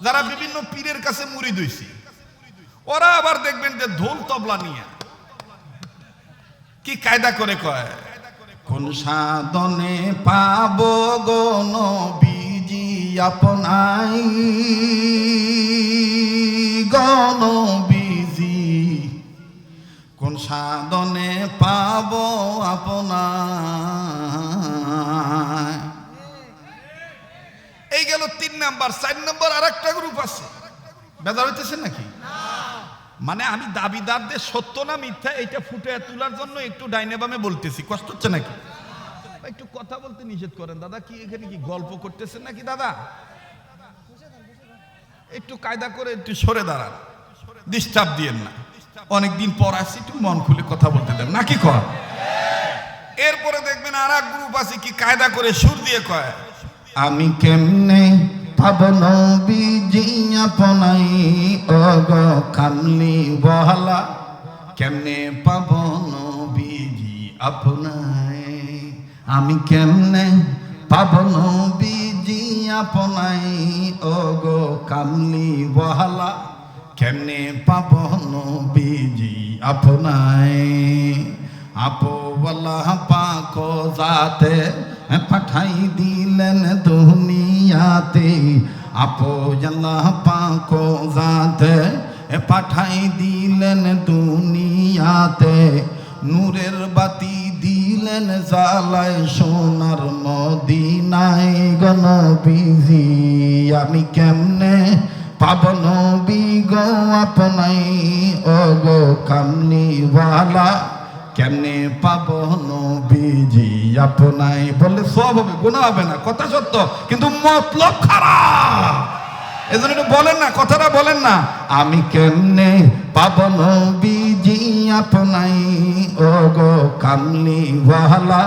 যারা বিভিন্ন পীরের কাছে মুরিদ হইছে, ওরা আবার দেখবেন যে ঢোল তবলা নিয়ে কি কায়দা করে কয়, কোন সাধনে পাব গো নবীজি আপনাই, গো নবীজি কোন সাধনে পাব আপনাই। এই গেল 3 নাম্বার। 4 নাম্বার আর একটা গ্রুপ আছে। বেজার হইতেছে নাকি? মানে আমি দাবিদারদের সত্য না মিথ্যা এটা ফুটে তোলার জন্য একটু ডাইনে বামে বলতেছি, কষ্ট হচ্ছে নাকি? একটু কথা বলতে নিষেধ করেন দাদা। কি এখানে কি গল্প করতেছেন নাকি দাদা? একটু কায়দা করে একটু সরে দাঁড়ান, ডিস্টার্ব দিয়েন না। অনেকদিন পর আসছি, একটু মন খুলে কথা বলতে দেন নাকি কর। এরপরে দেখবেন আর এক গ্রুপ আছে কি কায়দা করে সুর দিয়ে কয়, আমি কেমনে পাব নবীজি আপনাই, ও গো কামলি বহলা কেমনে পাব নবীজি আপনাই। আমি কেমনে পাব নবীজি আপনাই, ও গো কামলি বহলা কেমনে পাব নবীজি আপনাই। আপোওয়ালা পাক জাতে পাঠাই দিলেন দুনিয়াতে, আপোওয়ালা পাক জাতে পাঠাই দিলেন দুনিয়াতে। নূরের বাতি দিলেন জ্বালায় সোনার মদিনায় গো নবীজি। আমি কেমনে পাব নবী গো আপনাই, ও গো কামলিওয়ালা কেমনে পাব নবীজি আপনাই। বললে সব হবে, গুনাহ হবে না, কথা সত্য, কিন্তু মতলব খারাপ। এজন্য একটু বলেন না, কথাটা বলেন না। আমি কেমনে পাব নবীজি আপনাই, ও গো কামলিওয়ালা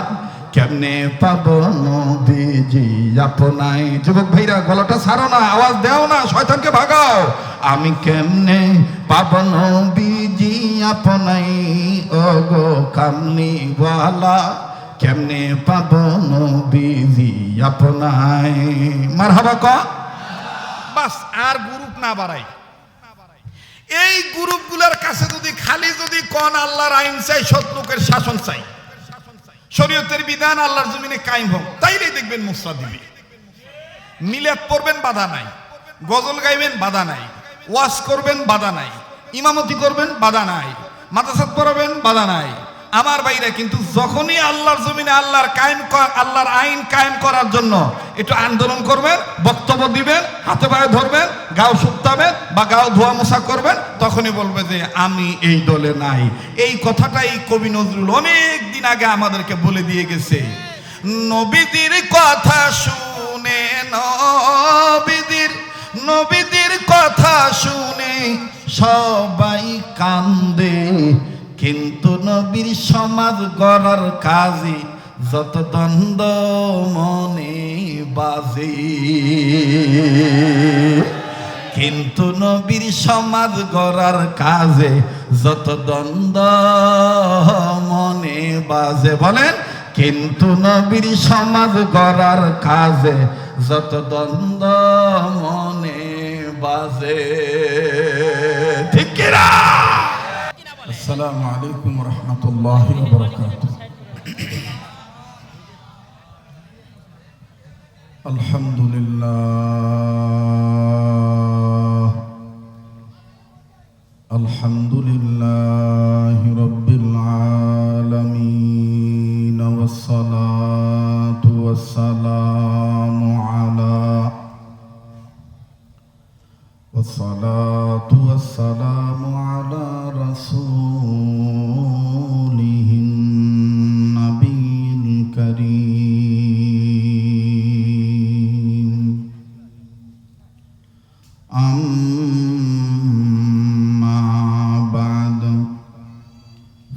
কেমনে পাব নবীজি আপনাই। যুবক ভাইরা গলাটা ছাড়ো না, আওয়াজ দাও না, শয়তানকে ভাগাও। আমি কেমনে পাব নবীজি আপনাই, ও গো কামলিওয়ালা কেমনে পাব নবীজি আপনাই। মারহাবা ক। বাস, আর গ্রুপ না বাড়াই। এই গ্রুপগুলোর কাছে যদি কোন আল্লাহর আইন চাই, সৎ লোকের শাসন চাই, শরীয়তের বিধান আল্লাহর জমিনে কায়েম হোক, তাইলেই দেখবেন মুসরা দিবে। মিলাদ পড়বেন বাধা নাই, গজল গাইবেন বাধা নাই, ওয়াজ করবেন বাধা নাই, ইমামতি করবেন বাধা নাই, মাদ্রাসাত পড়াবেন বাধা নাই। আমার ভাইরা কিন্তু যখনই আল্লাহর জমিনে আল্লাহর আইন কায়েম করার জন্য একটু আন্দোলন করবেন, বক্তব্য দিবেন, হাতে পায়ে ধরবেন, গাও শুকতাবেন বা গাও ধোয়া মোছা করবেন, তখনই বলবে যে আমি এই দলে নাই। এই কথাটাই কবি নজরুল অনেক দিন আগে আমাদেরকে বলে দিয়ে গেছে। নবীদের কথা শুনে, নবীদের কথা শুনে সবাই কান্দে, কিন্তু নবীর সমাজ গড়ার কাজে যত দ্বন্দ্ব মনে বাজে। কিন্তু নবীর সমাজ গড়ার কাজে যত দ্বন্দ্ব মনে বাজে। বলেন, কিন্তু নবীর সমাজ গড়ার কাজে যত দ্বন্দ্ব মনে বাজে। ঠিক কিনা? আসসালামু আলাইকুম ওয়া রাহমাতুল্লাহি ওয়া বারাকাতুহু। আলহামদুলিল্লাহ রাব্বিল আলামিন, ওয়াসসালাতু ওয়াসসালামু আলা রাসূলিহিন নবিয়্যিল কারীম। আম্মা বা'দ,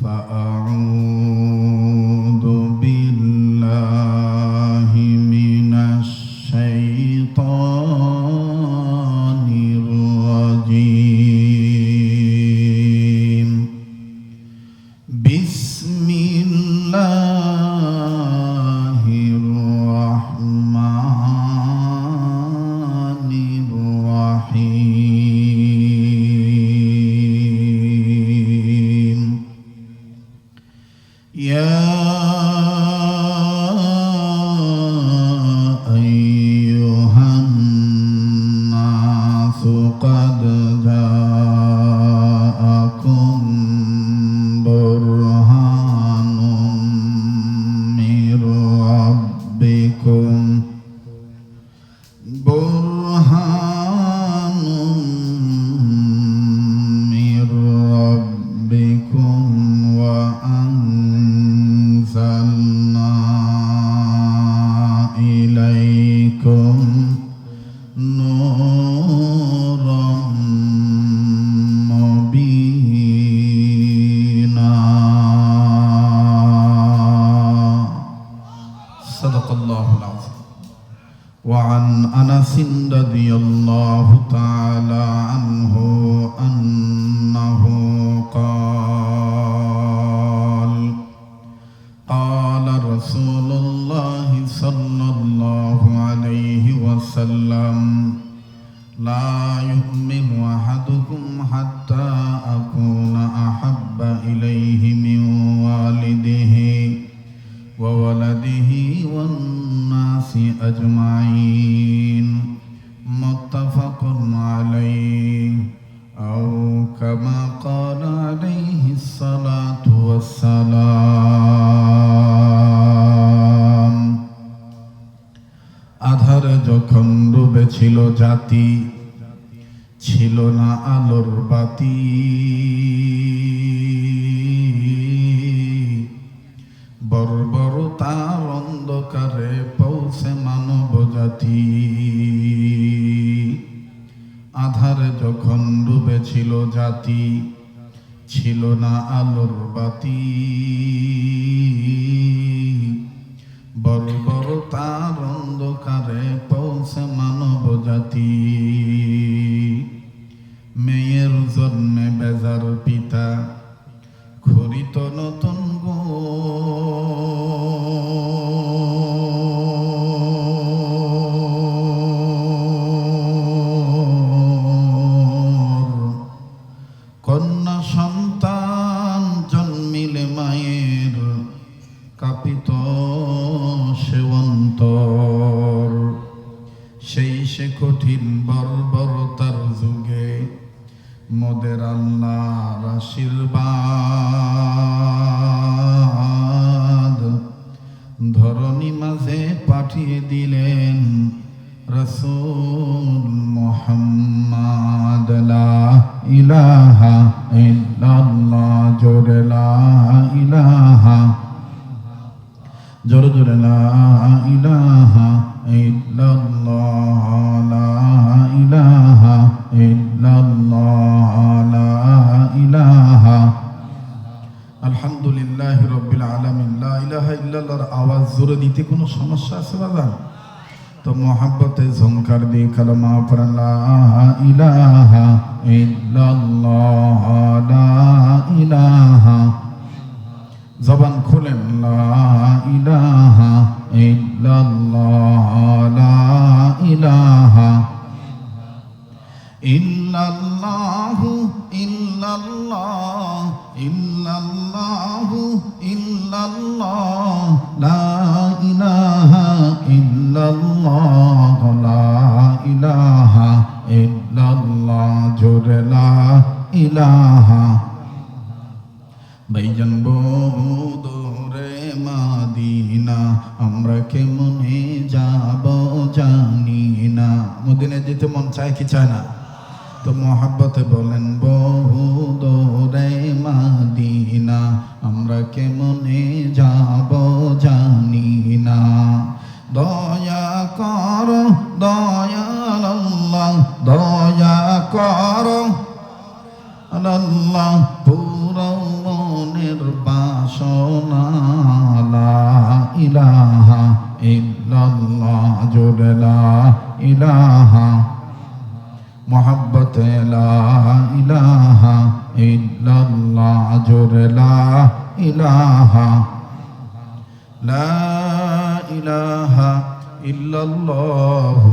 ফাআউযু বিল্লাহি মিনাশ শাইতানির রাজীম। বিসমিল্লাহির রাহমানির রাহিম। الرحيم يا أيها الناس قد جاءكم برهان من ربكم وأنزلنا إليكم نورا مبينا صدق الله العظيم. وعن أنس رضي الله تعالى عنه أنه قال قال رسول الله صلى الله عليه وسلم لا يؤمن أحدكم حتى أكون أحب إليه من والده وولده والناس أجمعين متفق عليه أو كما قال عليه الصلاة والسلام আধারে যখন ডুবেছিল জাতি ছিল না আলোর বাতি বর্বরতার অন্ধকারে পৌঁছে মানব জাতি আধারে যখন ডুবেছিল জাতি ছিল না আলোর বাতি বর্বরতার অন্ধকারে পৌঁছে মানব জাতি মেয়ের জন্মে বেজার পিতা খরিত নতুন গো কন্যা সন্তান জন্মিলে মায়ের কাঁপিত সেবন্তর সেই সে কঠিন বর্বরতার যুগে মোদের আল্লাহর আশীর্বাদ ধরণী মাঝে পাঠিয়ে দিলেন রাসূল মুহাম্মদ লা ইলাহা ইল্লাল্লাহ জোরে লা ইলাহা জোরে জোরে লা ইলাহা ইল্লাল্লাহ লা ইলাহা ইল্লাল্লাহ লা ইলাহা আলহামদুলিল্লাহি রাব্বিল আলামিন লা ইলাহা ইল্লাল্লাহর আওয়াজ জোরে দিতে কোনো সমস্যা আছে বাবা তো মোহাব্বতে ঝংকার দিয়ে কালেমা পড়েন লা ইলাহা ইল্লাল্লাহ লা ইলাহা জবান খুলেন লা ইলাহা ইল্লাল্লাহ লা ইলাহা ইল্লাল্লাহু ইল্লাল্লাহ ইল্লাল্লাহু ইল্লাল্লাহ লা ইলাহা ইল্লাল্লাহ লা ইলাহা ইল্লাল্লাহ জোরে লা ইলাহা ভাইজান বদরে মাদিনা আমরা কেমনে যাব জানি না মদিনা যেতে মন চায় কি চায় না তো মোহাব্বতে বলেন বদরে মাদিনা আমরা কেমনে যাব জানি না দয়া করো দয়াল আল্লাহ দয়া করো আল্লাহ পুরো মনের বাসনা লা ইলাহা ইল্লাল্লাহ জোরে লা ইলাহা মোহাব্বতে লা ইলাহা ইল্লাল্লাহ জোরে লা ইলাহা লা ইলাহা ইল্লাল্লাহু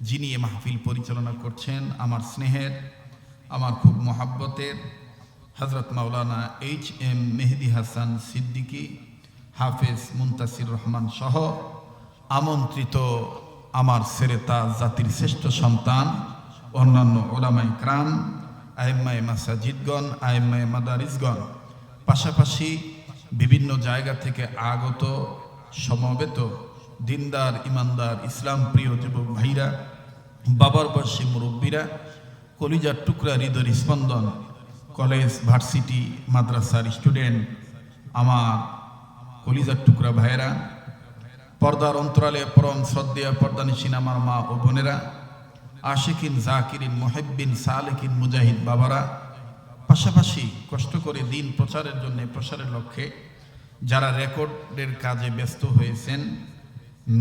যিনি এ মাহফিল পরিচালনা করছেন, আমার স্নেহের, আমার খুব মহাব্বতের হযরত মাওলানা HM মেহেদী হাসান সিদ্দিকী, হাফেজ মুনতাসির রহমান সহ আমন্ত্রিত আমার সেরেতা জাতির শ্রেষ্ঠ সন্তান, অন্যান্য ওলামায়ে কেরাম, আইম্মায়ে মাসাজিদগণ, আইম্মায়ে মাদারিসগণ, পাশাপাশি বিভিন্ন জায়গা থেকে আগত সমবেত দিনদার, ইমানদার, ইসলাম প্রিয় যুবক ভাইরা, বাবার বয়সী মুরব্বীরা, কলিজার টুকরা, হৃদয়ের স্পন্দন, কলেজ, ভার্সিটি, মাদ্রাসার স্টুডেন্ট, আমার কলিজার টুকরা ভাইয়েরা, পর্দার অন্তরালে পরম শ্রদ্ধেয় পর্দানিসীন আমার মা ও বোনেরা, আশিকিন, জাকিরিন, মুহিব্বিন, সালেকিন, মুজাহিদ বাবারা, পাশাপাশি কষ্ট করে দিন প্রচারের জন্য, প্রসারের লক্ষ্যে যারা রেকর্ডের কাজে ব্যস্ত হয়েছেন,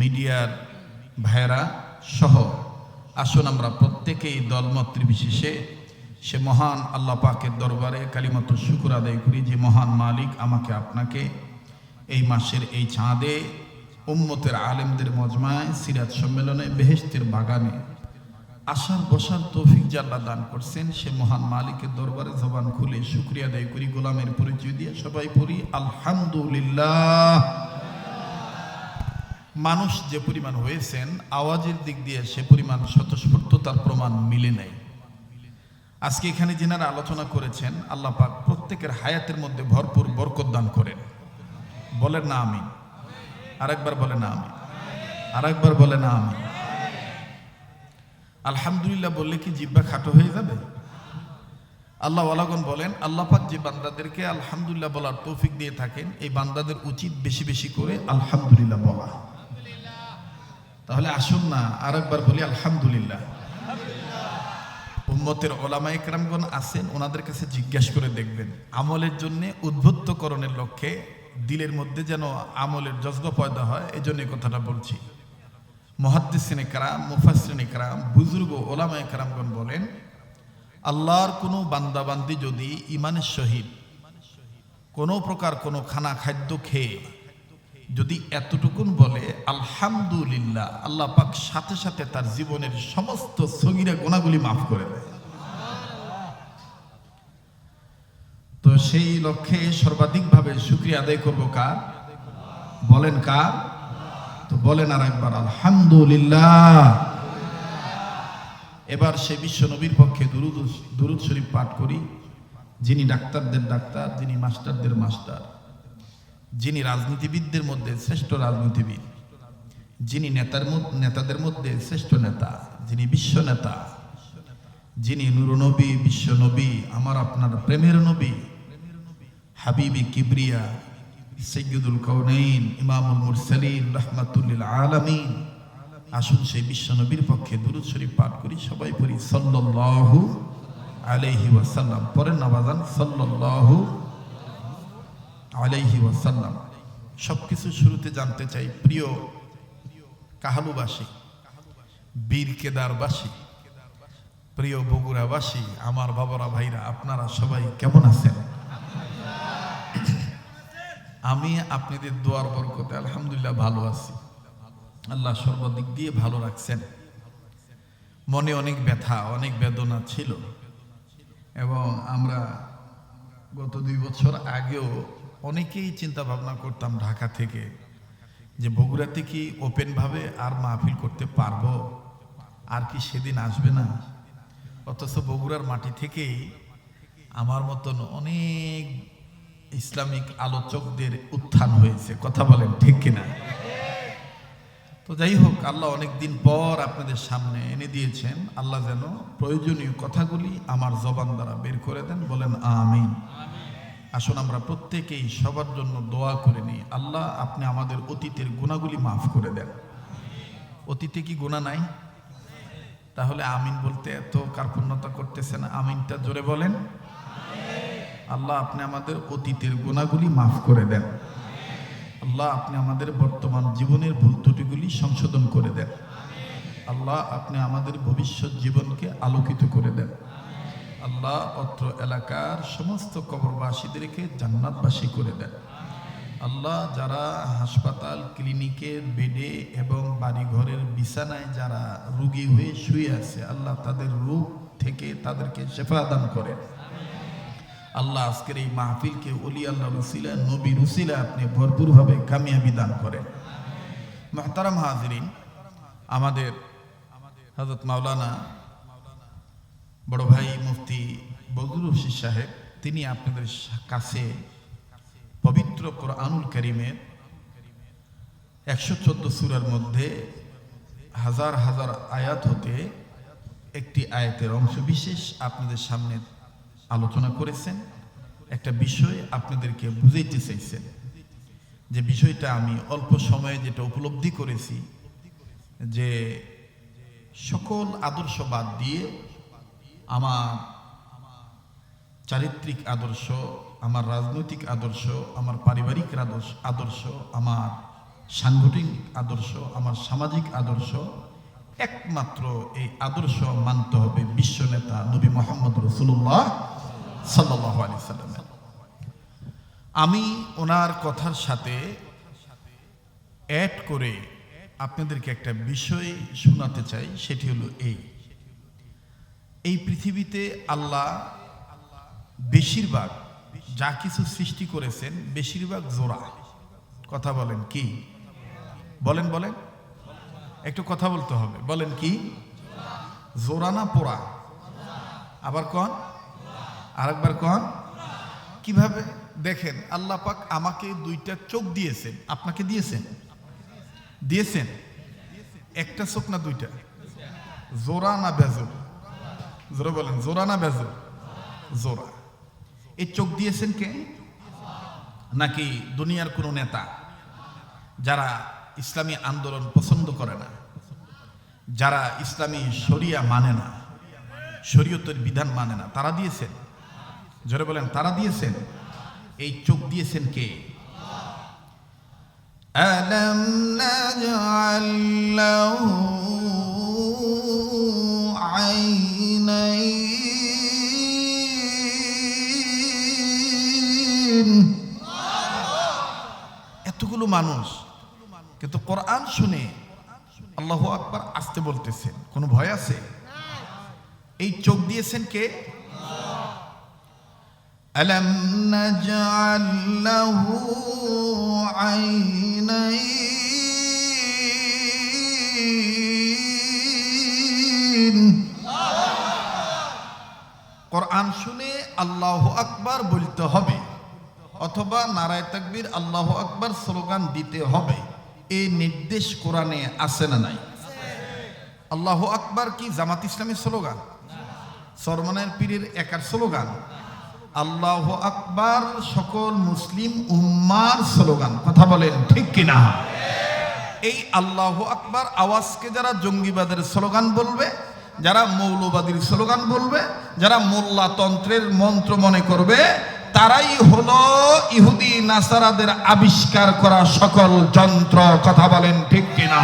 মিডিয়ার ভাইয়েরা সহ, আসুন আমরা প্রত্যেকেই দলমত নির্বিশেষে সে মহান আল্লাহ পাকের দরবারে কালিমাতুর শুকর আদায় করি, যে মহান মালিক আমাকে আপনাকে এই মাসের এই চাঁদে উম্মতের আলেমদের মজমায় সিরাত সম্মেলনে বেহেশতের বাগানে আসার বসার তৌফিক যে আল্লাহ দান করছেন, সে মহান মালিকের দরবারে জবান খুলে শুকরিয়া আদায় করি, গোলামের পরিচয় দিয়ে সবাই পড়ি আলহামদুলিল্লাহ। মানুষ যে পরিমাণ হয়েছেন, আওয়াজের দিক দিয়ে সে পরিমাণ স্বতঃস্ফূর্ততার প্রমাণ মিলে নাই। আজকে এখানে যিনারা আলোচনা করেছেন, আল্লাহ পাক প্রত্যেকের হায়াতের মধ্যে ভরপুর বরকত দান করেন। বলেন না আমিন। আরেকবার বলে না আমিন। আরেকবার বলে না আমিন। আলহামদুলিল্লাহ বললে কি জিহ্বা খাটো হয়ে যাবে? আল্লাহ ওয়ালাগণ বলেন, আল্লাহ পাক যে বান্দাদেরকে আলহামদুলিল্লাহ বলার তৌফিক দিয়ে থাকেন, এই বান্দাদের উচিত বেশি বেশি করে আলহামদুলিল্লাহ বলা। তাহলে আসুন না আরেকবার বলি আলহামদুলিল্লাহ। উম্মতের ওলামায়ে কেরামগণ আছেন, ওনাদের কাছে জিজ্ঞাসা করে দেখবেন, আমলের জন্য উদ্বুদ্ধকরণের লক্ষ্যে দিলের মধ্যে যেন আমলের জজবা পয়দা হয়, এই জন্য কথাটা বলছি। মুহাদ্দিসিনে কেরাম, মুফাসসিরিনে কেরাম, বুজুর্গ ওলামায়ে কেরামগণ বলেন, আল্লাহর কোনো বান্দাবান্দি যদি ইমানের সহিত কোনো প্রকার কোনো খানা খাদ্য খেয়ে যদি এতটুকুন বলে আলহামদুলিল্লাহ, আল্লাহ পাক সাথে সাথে তার জীবনের সমস্ত সগীরা গুনাহগুলি মাফ করে দেয়। তো সেই লক্ষ্যে সর্বাধিকভাবে শুকরিয়া আদায় করব কার? বলেন কার? তো বলেন আর একবার আলহামদুলিল্লাহ। এবার সে বিশ্ব নবীর পক্ষে দুরূদ শরীফ পাঠ করি, যিনি ডাক্তারদের ডাক্তার, যিনি মাস্টারদের মাস্টার, যিনি রাজনীতিবিদদের মধ্যে শ্রেষ্ঠ রাজনীতিবিদ, যিনি নেতাদের মধ্যে শ্রেষ্ঠ নেতা, যিনি বিশ্ব নেতা, যিনি নূরনবী, বিশ্ব নবী, আমার আপনার প্রেমের নবী, হাবিবি কিবরিয়া, সাইয়্যিদুল কাউনাইন, ইমামুল মুরসালিন, রাহমাতুল লিল আলামিন। আসুন সেই বিশ্ব নবীর পক্ষে দুরূদ শরীফ পাঠ করি, সবাই পড়ি সাল্লাল্লাহু আলাইহি ওয়াসাল্লাম। পড়েন না বাজান, সাল্লাল্লাহু আলাইহি ওয়াসাল্লাম। সবকিছু শুরুতে জানতে চাই, প্রিয় কাহালুবাসী, বীর কেদারবাসী, প্রিয় বগুড়াবাসী, আমার বাবারা ভাইরা, আপনারা সবাই কেমন আছেন? আমি আপনাদের দোয়ার বরকতে আলহামদুলিল্লাহ ভালো আছি। আল্লাহ সর্বদিক দিয়ে ভালো রাখছেন। মনে অনেক ব্যথা, অনেক বেদনা ছিল, এবং আমরা গত 2 বছর আগেও অনেকেই চিন্তা ভাবনা করতাম ঢাকা থেকে যে বগুড়াতে কি ওপেনভাবে আর মাহফিল করতে পারবো, আর কি সেদিন আসবে না। অথচ বগুড়ার মাটি থেকেই আমার মতন অনেক ইসলামিক আলোচকদের উত্থান হয়েছে। কথা বলেন ঠিক কিনা? তো যাই হোক, আল্লাহ অনেক দিন পর আপনাদের সামনে এনে দিয়েছেন। আল্লাহ যেন প্রয়োজনীয় কথাগুলি আমার জবান দ্বারা বের করে দেন। বলেন আমিন। আসুন আমরা প্রত্যেকেই সবার জন্য দোয়া করে নিই, আল্লাহ আপনি আমাদের অতীতের গুনাহগুলি মাফ করে দেন। অতীতে কি গুনাহ নাই? তাহলে আমিন বলতে এত কার্পণ্যতা করতেছেন, আমিনটা জোরে বলেন। আল্লাহ আপনি আমাদের অতীতের গুনাহগুলি মাফ করে দেন। আল্লাহ আপনি আমাদের বর্তমান জীবনের ভুল ত্রুটিগুলি সংশোধন করে দেন। আল্লাহ আপনি আমাদের ভবিষ্যৎ জীবনকে আলোকিত করে দেন। আল্লাহ অত্র এলাকার সমস্ত কবরবাসীদেরকে জান্নাতবাসী করে দেন। আল্লাহ, যারা হাসপাতাল ক্লিনিকের বেডে এবং বাড়িঘরের বিছানায় যারা রোগী হয়ে শুয়ে আছে, আল্লাহ তাদের রোগ থেকে তাদেরকে শেফা দান করেন। আল্লাহ আজকের এই মাহফিলকে ওলি আল্লাহ রুসিলা, নবী রুসিলা আপনি ভরপুরভাবে কামিয়াবি দান করেন। মুহতারাম হাজিরিন, আমাদের হযরত মাওলানা বড় ভাই মুফতি বজলুর রশিদ সাহেব, তিনি আপনাদের কাছে পবিত্র কোরআনুল কারীমের 114 সূরার মধ্যে হাজার হাজার আয়াত হতে একটি আয়াতের অংশ বিশেষ আপনাদের সামনে আলোচনা করেছেন। একটা বিষয় আপনাদেরকে বুঝাইতে চাইছেন, যে বিষয়টা আমি অল্প সময়ে যেটা উপলব্ধি করেছি, যে সকল আদর্শ বাদ দিয়ে আমার চারিত্রিক আদর্শ, আমার রাজনৈতিক আদর্শ, আমার পারিবারিক আদর্শ, আমার সাংগঠনিক আদর্শ, আমার সামাজিক আদর্শ, একমাত্র এই আদর্শ মানতে হবে বিশ্ব নেতা নবী মুহাম্মদ রাসূলুল্লাহ সাল্লাল্লাহু আলাইহি সাল্লাম। আমি ওনার কথার সাথে অ্যাড করে আপনাদেরকে একটা বিষয় শোনাতে চাই। সেটি হলো এই পৃথিবীতে আল্লাহ বেশিরভাগ যা কিছু সৃষ্টি করেছেন বেশিরভাগ জোড়া। কথা বলেন কি? বলেন বলেন, একটু কথা বলতে হবে। বলেন কি? জোড়া না পোড়া? আবার কন, আরেকবার কন। কিভাবে? দেখেন, আল্লাহ পাক আমাকে দুইটা চোখ দিয়েছেন, আপনাকে দিয়েছেন? দিয়েছেন। একটা চোখ না দুইটা? জোড়া না বেজোর? জোরে বলেন, জোড়া না বেজোর? জোড়া। এই চোখ দিয়েছেন কে? নাকি দুনিয়ার কোনো নেতা যারা ইসলামী আন্দোলন পছন্দ করে না, যারা ইসলামী শরিয়া মানে না, শরীয়তের বিধান মানে না, তারা দিয়েছেন? জোরে বলেন, তারা দিয়েছেন। এই চোখ দিয়েছেন কে? আলাম নাজআল লাহু আইনাইন। এতগুলো মানুষ কিন্তু কোরআন শুনে আল্লাহু আকবার আসতে বলতেছেন, কোনো ভয় আছে? এই চোখ দিয়েছেন কে? আলাম নাজআল লাহু আইনাইন। কোরআন শুনে আল্লাহু আকবার বলতে হবে, অথবা নারায়ে তাকবীর আল্লাহু আকবার স্লোগান দিতে হবে। এই নির্দেশ কোরআনে আছে না নাই? আল্লাহু আকবার কি জামাত ইসলামের স্লোগান? সরমনের পীরের একার স্লোগান? আল্লাহু আকবার সকল মুসলিম উম্মার স্লোগান। কথা বলেন ঠিক কিনা? এই আল্লাহু আকবার আওয়াজকে যারা জঙ্গিবাদের স্লোগান বলবে, যারা মৌলবাদীর স্লোগান বলবে, যারা মোল্লাতন্ত্রের মন্ত্র মনে করবে, তারাই হলো ইহুদি নাসারাদের আবিষ্কার করা সকল যন্ত্র। কথা বলেন ঠিক কিনা?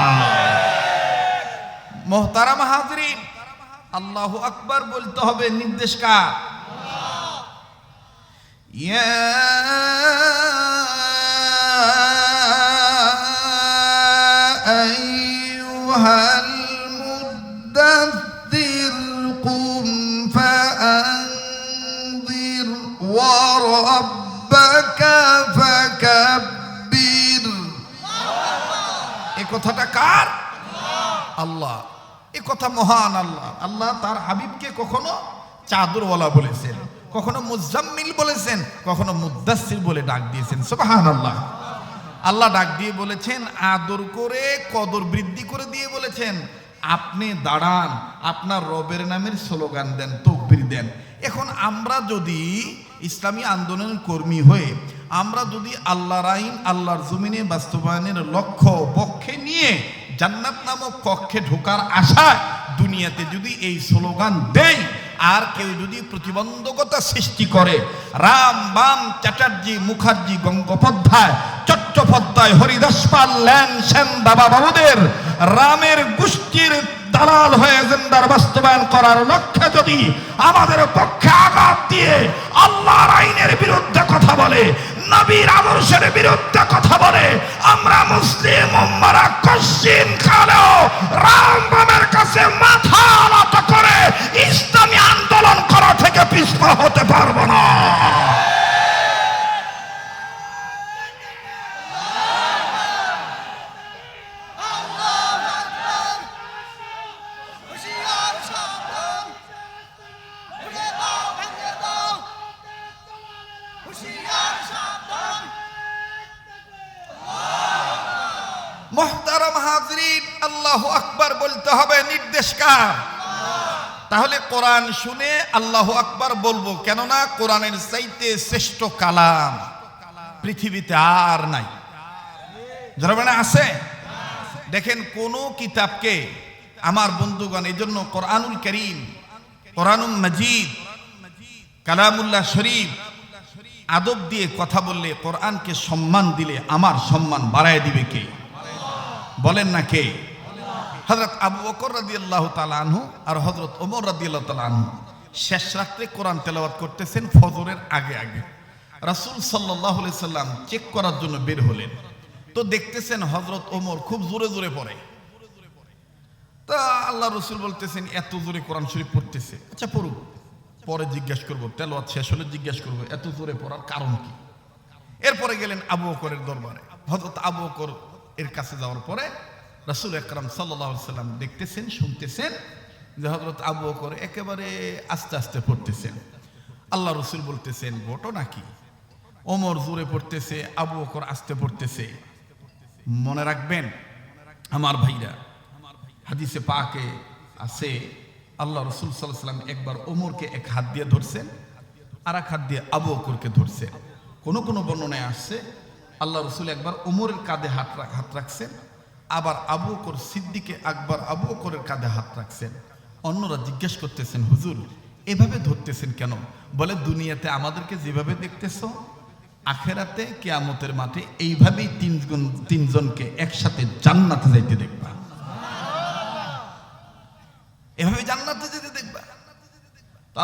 মুহতারাম হাজরিন, আল্লাহু আকবার বলতে হবে, নির্দেশ কার? ইয়া আইয়ুহাল মুদ্দাথির কুম ফাআনযির ওয়া রাব্বাকা ফাকাব্বির। এই কথাটা কার? আল্লাহ। এই কথা মহান আল্লাহ। আল্লাহ তার হাবিবকে কখনো চাদরওয়ালা বলেছেন, কখনো মুজাম্মিল বলেছেন, কখনো মুদ্দাসসির বলে ডাক দিয়েছেন। সুবহানাল্লাহ। আল্লাহ ডাক দিয়ে বলেছেন, আদর করে কদর বৃদ্ধি করে দিয়ে বলেছেন, আপনি দাঁড়ান, আপনার রবের নামের স্লোগান দেন, তাকবীর দেন। এখন আমরা যদি ইসলামী আন্দোলনের কর্মী হয়ে আমরা যদি আল্লাহর আইন আল্লাহর জমিনে বাস্তবায়নের লক্ষ্য পক্ষে নিয়ে জান্নাত নামক কক্ষে ঢোকার আশায় দুনিয়াতে যদি এই স্লোগান দেই, আর কেউ যদি প্রতিবন্ধকতা সৃষ্টি করে, রাম বাম চ্যাটার্জি মুখার্জি গঙ্গোপাধ্যায় চট্টোপাধ্যায় হরিদাস পাল ল্যান সেন বাবা বাবুদের রামের গোষ্ঠীর দালাল হয়ে এজেন্ডার বাস্তবায়ন করার লক্ষ্যে যদি আমাদের পক্ষে আঘাত দিয়ে আল্লাহর আইনের বিরুদ্ধে কথা বলে, নবীর আদর্শের বিরুদ্ধে কথা বলে, আমরা মুসলিম উম্মারা কশিন কালেও রাম বামের কাছে মাথা নত করে ইসলামী আন্দোলন করা থেকে পিছপা হতে পারবো না। মুহতারাম হাজরিন, আল্লাহু আকবার বলতে হবে নির্দেশ কার? তাহলে কোরআন শুনে আল্লাহু আকবার বলবো, কেননা কোরআনের চাইতে শ্রেষ্ঠ কালাম পৃথিবীতে আর নাই। যারা মানে আছে, দেখেন কোন কিতাবকে আমার বন্ধুগণ, এই জন্য কোরআনুল কারীম, কোরআনুল মাজিদ, কালামুল্লাহ শরীফ আদব দিয়ে কথা বললে, কোরআনকে সম্মান দিলে আমার সম্মান বাড়ায় দিবে কে? বলেন না কে? হযরত আবু বকর রাদিয়াল্লাহু তাআলা আনহু আর হযরত ওমর রাদিয়াল্লাহু তাআলা আনহু শেষ রাত্রে কোরআন তেলাওয়াত করতেছেন ফজরের আগে আগে। রাসূল সাল্লাল্লাহু আলাইহি সাল্লাম চেক করার জন্য বের হলেন, তো দেখতেছেন হযরত ওমর খুব জোরে জোরে পড়ে। তা আল্লাহ রাসূল বলতেছেন, এত জোরে কোরআন শরীফ পড়তেছে, আচ্ছা পড়ুক, পরে জিজ্ঞেস করব, তেলাওয়াত শেষ হলে জিজ্ঞেস করব এত জোরে পড়ার কারণ কি। এরপরে গেলেন আবু বকরের দরবারে। হযরত আবু বকর এর কাছে যাওয়ার পরে রাসূল আকরাম সাল্লাল্লাহু আলাইহি সাল্লাম দেখতেছেন, শুনতেছেন যে হযরত আবু বকর একেবারে আস্তে আস্তে পড়তেছেন। আল্লাহ রাসূল বলতেছেন, ঘটনা কি? ওমর জোরে পড়তেছে, আবু বকর আস্তে পড়তেছে। মনে রাখবেন আমার ভাইরা, হাদিসে পাকে আছে আল্লাহ রাসূল সাল্লাল্লাহু আলাইহি সাল্লাম একবার ওমরকে এক হাত দিয়ে ধরছেন, আর এক হাত দিয়ে আবু বকরকে ধরছেন। কোন কোন বর্ণনায় আসছে আল্লাহ রাসূল একবার ওমরের কাঁধে হাত রাখছেন, আবার আবু বকর সিদ্দিকে আকবর আবু বকরের কাঁধে হাত রাখছেন। অন্যরা জিজ্ঞেস করতেছেন, হুজুর এভাবে ধরতেছেন কেন? বলে, দুনিয়াতে আমাদেরকে যেভাবে দেখতেছো, আখেরাতে কিয়ামতের মাঠে এইভাবেই তিনজনকে একসাথে জান্নাতে যাইতে দেখবা, এভাবে জান্নাতে যেতে দেখবা।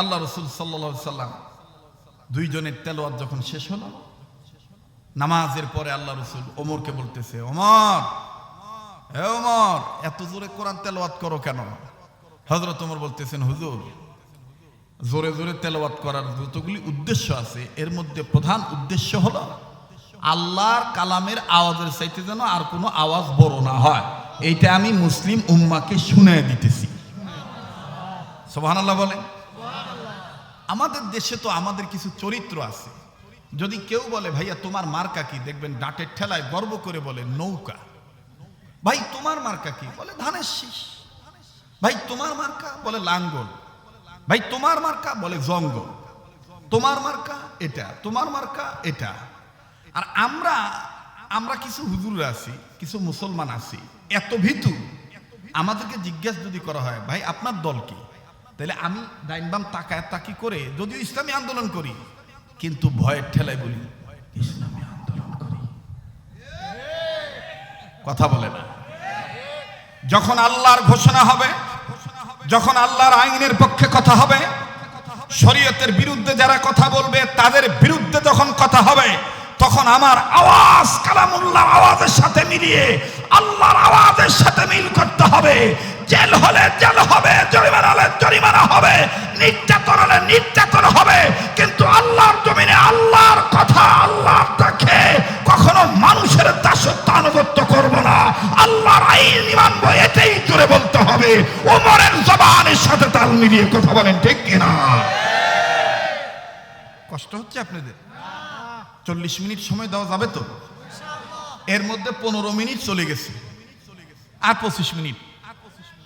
আল্লাহ রাসূল সাল্লাল্লাহু আলাইহি সাল্লাম দুইজনের তেলাওয়াত যখন শেষ হলো, নামাজের পরে আল্লাহ রাসূল ওমরকে বলতেছে, ওমর, হে ওমর, এত জোরে কোরআন তেলাওয়াত করো কেন? হযরত ওমর বলতেছেন, হুজুর জোরে জোরে তেলাওয়াত করার যতগুলি উদ্দেশ্য আছে, এর মধ্যে প্রধান উদ্দেশ্য হলো আল্লাহর কালামের আওয়াজের চাইতে যেন আর কোনো আওয়াজ বড় না হয়, এইটা আমি মুসলিম উম্মাকে শুনিয়ে দিতেছি। সুবহানাল্লাহ বলেন। আমাদের দেশে তো আমাদের কিছু চরিত্র আছে, যদি কেউ বলে ভাইয়া তোমার মার্কা কি, দেখবেন ডাটের ঠেলায় গর্ব করে বলে নৌকা। ভাই তোমার মার্কা কি? বলে ধানের শীষ। ভাই তোমার মার্কা? বলে লাঙ্গল। ভাই তোমার মার্কা? বলে জঙ্গল। তোমার মার্কা এটা, তোমার মার্কা এটা। আর আমরা কিছু হুজুররা আছি, কিছু মুসলমান আছি, এত ভীতু, আমাদেরকে জিজ্ঞাসা যদি করা হয় ভাই আপনার দল কি, তাহলে আমি ডাইন বাম তাকি করে যদিও ইসলামী আন্দোলন করি, কিন্তু ভয়ের ঠেলায় বলি ইসলামী আন্দোলন করি। কথা বলে না। যখন আল্লাহর ঘোষণা হবে, যখন আল্লাহর আইনের পক্ষে কথা হবে, শরীয়তের বিরুদ্ধে যারা কথা বলবে তাদের বিরুদ্ধে যখন কথা হবে, তখন আমার আওয়াজ কালামুল্লাহর আওয়াজের সাথে মিলিয়ে আল্লাহর আওয়াজের সাথে মিল করতে হবে। জেল হলে জেল হবে, জরিমানা হলে জরিমানা হবে, নির্যাতন হলে নির্যাতন হবে, কিন্তু আল্লাহর জমিনে আল্লাহর কথা, আল্লাহর দেখে কখনো মানুষের দাসত্ব আনুগত্য করব না, আল্লাহর আইন মানবো, এটাই জোরে বলতে হবে। ওমরের জবানের সাথে তাল মিলিয়ে কথা বলেন, ঠিক কিনা? কষ্ট হচ্ছে আপনাদের? 40 মিনিট সময় দেওয়া যাবে তো? এর মধ্যে 15 মিনিট চলে গেছে, আর 25 মিনিট।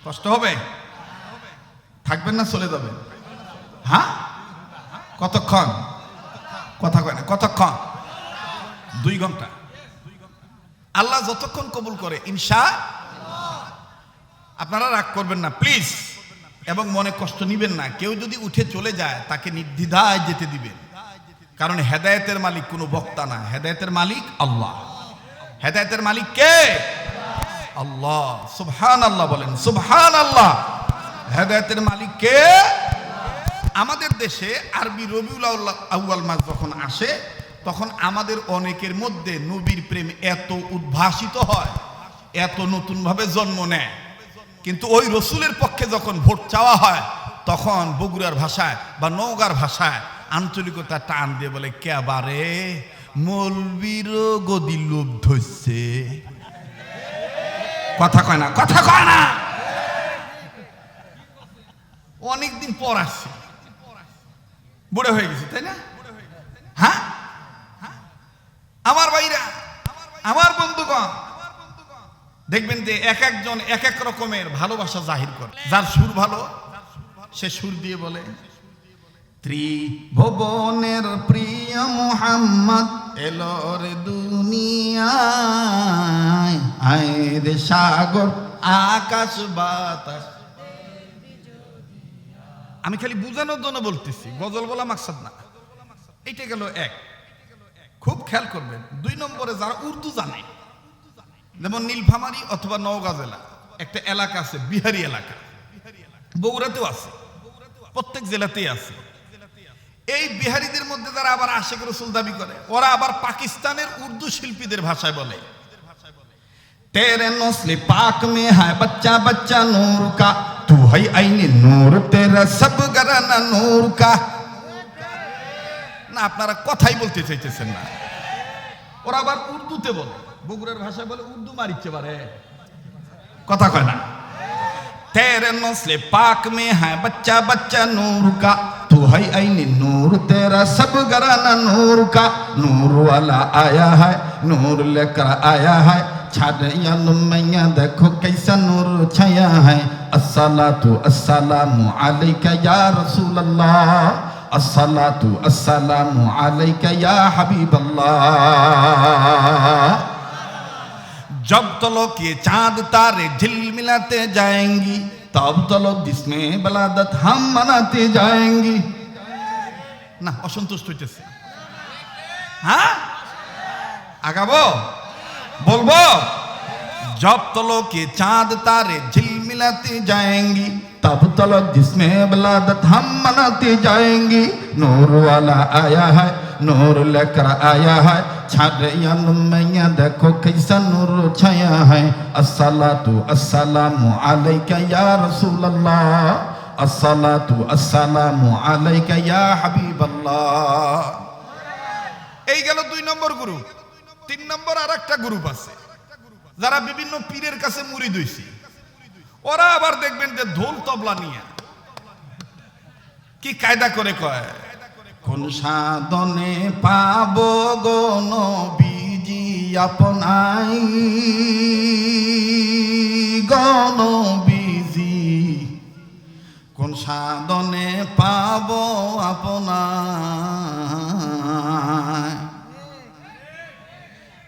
কষ্ট হবে? থাকবেন না চলে যাবেন? হ্যাঁ, কতক্ষণ? কথা কয় না, কতক্ষণ? 2 ঘন্টা। আল্লাহ যতক্ষণ কবুল করে ইনশাআল্লাহ। আপনারা রাগ করবেন না প্লিজ, এবং মনে কষ্ট নিবেন না। কেউ যদি উঠে চলে যায় তাকে নির্দ্বিধায় যেতে দিবেন, কারণ হেদায়েতের মালিক কোনো বক্তা না, হেদায়েতের মালিক আল্লাহ। হেদায়েতের মালিক কে? আল্লাহ। সুবহানাল্লাহ বলেন, সুবহানাল্লাহ। হেদায়েতের মালিক কে? আমাদের দেশে আরবি রবিউল আউয়াল মাস যখন আসে, তখন আমাদের অনেকের মধ্যে নবীর প্রেম এত উদ্ভাসিত হয়, এত নতুনভাবে জন্ম নেয়, কিন্তু ওই রসুলের পক্ষে যখন ভোট চাওয়া হয় তখন বগুড়ার ভাষায় বা নওগাঁর ভাষায় আঞ্চলিকতা টান দিয়ে বলে কেবারে মৌলবীর গদি লোভ ধরছে। কথা কয় না, কথা কয় না। অনেকদিন পর আসছে, বুড়ো হয়ে গেছে, তাই না? হ্যাঁ, আমার ভাইরা, আমার বন্ধুগণ, দেখবেন যে এক একজন এক এক রকমের ভালোবাসা জাহির করে। যার সুর ভালো সে সুর দিয়ে বলে ত্রিভুবনের প্রিয় মুহাম্মদ এলো রে দুনিয়ায়, আয়ের সাগর আকাশ বাতাস। আমি খালি বুঝানোর জন্য বলতেছি, গজল বলা মাকসাদ না। এইটা গেল এক। খুব খেয়াল করবেন, 2 নম্বরে যারা উর্দু জানে, যেমন নীলফামারী অথবা নওগাঁ জেলা একটা এলাকা আছে, বিহারি এলাকা, বগুড়াতেও আছে, প্রত্যেক জেলাতেই আছে। এই বিহারিদের মধ্যে যারা আবার আশিক রাসূল দাবি করে, ওরা আবার পাকিস্তানের উর্দু শিল্পীদের ভাষায় বলে तेरे नस्ल पाक में है बच्चा बच्चा नूर का, तू है आईने नूर, तेरा सब घराना नूर का। না, আপনারা কথাই বলতে চাইতেছেন না। ওরা আবার উর্দুতে বলে, বগুড়ার ভাষায় বলে উর্দু মারিচ্ছে পারে, কথা কয় না। तेरे नस्ल पाक में है बच्चा बच्चा नूर का, तू है आईने नूर, तेरा सब घराना नूर का। नूर वाला आया है, नूर लेकर आया है, छाया मैया देखो कैसा नूर छाया है। अस्सलातु अस्सलामु अलैका या रसूल अल्लाह, अस्सलातु अस्सलामु अलैका या हबीब अल्लाह। जब तो लोग ये चांद तारे झिलमिलाते जाएंगी, तब तो लोग जिसमें बलादत हम मनाते जाएंगी। না, অসন্তুষ্ট হইতেছে। হ্যাঁ, আগাবো, বলবো जब तो लोग ये चांद तारे झिलमिलाते जाएंगी, तब तो लोग जिसमें बलादत हम मनाते जाएंगी। नूर वाला आया है, नूर लेकर आया है, छाया मैया देखो कैसा नूर छाया है। अस्सलातु अस्सलामु अलैका या रसूल अल्लाह, अस्सलातु अस्सलामु अलैका या हबीब अल्लाह। এই গেল 2 নম্বর গ্রুপ। 3 নম্বর আরেকটা গ্রুপ আছে, যারা বিভিন্ন পীরের কাছে মুরিদ হইছে। ওরা আবার দেখবেন যে ঢোল তবলা নিয়ে কি কায়দা করে কয়, কোন সাধনে পাবো গো নবীজি আপনাই, গো নবীজি কোন সাধনে পাবো আপনাই।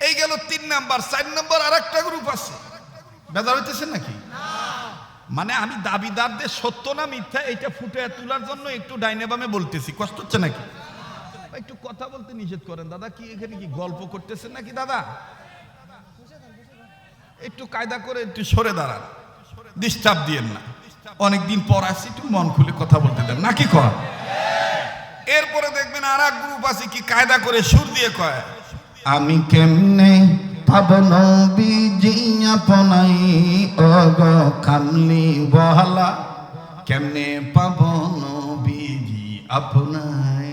এই গেল 3 নাম্বার। 4 নম্বর আরেকটা গ্রুপ আছে। বেজার হইতেছেন নাকি? মানে আমি দাবিদারদের সত্য না মিথ্যা এটা ফুটে তোলার জন্য একটু ডাইনে বামে বলতেছি, কষ্ট হচ্ছে নাকি? একটু কথা বলতে নিষেধ করেন দাদা। কি এখানে কি গল্প করতেছেন নাকি দাদা? একটু কায়দা করে একটু সরে দাঁড়ান, ডিস্টার্ব দিয়েন না। অনেকদিন পর আসছি, একটু মন খুলে কথা বলতে দেন নাকি কয়। এরপরে দেখবেন আর এক গ্রুপ আছে, কি কায়দা করে সুর দিয়ে কয়, আমি কেমনে পাবো নবীজি আপনাই, ও গো কামলি বহলা কেমনে পাবো নবীজি আপনাই।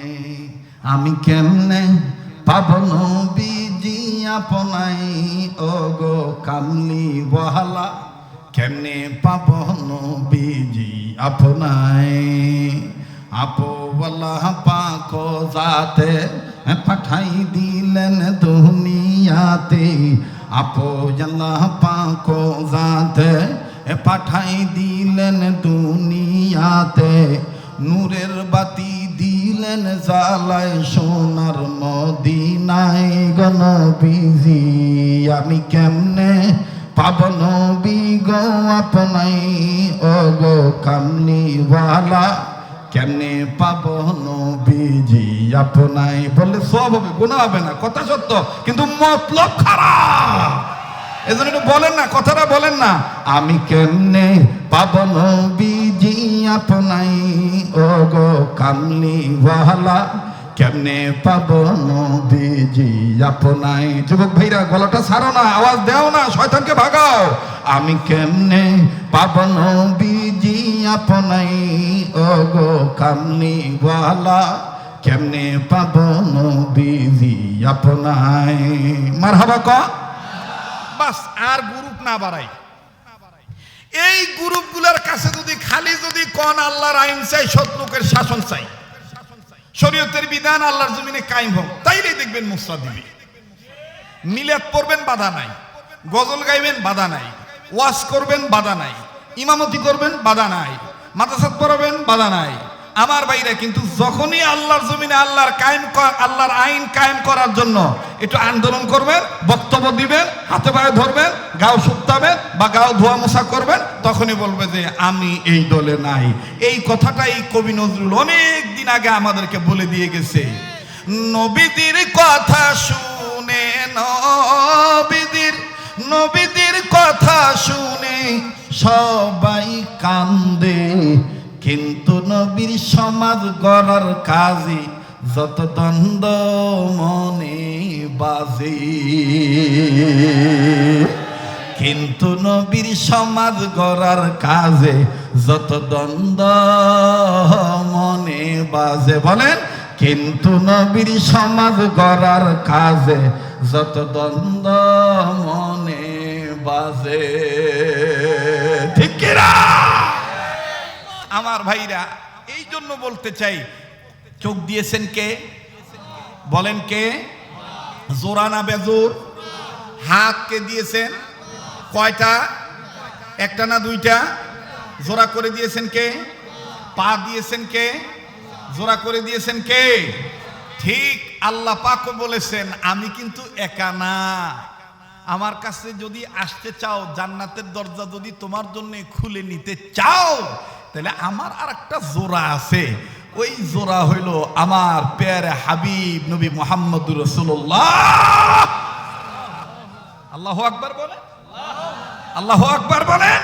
আমি কেমনে পাবো নবীজি আপনাই, ও গো কামলি বহলা কেমনে পাবো নবীজি আপনাই। আপো আল্লাহ পাক জাতে পাঠাই দিলেন দুনিয়াতে, আপো আল্লাহ পাক জাতে পাঠাই দিলেন দুনিয়াতে। নূরের বাতি দিলেন জ্বালায় সোনার মদিনায় গো নবীজি। আমি কেমনে পাবো নবী গো আপনাই, ও গো কামলিওয়ালা কেমনে পাবো নবীজি আপনাই। বললে সব হবে, গুনাহ হবে না, কথা সত্য, কিন্তু মতলব খারাপ। এজন্য একটু বলেন না, কথাটা বলেন না। আমি কেমনে পাবো নবীজি আপনাই, ও গো কামলিওয়ালা কেমনে পাব নবীজি আপনায়। যুবক ভাইরা গলাটা ছাড়ো না, আওয়াজ দাও না, শয়তানকে ভাগাও। আমি কেমনে পাব নবীজি আপনায়, ওগো কামলিওয়ালা কেমনে পাব নবীজি আপনায়। মারহাবা ক। বাস আর গ্রুপ না বাড়াই। এই গ্রুপগুলোর কাছে যদি কোন আল্লাহর আইন চাই, সৎ লোকের শাসন চাই, শরীয়তের বিধান আল্লাহর জমিনে কায়েম হোক, তাইলেই দেখবেন মুসরা দিবে। মিলাদ পড়বেন বাধা নাই, গজল গাইবেন বাধা নাই, ওয়াজ করবেন বাধা নাই, ইমামতি করবেন বাধা নাই, মাদ্রাসা পড়াবেন বাধা নাই। আমার ভাইরা কিন্তু যখনই আল্লাহর জমিনে আল্লাহর আইন কায়েম করার জন্য একটু আন্দোলন করবেন, বক্তব্য দিবেন, হাতে পায়ে ধরবেন, গাও শুকতাবেন বা গাও ধোয়া মোছা করবেন, তখনই বলবে যে আমি এই দলে নাই। এই কথাটাই কবি নজরুল অনেক দিন আগে আমাদেরকে বলে দিয়ে গেছে। নবীদের কথা শুনে, নবীদের কথা শুনে সবাই কান্দে, কিন্তু নবীর সমাজ গড়ার কাজে যত দ্বন্দ্ব মনে বাজে, কিন্তু নবীর সমাজ গড়ার কাজে যত দ্বন্দ্ব মনে বাজে। বলেন, কিন্তু নবীর সমাজ গড়ার কাজে যত দ্বন্দ্ব মনে বাজে। ঠিক কিনা আমার ভাইরা? এই জন্য বলতে চাই, চোখ দিয়েছেন কে? বলেন কে? জোড়া না বেজোর? হাত কে দিয়েছেন? কয়টা? একটা না দুইটা? জোড়া করে দিয়েছেন কে? পা দিয়েছেন কে? জোড়া করে দিয়েছেন কে? ঠিক আল্লাহ পাকও বলেছেন, আমি কিন্তু একা না। আমার কাছে যদি আসতে চাও, জান্নাতের দরজা যদি তোমার জন্য খুলে নিতে চাও, তাহলে আমার আর একটা জোড়া আছে। ওই জোড়া হইল আমার প্যারে হাবিব নবী মুহাম্মদুর রাসূলুল্লাহ। আল্লাহু আকবার বলেন, আল্লাহু আকবার বলেন।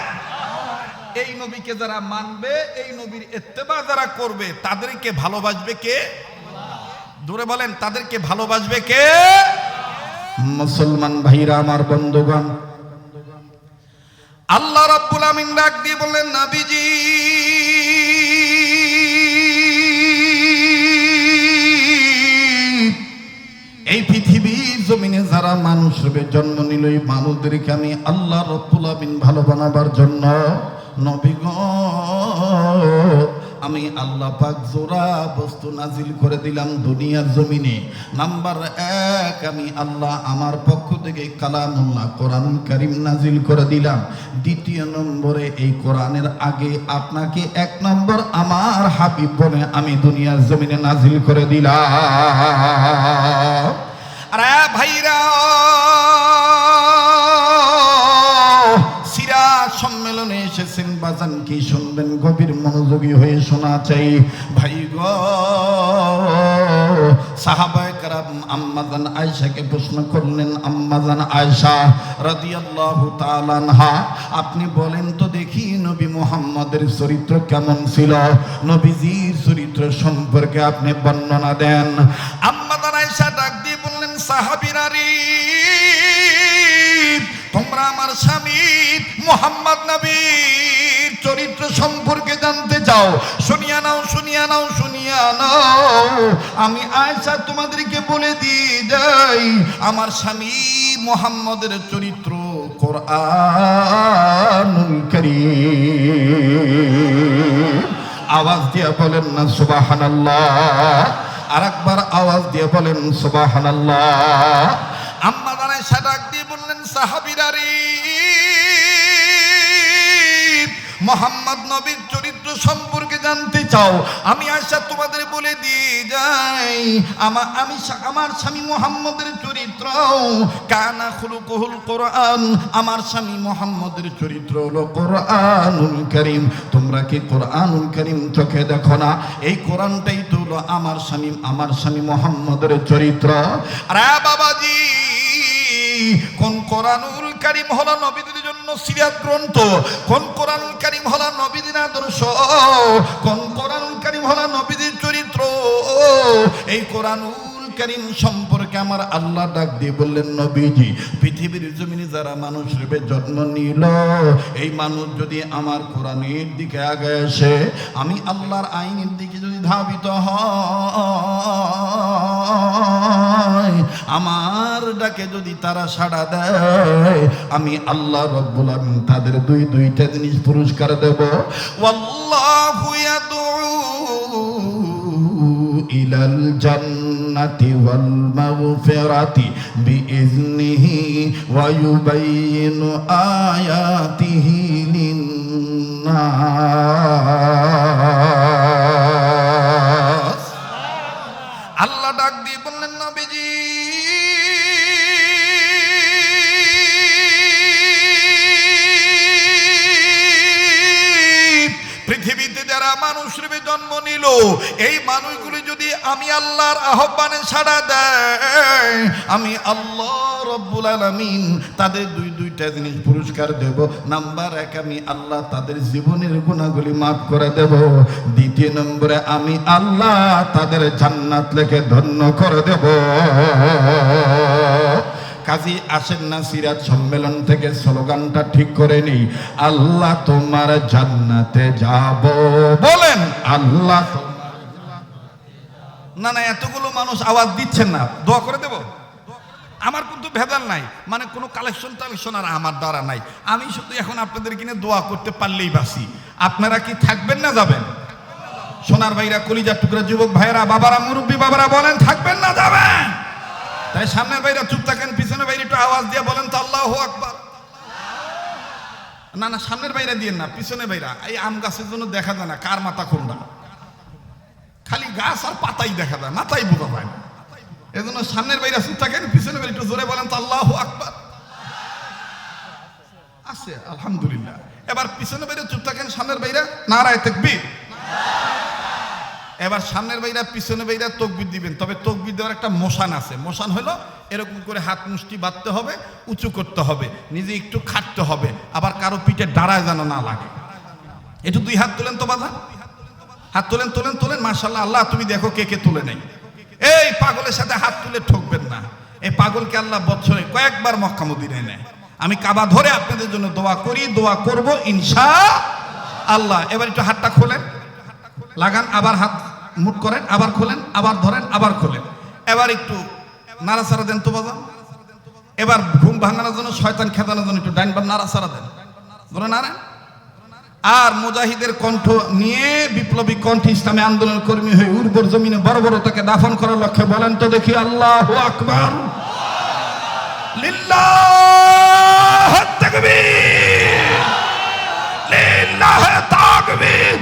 এই নবীকে যারা মানবে, এই নবীর ইত্তেবা যারা করবে, তাদেরকে ভালোবাসবে কে? দূরে বলেন, তাদেরকে ভালোবাসবে কে? মুসলমান ভাইরা আমার, বন্ধুগণ, আল্লাহ রাব্বুল আমিন ডাক দিয়ে বললেন, নবীজি এই পৃথিবীর জমিনে যারা মানুষ রূপে জন্ম নিল, এই মানুষদেরকে আমি আল্লাহ রাব্বুল আমিন ভালো বানাবার জন্য নবী গো আমি আল্লাহ পাক জোড়া বস্তু নাজিল করে দিলাম দুনিয়ার জমিনে। নাম্বার 1, আমি আল্লাহ আমার পক্ষ থেকে কালামুল্লাহ কোরআন কারীম নাজিল করে দিলাম। দ্বিতীয় নম্বরে, এই কোরআনের আগে আপনাকে 1 নম্বর আমার হাবিব বলে আমি দুনিয়ার জমিনে নাজিল করে দিলাম। আরে ভাইরা, সিরাত সম্মেলনে এসেছেন, বাজান কি শুনবেন? গভীর মনোযোগী হয়ে শোনা চাই ভাই গো। সাহাবায়ে কেরাম আম্মাজান আয়েশাকে প্রশ্ন করলেন, আম্মাজান আয়েশা রাদিয়াল্লাহু তাআলা আনহা, আপনি বলেন তো দেখি নবী মুহাম্মদের চরিত্র কেমন ছিল? নবীজির চরিত্র সম্পর্কে আপনি বর্ণনা দেন। আম্মাজান আয়েশা ডাক দিয়ে বললেন, সাহাবীরা রে, তোমরা আমার স্বামী মুহাম্মদ নবীর চরিত্র সম্পর্কে জানতে চাও? শুনিয়া নাও, শুনিয়া নাও, শুনিয়া নাও। আমি আয়েশা তোমাদেরকে বলে দিয়ে যাই, আমার স্বামী মুহাম্মদের চরিত্র কোরআনুল কারীম। আওয়াজ দিয়ে বলেন না সুবহানাল্লাহ? আরেকবার আওয়াজ দিয়ে বলেন সুবহানাল্লাহ। আম্মা জানাই সাদাক দিয়ে বললেন, সাহাবীরা রে, মুহাম্মদ নবীর চরিত্র সম্পর্কে জানতে চাও? আমি আয়েশা তোমাদের বলে দিয়ে যাই, আমার স্বামী মুহাম্মদের চরিত্র কানা খুলুকুহুল কোরআন। আমার স্বামী মুহাম্মদের চরিত্র হলো কোরআনুল কারীম। তোমরা কি কোরআনুল কারীম চোখে দেখো না? এই কোরআনটাই তো হলো আমার স্বামী মুহাম্মদের চরিত্র। আরে বাবাজি, কোন কোরআনুল কারীম হলো নবীদের জন্য সিরাত গ্রন্থ, কোন কোরআনুল কারীম হলো নবীদের আদর্শ, কোন কোরআনুল কারীম হলো নবীদের চরিত্র। এই কোরআনুল কারীম সম্পর্কে আমার আল্লাহ ডাক দিয়ে বললেন, নবীজি পৃথিবীর জমিনে যারা মানুষ রূপে জন্ম নিল, এই মানুষ যদি আমার কোরআনের দিকে আগে আসে, আমি আল্লাহর আইনের দিকে যদি ধাবিত হয়, আমার ডাকে যদি তারা সাড়া দেয়, আমি আল্লাহ রব্বুল আমিন তাদের দুইটা জিনিস পুরস্কার দেব। ওয়াল্লাহু ইয়াদউ ইলাল জান্নাতি ওয়াল মাগফিরাতি বিইজনিহি ওয়া ইউবাইয়িনু আয়াতিহি লিন-নাস। আল্লাহ ডাক দিয়ে বললেন, নবীজি পৃথিবীতে যারা মানুষ রূপে জন্ম নিল, এই মানুষগুলি যদি আমি আল্লাহর আহ্বানে সাড়া দেয়, আমি আল্লাহ রব্বুল আলামিন তাদের দুইটা জিনিস পুরস্কার দেব। নাম্বার 1, আমি আল্লাহ তাদের জীবনের গুনাহগুলি মাফ করে দেব। দ্বিতীয় নম্বরে, আমি আল্লাহ তাদের জান্নাত লেখে ধন্য করে দেব। কাজী আসেন না সিরাত সম্মেলন থেকে স্লোগানটা ঠিক করে নেই, আল্লাহ তোমার জান্নাতে যাব। বলেন আল্লাহ। না না, এতগুলো মানুষ আওয়াজ দিচ্ছেন না, দোয়া করে দেব। আমার কিন্তু ভেদাল নাই, মানে কোনো কালেকশন আর আমার দ্বারা নাই। আমি শুধু এখন আপনাদের কিনে দোয়া করতে পারলেই বাসি। আপনারা কি থাকবেন না যাবেন? সোনার ভাইরা, কলিজার টুকরা যুবক ভাইরা, বাবারা, মুরব্বী বাবারা, বলেন থাকবেন না যাবেন? তাই সামনের ভাইরা চুপ থাকেন, পিছনের ভাইরা একটু আওয়াজ দিয়ে বলেন তো আল্লাহু আকবার। না না, সামনের ভাইরা দিয়েন না, পিছনের ভাইরা। এই আম গাছের জন্য দেখা যায় না কার মাথা কোনটা, খালি গাছ আর পাতাই দেখা যায়, মাথাই বোঝা যায় না। এই জন্য সামনের ভাইরা চুপ থাকেন, পিছনের ভাইরা একটু জোরে বলেন তো আল্লাহু আকবার। আছে আলহামদুলিল্লাহ। এবার পিছনের ভাইরা চুপ থাকেন, সামনের ভাইরা নারায়ে তাকবীর। এবার সামনের ভাইরা পিছনে ভাইরা তাকবীর দিবেন। তবে তাকবীর দেওয়ার একটা মোশান আছে। মোশান হলো এরকম করে হাত মুষ্টি বাঁধতে হবে, উঁচু করতে হবে, নিজে একটু খাটতে হবে, আবার কারো পিঠে দাঁড়ায় যেন না লাগে। একটু 2 হাত তোলেন তো বাধা, হাত তোলেন তোলেন তোলেন। মাশাআল্লাহ, আল্লাহ তুমি দেখো কে কে তুলে নেই। এই পাগলের সাথে হাত তুলে ঠকবেন না। এই পাগলকে আল্লাহ বছরে কয়েকবার মক্কা মদিনায় নেয়। আমি কাবা ধরে আপনাদের জন্য দোয়া করি, দোয়া করব ইনশাআল্লাহ। এবার একটু হাতটা খোলেন, লাগান, আবার হাত মুট করেন, আবার খোলেন, আবার ধরেন, আবার খোলেন। এবার একটু নাড়াচাড়া দেন তো বাবা। এবার ঘুম ভাঙানোর জন্য, শয়তান খেদানোর জন্য একটু ডাইন বাম নাড়াচাড়া দেন, ধরে নাড়েন। আর মুজাহিদের কণ্ঠ নিয়ে, বিপ্লবী কণ্ঠ, ইসলামী আন্দোলন কর্মী হয়ে উর্বর জমিনে বর্বরতাকে দাফন করার লক্ষ্যে বলেন তো দেখি আল্লাহু আকবার, লিল্লাহ তাকবীর, লিল্লাহ তাকবীর,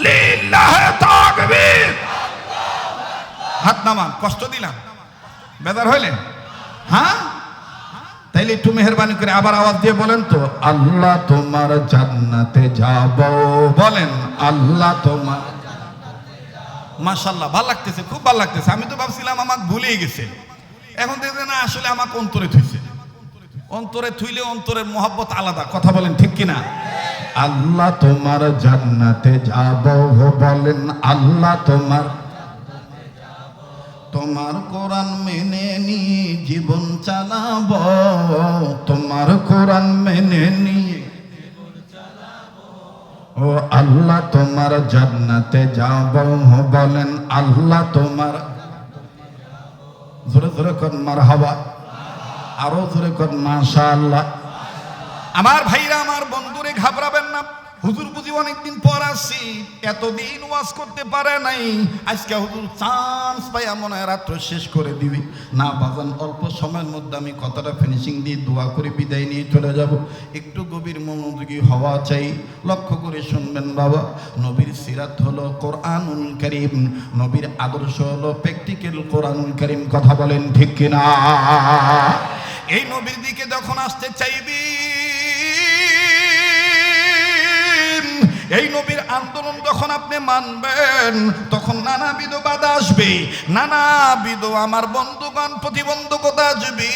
লিল্লাহ তাকবীর। হাত নামান, কষ্ট দিলাম, বেজার হইলেন? হ্যাঁ, তাইলে একটু মেহেরবানি করে আবার আওয়াজ দিয়ে বলেন তো আল্লাহ তোমার জান্নাতে যাব। বলেন আল্লাহ তোমার। মাশাআল্লাহ, ভালো লাগতেছে, খুব ভালো লাগতেছে। আমি তো ভাবছিলাম আমাকে ভুলেই গেছে, এখন দেখতে না আসলে আমাকে অন্তরে থুইছে। অন্তরে থুইলে অন্তরের মহব্বত আলাদা, কথা বলেন ঠিক কিনা? আল্লাহ তোমার জান্নাতে যাব। বলেন আল্লাহ তোমার, তোমার কোরআন মেনে নিয়ে জীবন চালাব। তোমার কোরআন মেনে নিয়ে ও আল্লাহ তোমার জান্নাতে যাব। বলেন আল্লাহ তোমার। জোরে জোরে কর মারহাবা, আরো জোরে কর মাশাআল্লাহ। আমার ভাইরা, আমার বন্ধুরে, ঘাবড়াবেন না। হুজুর বুঝি অনেকদিন পর আসছি, এতদিন ওয়াজ করতে পারে নাই। আজকে হুজুর চান্স পাই মনে হয় রাত্র শেষ করে দিবি না। বাজান, অল্প সময়ের মধ্যে আমি কথাটা ফিনিশিং দিয়ে দোয়া করে বিদায় নিয়ে চলে যাব। একটু গভীর মনোযোগী হওয়া চাই, লক্ষ্য করে শুনবেন বাবা। নবীর সিরাত হলো কোরআনুল কারীম, নবীর আদর্শ হলো প্র্যাকটিক্যাল কোরআনুল কারীম। কথা বলেন ঠিক কিনা? এই নবীর দিকে যখন আসতে চাইবি, এই নবীর আন্দোলন যখন আপনি মানবেন, তখন নানাবিধ বাধা আসবে, নানাবিধ আমার বন্ধুগণ প্রতিবন্ধকতা আসবে।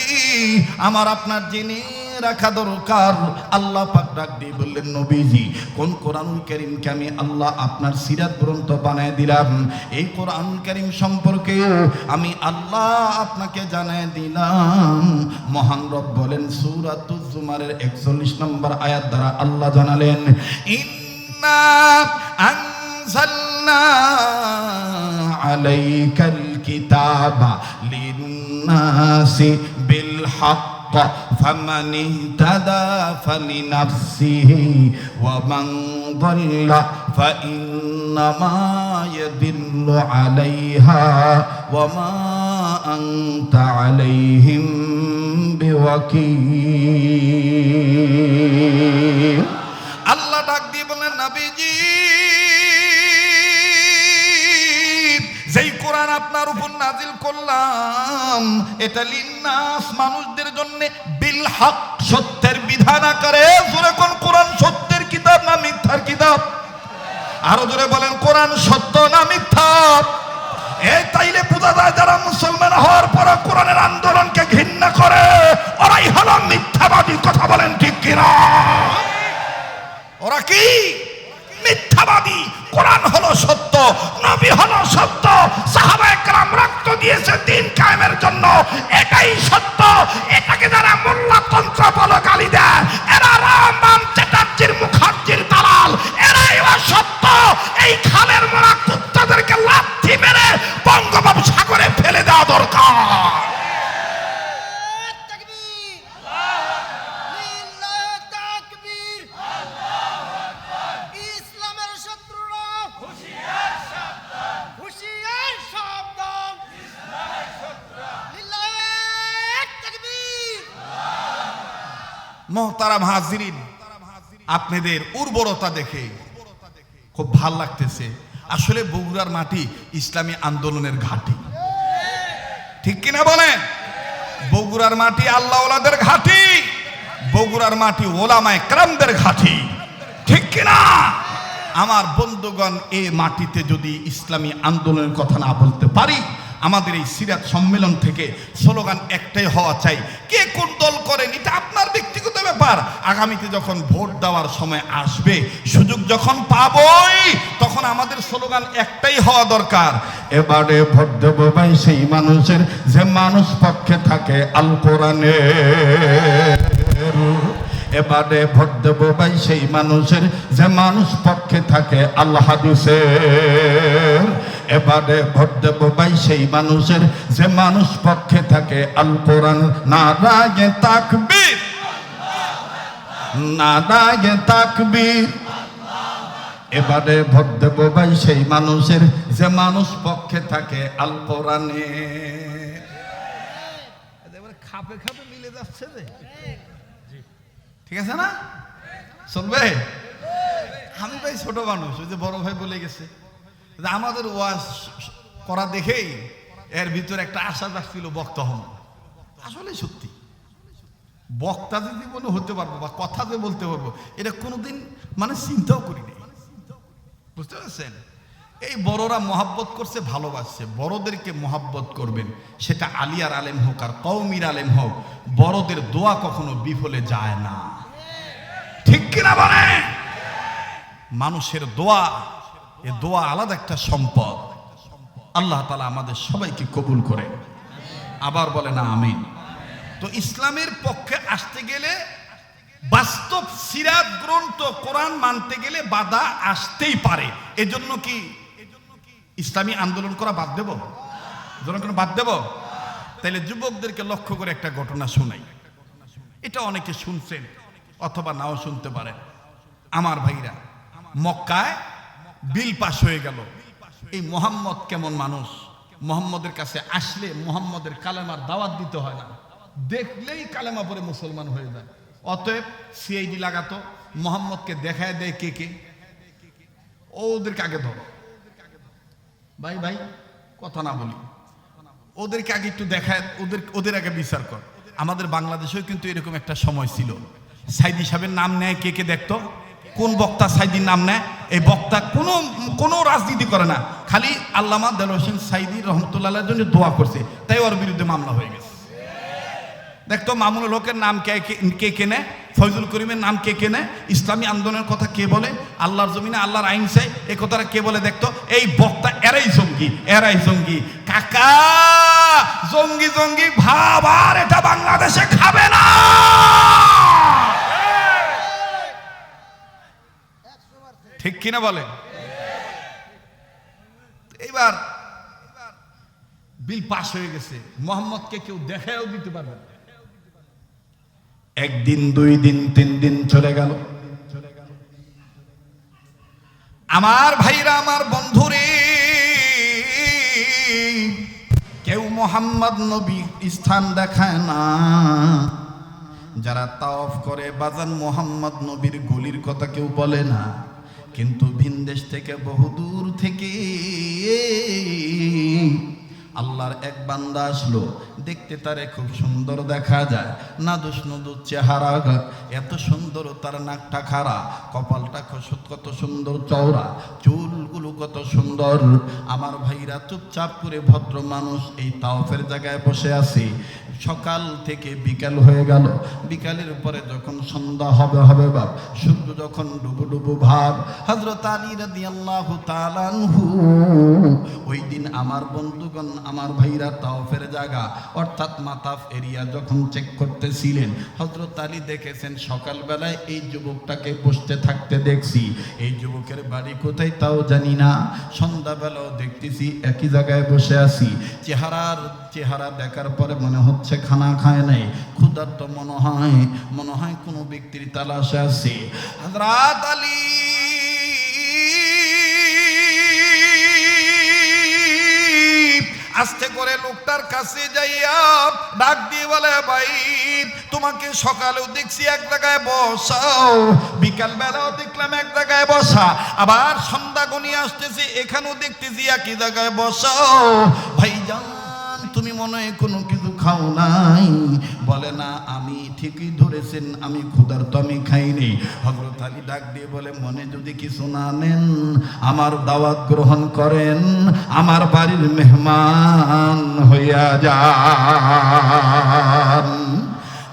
আমার আপনার দিনের রাখা দরকার। আল্লাহ পাক ডাক দিয়ে বললেন, নবীজি কোন কোরআনুল কারীমকে আমি আল্লাহ আপনার সিরাত গ্রন্থ বানায় দিলাম, এই কোরআনুল কারীম সম্পর্কে আমি আল্লাহ আপনাকে জানায় দিলাম। মহান রব বলেন সূরাতুজ জুমারের 41 নম্বর আয়াত দ্বারা আল্লাহ জানালেন, ইন্না আনজালনা আলাইকাল কিতাবা লিন্নাসি বিল হক ফামান ইহতাদা ফালিনাফসিহি ওয়া মান দাল্লা ফাইন্নামা ইয়াদিল্লু আলাইহা ওয়া মা আনতা আলাইহিম বিওয়াকিল। আল্লাহ ডাক দিয়ে বলেন, নবীজি যেই কোরআন আপনার উপর নাজিল করলাম এটা লিন্নাস মানুষদের জন্য বিল হক সত্যের বিধান আকারে। জোরে কোন কোরআন সত্যের কিতাব না মিথ্যার কিতাব? আরো জোরে বলেন, কোরআন সত্য না মিথ্যা? এই তাইলে বোঝা যায় যারা মুসলমান হওয়ার পর কোরআনের আন্দোলনকে ঘৃণা করে ওরাই হলো মিথ্যাবাদী। কথা বলেন ঠিক কিনা? ওরা কি মিথ্যাবাদী? কোরআন হলো সত্য, নবী হলো সত্য, সাহাবায়ে কেরাম রক্ত দিয়েছে দিন কায়েমের জন্য, এটাই সত্য। এটাকে যারা মোল্লাতন্ত্র বলে গালি দেয় এরা রামবাম চ্যাটার্জির মুখার্জির দালাল, এরাই সত্য। এই খালের মোড়া কুত্তাদেরকে লাথি মেরে বঙ্গোপসাগরে ফেলে দেওয়া দরকার। মোহতারাম হাজিরিন, আপনাদের উর্বরতা দেখে খুব ভাল লাগতেছে। আসলে বগুড়ার মাটি ইসলামী আন্দোলনের ঘাঁটি, ঠিক কিনা বলেন? বগুড়ার মাটি আল্লাহ ওলাদের ঘাঁটি, বগুড়ার মাটি ওলামায়ে কেরামদের ঘাঁটি, ঠিক কিনা? আমার বন্ধুগণ, এই মাটিতে যদি ইসলামী আন্দোলনের কথা না বলতে পারি, আমাদের এই সিরাত সম্মেলন থেকে স্লোগান একটাই হওয়া চাই, কে কোন দল করেন এটা আপনার ব্যক্তিগত ব্যাপার। আগামীতে যখন ভোট দেওয়ার সময় আসবে, সুযোগ যখন পাবই, তখন আমাদের স্লোগান একটাই হওয়া দরকার, এবারে ভোট দেব ভাই সেই মানুষের যে মানুষ পক্ষে থাকে আল কোরআনে। এবারে ভোট দেব ভাই সেই মানুষের যে মানুষ পক্ষে থাকে আল্লাহ হাদিসের। এবারে ভোট দেব ভাই সেই মানুষের যে মানুষ পক্ষে থাকে আল কোরআন। নারায়ে তাকবীর, নারায়ে তাকবীর। এবারে ভোট দেব ভাই সেই মানুষের যে মানুষ পক্ষে থাকে আল কোরআনে। খাপে খাপে মিলে যাচ্ছে রে, ঠিক আছে না? চলবে? আমি ভাই ছোট মানুষ, ওই যে বড় ভাই বলে গেছে, আমাদের ওয়াজ করা দেখেই এর ভিতরে একটা আশা জাগছিল বক্তা হন। আসলে সত্যি বক্তা যে জীবনে হতে পারবো বা কথা যে বলতে পারবো এটা কোনোদিন মানে চিন্তাও করিনি, বুঝতে পারছেন? এই বড়রা মহাব্বত করছে, ভালোবাসছে, বড়দেরকে মহাব্বত করবেন, সেটা আলিয়ার আলেম হোক আর কওমির আলেম হোক, বড়দের দোয়া কখনো বিফলে যায় না, ঠিক কিনা বলে? মানুষের দোয়া, এ দোয়া আলাদা একটা সম্পদ। আল্লাহ তাআলা আমাদের সবাইকে কবুল করে, আবার বলে না আমিন। তো ইসলামের পক্ষে আসতে গেলে, বাস্তব সিরাত গ্রন্থ কোরআন মানতে গেলে বাধা আসতেই পারে। এজন্য কি ইসলামী আন্দোলন করা বাদ দেব? জনগণ বাদ দেব? তাইলে যুবকদেরকে লক্ষ্য করে একটা ঘটনা শোনাই। এটা অনেকে শুনছেন অথবা নাও শুনতে পারেন। আমার ভাইরা, মক্কায় বিল পাস হয়ে গেল। এই মোহাম্মদ কেমন মানুষ, মোহাম্মদের কাছে আসলে মোহাম্মদের কালেমার দাওয়াত দিতে হয় না, দেখলেই কালেমা পড়ে মুসলমান হয়ে যায়। অতএব সিআইডি লাগাতো, মোহাম্মদকে দেখায় দেয় কে কে, ওদেরকে আগে ধরো। ভাই ভাই কথা না বলি, ওদেরকে আগে একটু দেখায়, ওদের আগে বিচার কর। আমাদের বাংলাদেশেও কিন্তু এরকম একটা সময় ছিল, সাইদি সাহেবের নাম নেয় কে কে দেখতো, কোন বক্তা সাইদির নাম নেয়, এই বক্তা কোনো রাজনীতি করে না, খালি আল্লামা দেলোয়ার হোসেন সাইদি রহমতুল্লাহর জন্য দোয়া করছে, তাই ওর বিরুদ্ধে মামলা হয়ে গেছে। দেখতো মামুনুল হকের নাম কে কেনে, ফয়জুল করিমের নাম কে কেনে, ইসলামী আন্দোলনের কথা কে বলে, আল্লাহর জমিনে আল্লাহর আইন চাই এই কথাটা কে বলে? দেখতো এই বক্তা এরাই জঙ্গি কাকা। জঙ্গি জঙ্গি ভাব আর এটা বাংলাদেশে খাবে না। ঠিক কিনা বলে? এইবার বিল পাস হয়ে গেছে, মোহাম্মদকে কেউ দেখাও দিতে পারবে না। একদিন, 2 দিন, 3 দিন চলে গেল। আমার ভাইরা, আমার বন্ধুরে, কেউ মোহাম্মদ নবী স্থান দেখায় না। যারা তাওয়াফ করে বাজান মোহাম্মদ নবীর গলির কথা কেউ বলে না। কিন্তু ভিনদেশ থেকে, বহুদূর থেকে আল্লাহর এক বান্দা আসলো, দেখতে তারে খুব সুন্দর দেখা যায়, নাদুস নুদুস চেহারা, এত সুন্দর তার নাকটা খাড়া, কপালটা কত সুন্দর চওড়া, চুলগুলো কত সুন্দর। আমার ভাইরা, চুপচাপ করে ভদ্র মানুষ এই তাওফের জায়গায় বসে আছে। সকাল থেকে বিকাল হয়ে গেল, বিকালের পরে যখন সন্ধ্যা হবে বাপ, সূর্য যখন ডুবু ভাব, হযরত আলী রাদিয়াল্লাহু তাআলা আনহু ওই দিন আমার বন্ধুগণ, আমার ভাইরা, তাওফের জায়গা অর্থাৎ মাতাফ এরিয়া যখন চেক করতেছিলেন, হযরত আলী দেখেছেন সকালবেলায় এই যুবকটাকে বসতে থাকতে দেখছি। এই যুবকের বাড়ি কোথায় তাও জানি না। সন্ধ্যাবেলাও দেখতেছি একই জায়গায় বসে আছি। চেহারা দেখার পরে মনে হচ্ছে খানা খায় নাই, ক্ষুধার্ত মনে হয় কোনো ব্যক্তির তালাশে আছে। হযরত আলী আস্তে করে লোকটার কাছে যাইয়া ডাক দিয়ে বলে, ভাই তোমাকে সকালেও দেখছি এক জায়গায় বসাও, বিকাল বেলাও দেখলাম এক জায়গায় বসা, আবার সন্ধ্যা গনিয়ে আসতেছি এখানেও দেখতেছি একই জায়গায় বসাও। ভাইজান তুমি মনে হয় কোনো কিছু খাও নাই? বলে না, আমি ঠিকই ধরেছেন, আমি ক্ষুধার্ত, আমি খাইনি। হযরত আলী ডাক দিয়ে বলে, মনে যদি কিছু না নেন আমার দাওয়াত গ্রহণ করেন, আমার বাড়ির মেহমান হইয়া যান।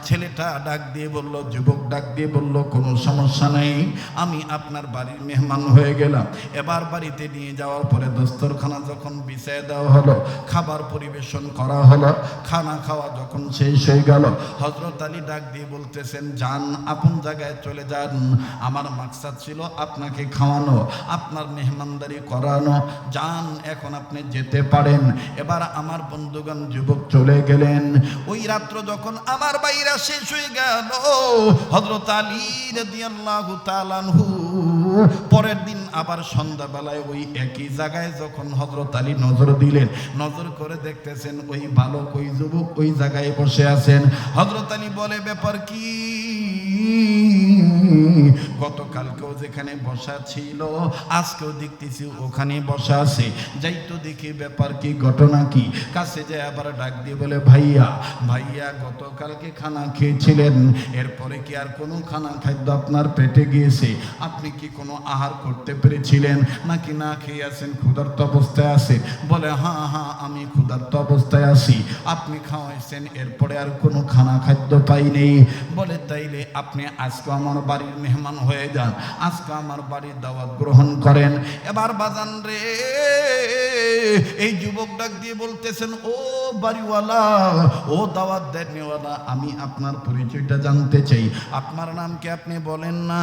ছেলেটা ডাক দিয়ে বলল, যুবক ডাক দিয়ে বলল, কোনো সমস্যা নেই, আমি আপনার বাড়ির মেহমান হয়ে গেলাম। এবার বাড়িতে নিয়ে যাওয়ার পরে দস্তরখানা যখন বিছায় দেওয়া হলো, খাবার পরিবেশন করা হলো, খানা খাওয়া যখন শেষ হয়ে গেল, হযরত আলী ডাক দিয়ে বলতেছেন, যান আপন জায়গায় চলে যান, আমার মাকসাদ ছিল আপনাকে খাওয়ানো, আপনার মেহমানদারি করানো, যান এখন আপনি যেতে পারেন। এবার আমার বন্ধুগণ, যুবক চলে গেলেন। ওই রাত্র যখন আমার বাইরা শেষ হয়ে গেল, হযরত আলী রাদিয়াল্লাহু তাআলা আনহু পরের দিন আবার সন্ধ্যাবেলায় ওই একই জায়গায় যখন হযরত আলী নজর দিলেন, নজর করে দেখতেছেন ওই বালক, ওই যুবক ওই জায়গায় বসে আছেন। হযরত আলী বলে, ব্যাপার কি? গতকালকেও যেখানে বসা ছিল আজকেও দেখতেছি ওখানে বসা আছে, যাই তো দেখি ব্যাপার কি, ঘটনা কি। কাছে যায় আবার ডাক দিয়ে বলে, ভাইয়া গতকালকে খানা খেয়েছিলেন, এরপরে কি আর কোনো খানা খাদ্য আপনার পেটে গিয়েছে? আপনি কি কোনো আহার করতে পেরেছিলেন নাকি না খেয়ে আছেন, ক্ষুধার্ত অবস্থায় আছে? বলে, হ্যাঁ আমি ক্ষুধার্ত অবস্থায় আছি, আপনি খাওয়াইছেন, এরপরে আর কোনো খানা খাদ্য পাই নেই। বলে, তাইলে আপনি আজকে আমার বাড়ির মেহমান হয়ে যান, আজকে আমার বাড়ির দাওয়াত গ্রহণ করেন। এবার বাজান রে, এই যুবক ডাক দিয়ে বলতেছেন, ও বাড়িওয়ালা, ও দাওয়াত দেনওয়ালা, আমি আপনার পরিচয়টা জানতে চাই, আপনার নাম কি আপনি বলেন না?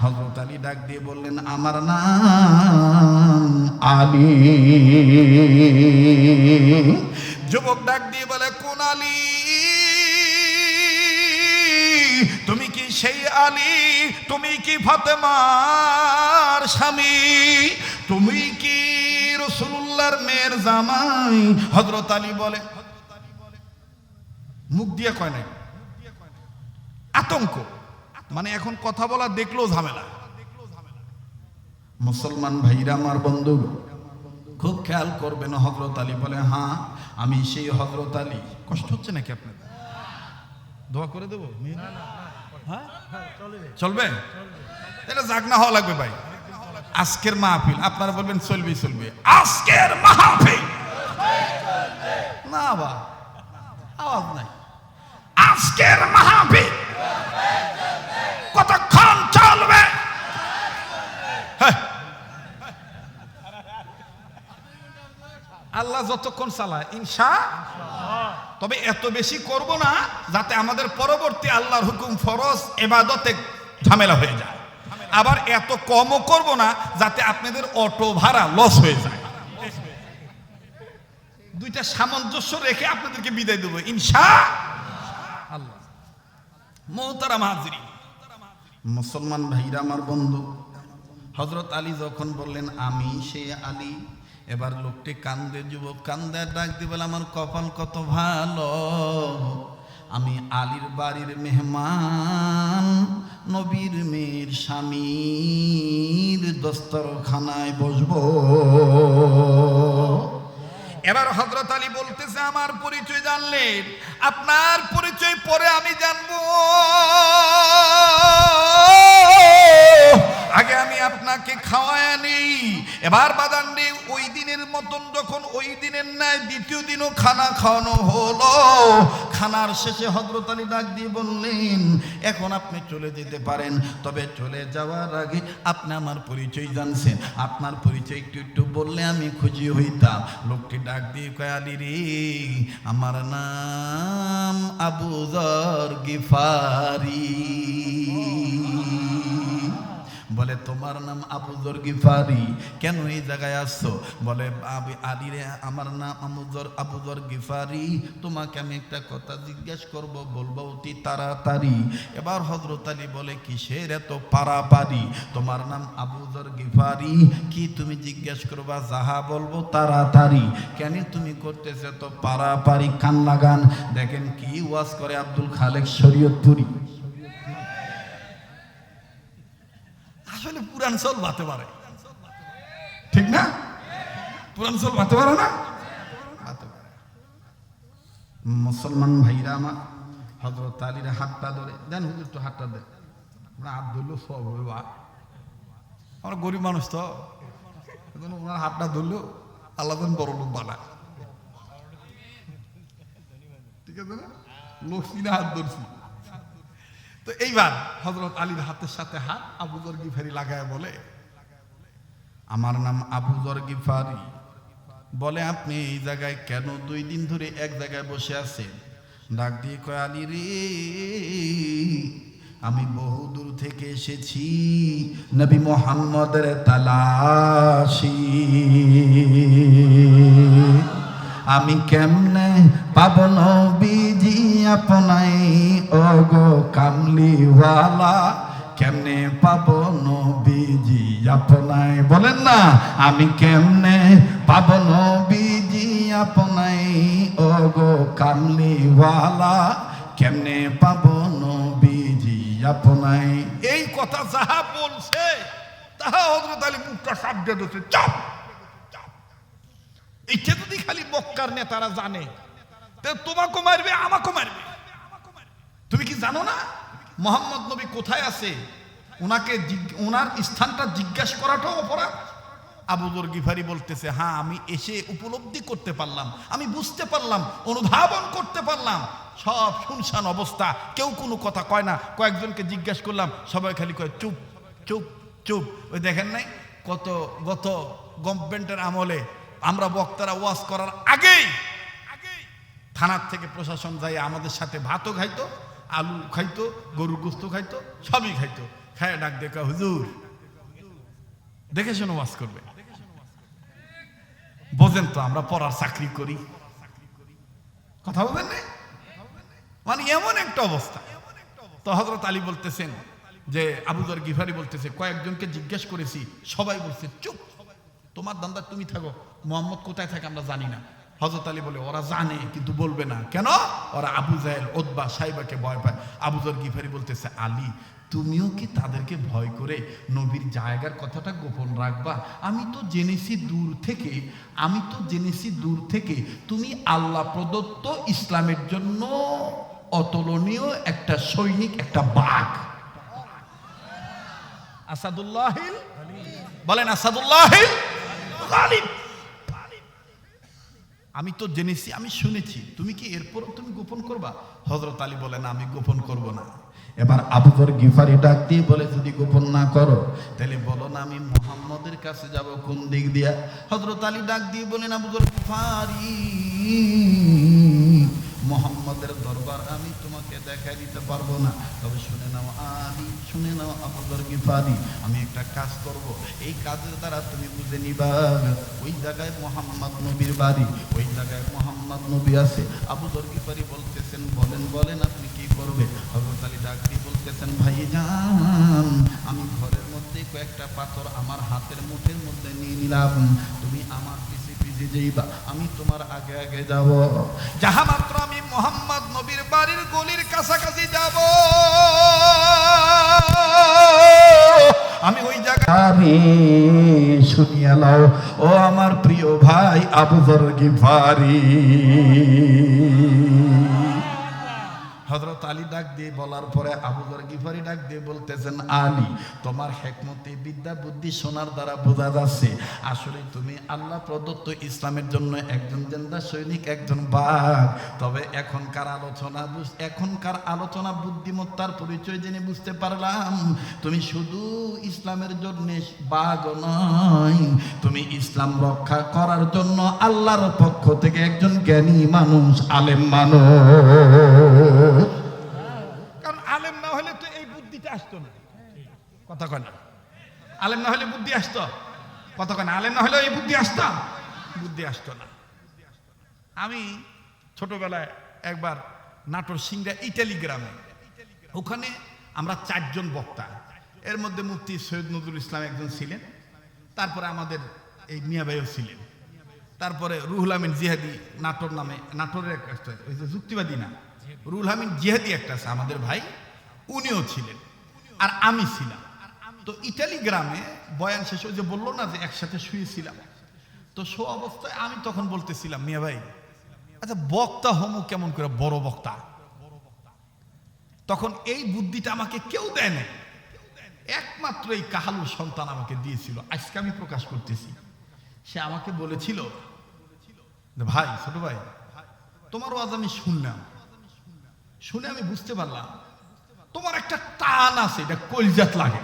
হযরত আলী ডাক দিয়ে বললেন, আমার নাম আলী। যুবক ডাক দিয়ে বলে, কোন আলী? তুমি কি সেই আলী? তুমি কি ফাতেমার স্বামী? তুমি কি রাসূলুল্লাহর মেয়ের জামাই? হযরত আলী বলে, মুখ দিয়ে কয় নাই, আতঙ্ক, মানে এখন কথা বলা দেখলেও ঝামেলা। মুসলমান ভাইরা, আমার বন্ধু খুব খেয়াল করবেন। হযরত আলী বলে, হ্যাঁ আমি সেই হযরত আলী। কষ্ট হচ্ছে নাকি আপনার? দোয়া করে দেবো? হ্যাঁ চলবে, এটা জাগনা হওয়া লাগবে ভাই। আজকের মাহফিল আপনারা বলবেন চলবে, আজকের মাহফিল না বা আওয়াজ নাই, আজকের মাহফিল কতক্ষণ চলবে? হ্যাঁ, আল্লাহ যতক্ষণ চালায় তবে এত বেশি করব না যাতে আমাদের পরবর্তী আল্লাহর হুকুম ফরজ ইবাদতে ঝামেলা হয়ে যায়, আবার এত কমও করব না যাতে আপনাদের অটো ভাড়া লস হয়ে যায়। দুইটা সামঞ্জস্য রেখে আপনাদেরকে বিদায় দেবো ইনশাআল্লাহ। মোহতারাম হাজিরিন, মুসলমান ভাইরা, আমার বন্ধু, হযরত আলী যখন বললেন আমি সে আলী, এবার লোকটি কান্দে, যুবক কান্দে, ডাক দিয়ে বলে আমার কপাল কত ভালো, আমি আলীর বাড়ির মেহমান, নবীর মেয়ের স্বামীর দস্তরখানায় বসবো। এবার হযরত আলী বলতেছে আমার পরিচয় জানলেন, আপনার পরিচয় পরে আমি জানবো, আগে আমি আপনাকে খাওয়ায় নেই। এবার বাদান্ডে ওই দিনের মতন যখন ওই দিনের ন্যায় দ্বিতীয় দিনও খানা খাওয়ানো হলো, খানার শেষে হযরত আলী ডাক দিয়ে বললেন এখন আপনি চলে যেতে পারেন, তবে চলে যাওয়ার আগে আপনি আমার পরিচয় জানছেন, আপনার পরিচয় একটু একটু বললে আমি খুশি হইতাম। লোকটি ডাক দিয়ে কয় আলী রে, আমার নাম আবু যর গিফারি। বলে তোমার নাম আবু যর গিফারি, কেন এই জায়গায় আসছো? বলে আলী রে, আমার নাম আবু যর গিফারি, তোমাকে আমি একটা কথা জিজ্ঞেস করব, বলবো অতি তাড়াতাড়ি। এবার হযরত আলী বলে কিসের এত পারাপারি? তোমার নাম আবু যর গিফারি, কি তুমি জিজ্ঞেস করবা? যাহা বলবো তাড়াতাড়ি। কেন তুমি করতেছ এত পারাপারি? কান লাগান, দেখেন কি ওয়াজ করে আব্দুল খালেক শরীয়তপুরি। আসলে পুরানসল বাতে পারে, ঠিক না? পুরানসল বাতে পারে না? মুসলমান ভাইরা আমার, হযরত আলীর হাতটা ধরে দেন, হুজুর তো হাতটা দেন, হাত ধরলেও সব হবে। বা আমরা গরিব মানুষ তো, ওনার হাতটা ধরলেও আল্লাহ বড় লোক বানায়, ঠিক আছে না? লোক কিনে হাত ধরছি। তো এইবার হযরত আলীর হাতের সাথে হাত আবু যর গিফারি লাগায় বলে আমার নাম আবু যর গিফারি। বলে আপনি এই জায়গায় কেন 2 দিন ধরে এক জায়গায় বসে আছেন? ডাক দিয়ে কয় আলী রে, আমি বহু দূর থেকে এসেছি নবী মুহাম্মদের তালাশি, আমি কেমনে পাব নবীজি আপনাই, ও গো কামলিওয়ালা, কেমনে পাব নবীজি আপনাই? বলেন না, আমি কেমনে পাব নবীজি আপনাই, ও গো কামলিওয়ালা, কেমনে পাব নবীজি আপনাই? এই কথা যাহা বলছে তাহা হযরত আলী মুখটা সাপ দিয়ে দিচ্ছে, চুপ। এইটা যদি খালি মক্কার নেতারা জানে, তোমাকে মারবে, আমাকে মারবে। তুমি কি জানো না মোহাম্মদ নবী কোথায় আছে? ওনাকে ওনার স্থানটা জিজ্ঞাসা করাটাও অপরাধ। আবু যর গিফারি বলতেছে হ্যাঁ, আমি এসে উপলব্ধি করতে পারলাম, আমি বুঝতে পারলাম, অনুধাবন করতে পারলাম, সব শুনশান অবস্থা, কেউ কোনো কথা কয় না। কয়েকজনকে জিজ্ঞাসা করলাম, সবাই খালি কয় চুপ চুপ চুপ। ওই দেখেন নাই গত গভর্নমেন্টের আমলে আমরা বক্তারা ওয়াজ করার আগেই থানার থেকে প্রশাসন যাই আমাদের সাথে ভাতও খাইতো, আলু খাইতো, গরুর গোস্ত খাইতো, সবই খাইতো। খায় ডাক দেখা হুজুর দেখে শুনে ওয়াজ করবে। বোঝেন তো আমরা পড়ার চাকরি করি, কথা বলবেন না, মানে এমন একটা অবস্থা। তো হযরত আলী বলতেছেন যে আবু যর গিফারি বলতেছে কয়েকজনকে জিজ্ঞেস করেছি, সবাই বলছে চুপ, তোমার দান্দা তুমি থাকো, মোহাম্মদ কোথায় থাকে আমরা জানি না। হযরত আলী বলে ওরা জানে কিন্তু বলবে না। কেন? ওরা আবু জাহেল, উতবা, সাইবাকে ভয় পায়। আবু যর গিফারি বলতেছে আলী, তুমিও কি তাদেরকে ভয় করে নবীর জায়গার কথাটা গোপন রাখবা? আমি তো জেনেছি দূর থেকে তুমি আল্লাহ প্রদত্ত ইসলামের জন্য অতুলনীয় একটা সৈনিক, একটা বাঘ। আসাদুল্লাহিল, বলেন আসাদুল্লাহিল গালিব। আমি তো জেনেছি, আমি শুনেছি, তুমি কি এরপরও তুমি গোপন করবা? হযরত আলী বলেন, আমি গোপন করব না। এবার আবু যর গিফারি ডাক দিয়ে বলে, যদি গোপন না করো তাহলে বলো না আমি মুহাম্মদের কাছে যাব কোন দিক দিয়া? হযরত আলী ডাক দিয়ে বলেন, আবু যর গিফারি, মুহাম্মদের দরবার আমি তোমাকে দেখাই দিতে পারবো না, তবে শুনে নাও আলী, শুনে নাও আবু যর গিফারি, আমি একটা কাজ করব, এই কাজের দ্বারা তুমি বুঝে নিবা ওই জায়গায় মুহাম্মদ নবীর বাড়ি, ওই জায়গায় মুহাম্মদ নবী আছে। আবু যর গিফারি বলতেছেন, বলেন বলেন আপনি কি করবে? হযরত আলী ডাক দিয়ে বলতেছেন, ভাইজান, আমি ঘরের মধ্যে কয়েকটা পাথর আমার হাতের মুঠের মধ্যে নিয়ে নিলাম, তুমি আমার পিছে পিছে যাইবা, আমি তোমার আগে আগে যাব। যাহা মাত্র আমি মুহাম্মদ নবীর বাড়ির গলির কাছাকাছি যাব, আমি ওই জায়গায় আমি শুনিয়া লও ও আমার প্রিয় ভাই আবু যর গিফারি। হযরত আলী ডাক দিয়ে বলার পরে আবু যর গিফারি ডাক দিয়ে বলতেছেন, আলী, তোমার হিকমতে বিদ্যা বুদ্ধি শোনার দ্বারা বোঝা যাচ্ছে আসলে তুমি আল্লাহ প্রদত্ত ইসলামের জন্য একজন জেন্দা সৈনিক, একজন বাঘ। তবে এখনকার আলোচনা বুদ্ধিমত্তার পরিচয় জেনে বুঝতে পারলাম তুমি শুধু ইসলামের জন্য বাঘ নয়, তুমি ইসলাম রক্ষা করার জন্য আল্লাহর পক্ষ থেকে একজন জ্ঞানী মানুষ, আলেম মানুষ। কারণ আলেম না হলে তো এই বুদ্ধিটা আসতো না, কথা কয় না? আলেম না হলে বুদ্ধি আসতো, কথা কয় না? আলেম না হলে এই বুদ্ধি আসতো, বুদ্ধি আসতো না। আমি ছোটবেলায় একবার নাটোর সিংড়া ইটালি গ্রামে, ওখানে আমরা 4 জন বক্তা, এর মধ্যে মুফতি সৈয়দ নজরুল ইসলাম একজন ছিলেন, তারপরে আমাদের এই মিয়া ভাইও ছিলেন, তারপরে রুহুল আমিন জিহাদি নাটোর নামে, নাটোরের একটা ওই যে যুক্তিবাদী না, রুহুল আমিন জিহাদি একটা আছে আমাদের ভাই, উনিও ছিলেন, আর আমি ছিলাম। তো ইটালি গ্রামে বয়ান শেষ হয়ে যে বললো না যে একসাথে শুয়েছিলাম, তো শো অবস্থায় আমি তখন বলতেছিলাম, মিয়া ভাই আচ্ছা বক্তা হমু কেমন করে বড় বক্তা? তখন এই বুদ্ধিটা আমাকে কেউ দেয় না, একমাত্র এই কাহালুর সন্তান আমাকে দিয়েছিল, আজকে আমি প্রকাশ করতেছি। সে আমাকে বলেছিল, ভাই, ছোট ভাই, তোমার ওয়াজ আমি শুনলাম, শুনে আমি বুঝতে পারলাম তোমার একটা টান আছে, এটা কলজাত লাগে।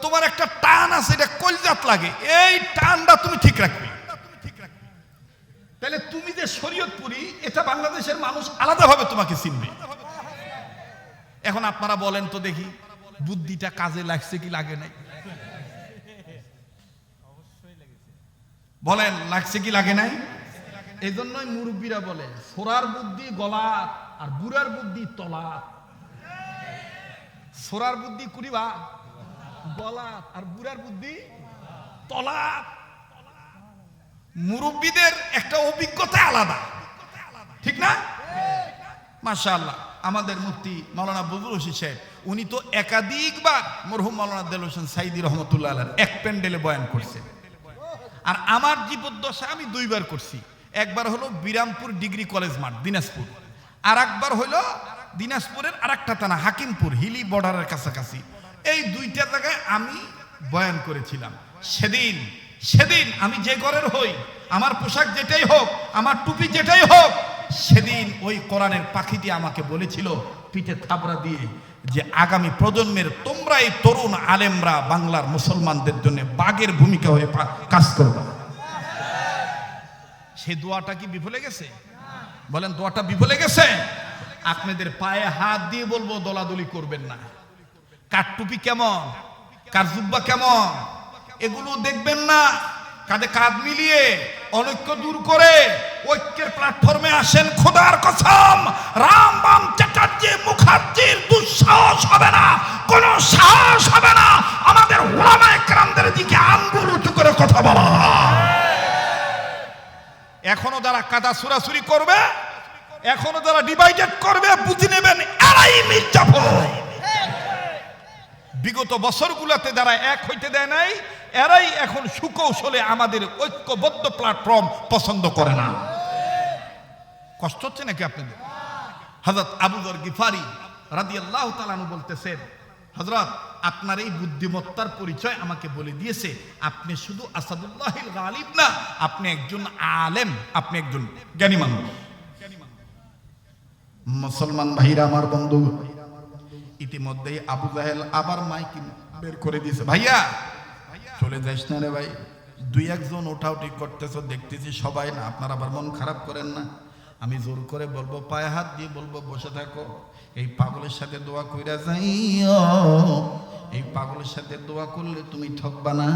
তোমার একটা টান আছে, এটা কলজাত লাগে, এই টানটা তুমি ঠিক রাখবে। তাহলে তুমি যে শরীয়তপুরি, এটা বাংলাদেশের মানুষ আলাদাভাবে তোমাকে চিনবে। এখন আপনারা বলেন তো দেখি, বুদ্ধিটা কাজে লাগছে কি লাগে নাই? বলেন, লাগছে কি লাগে নাই? এই জন্যই মুরব্বীরা বলে, ছোড়ার বুদ্ধি গলা আর বুড়ার বুদ্ধি তলা। ছোড়ার বুদ্ধি কুড়িবা গলা আর বুড়ার বুদ্ধি তলা। মুরব্বীদের একটা অভিজ্ঞতা আলাদা, ঠিক না? মাশাআল্লাহ, আমাদের মুফতি মাওলানা বজলুল হোসেন সাহেব, উনি তো একাধিকবার মরহুম মাওলানা দেলোয়ার হোসেন সাইদি রহমতুল্লাহ আলাইহির এক প্যান্ডেলে বয়ান করছেন। আর আমার জীবদ্দশা আমি 2 বার করছি, একবার হলো বিরামপুর ডিগ্রি কলেজ মাঠ দিনাজপুর, আর একবার হলো দিনাজপুরের আরেকটা থানা হাকিমপুর হিলি বর্ডারের কাছাকাছি। এই 2টা জায়গায় আমি বয়ান করেছিলাম। সেদিন আমি যে ঘরের হই, আমার পোশাক যেটাই হোক, আমার টুপি যেটাই হোক, সেদিন ওই কোরআনের পাখিটি আমাকে বলেছিল পিঠে থাবড়া দিয়ে যে আগামী প্রজন্মের তোমরা এই তরুণ আলেমরা বাংলার মুসলমানদের জন্য বাঘের ভূমিকা হয়ে কাজ করবে। সেই দোয়াটা কি বিফলে গেছে? বলেন, দোয়াটা বিফলে গেছে? আপনাদের পায়ে হাত দিয়ে বলবো, দলাদলি করবেন না। কার টুপি কেমন, কার জুব্বা কেমন, এগুলো দেখবেন না। কাঁধে কাঁধ মিলিয়ে অনৈক্য দূর করে ঐক্যের প্ল্যাটফর্মে আসেন। খোদার কসম, রাম বাম চ্যাটার্জি মুখার্জির দুঃসাহস হবে না, কোন সাহস হবে না আমাদের ওলামায়ে কেরামদের দিকে আঙ্গুল উঁচু করে কথা বলা। এখনো যারা কাদা সুরাসুরি করবে, এখনো যারা ডিভাইডেড করবে, বুঝে নেবেন এরাই মির্জাফর। বিগত বছরগুলোতে যারা এক হইতে দেয় নাই, এরাই এখন সুকৌশলে আমাদের ঐক্যবদ্ধ প্ল্যাটফর্ম পছন্দ করে না। কষ্ট হচ্ছে নাকি আপনাদের? হযরত আবু যর গিফারি রাদিয়াল্লাহু তাআলা আনহু বলতেছেন, হযরত আপনার এই বুদ্ধিমত্তার পরিচয় আমাকে বলে দিয়েছে। আপনি শুধু আসাদুল্লাহিল গালিব না, আপনি একজন আলেম, আপনি একজন জ্ঞানী মানুষ। মুসলমান ভাইরা আমার বন্ধু, ইতিমধ্যেই আবু জাহেল আবার মাইক বের করে দিয়েছে, ভাইয়া চলে যাস না রে ভাই। দুই একজন ওঠাউটি করতেছো দেখতেছি সবাই না, আপনার আবার মন খারাপ করেন না। আমি জোর করে বলবো, পায়ে হাত দিয়ে বলবো বসে থাকো। এই পাগলের সাথে দোয়া কইরা যাইও, এই পাগলের সাথে দোয়া করলে তুমি ঠকবা না,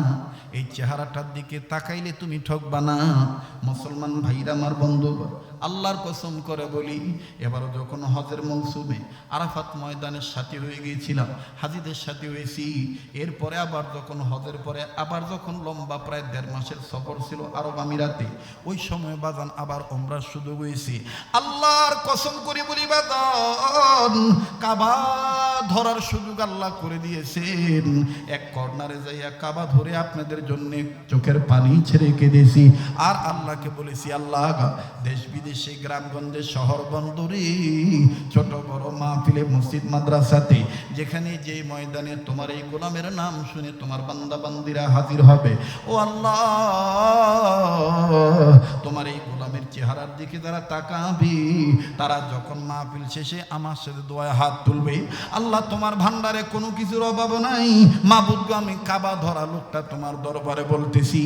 এই চেহারাটার দিকে তাকাইলে তুমি ঠকবা না। মুসলমান ভাইরা আমার বন্ধু, আল্লাহর কসম করে বলি, এবারও যখন হজের মৌসুমে আরাফাত ময়দানের সাথে হয়ে গিয়েছিলাম, হাজিদের সাথে হয়েছি, এরপরে আবার যখন হজের পরে আবার যখন লম্বা প্রায় 1.5 মাসের সফর ছিল আরব আমিরাতে, ওই সময় বাজান আবার ওমরার সুযোগ হয়েছে। আল্লাহর কসম করে বলি বাজান, কাবা ধরার সুযোগ আল্লাহ করে দিয়েছেন। এক কর্নারে যাইয়া কাবা ধরে আপনাদের জন্য চোখের পানি ছেড়ে কেঁদেছি, আর আল্লাহকে বলেছি, আল্লাহ দেশ বিদেশে গ্রামগঞ্জে শহর বন্দরে ছোট বড় মাহফিলে মসজিদ মাদ্রাসাতে যেখানে যে ময়দানে তোমার এই গোলামের নাম শুনে তোমার বান্দা বান্দিরা হাজির হবে, ও আল্লাহ তোমার এই গোলামের চেহারার দিকে যারা তাকাবে, তারা যখন মাহফিল শেষে আমার সাথে দোয়ায় হাত তুলবে, আল্লাহ তোমার ভান্ডারে কোনো কিছুর অভাব নাই। মাবুদ গো, আমি কাবা ধরা লোকটা তোমার দরবারে বলতেছি,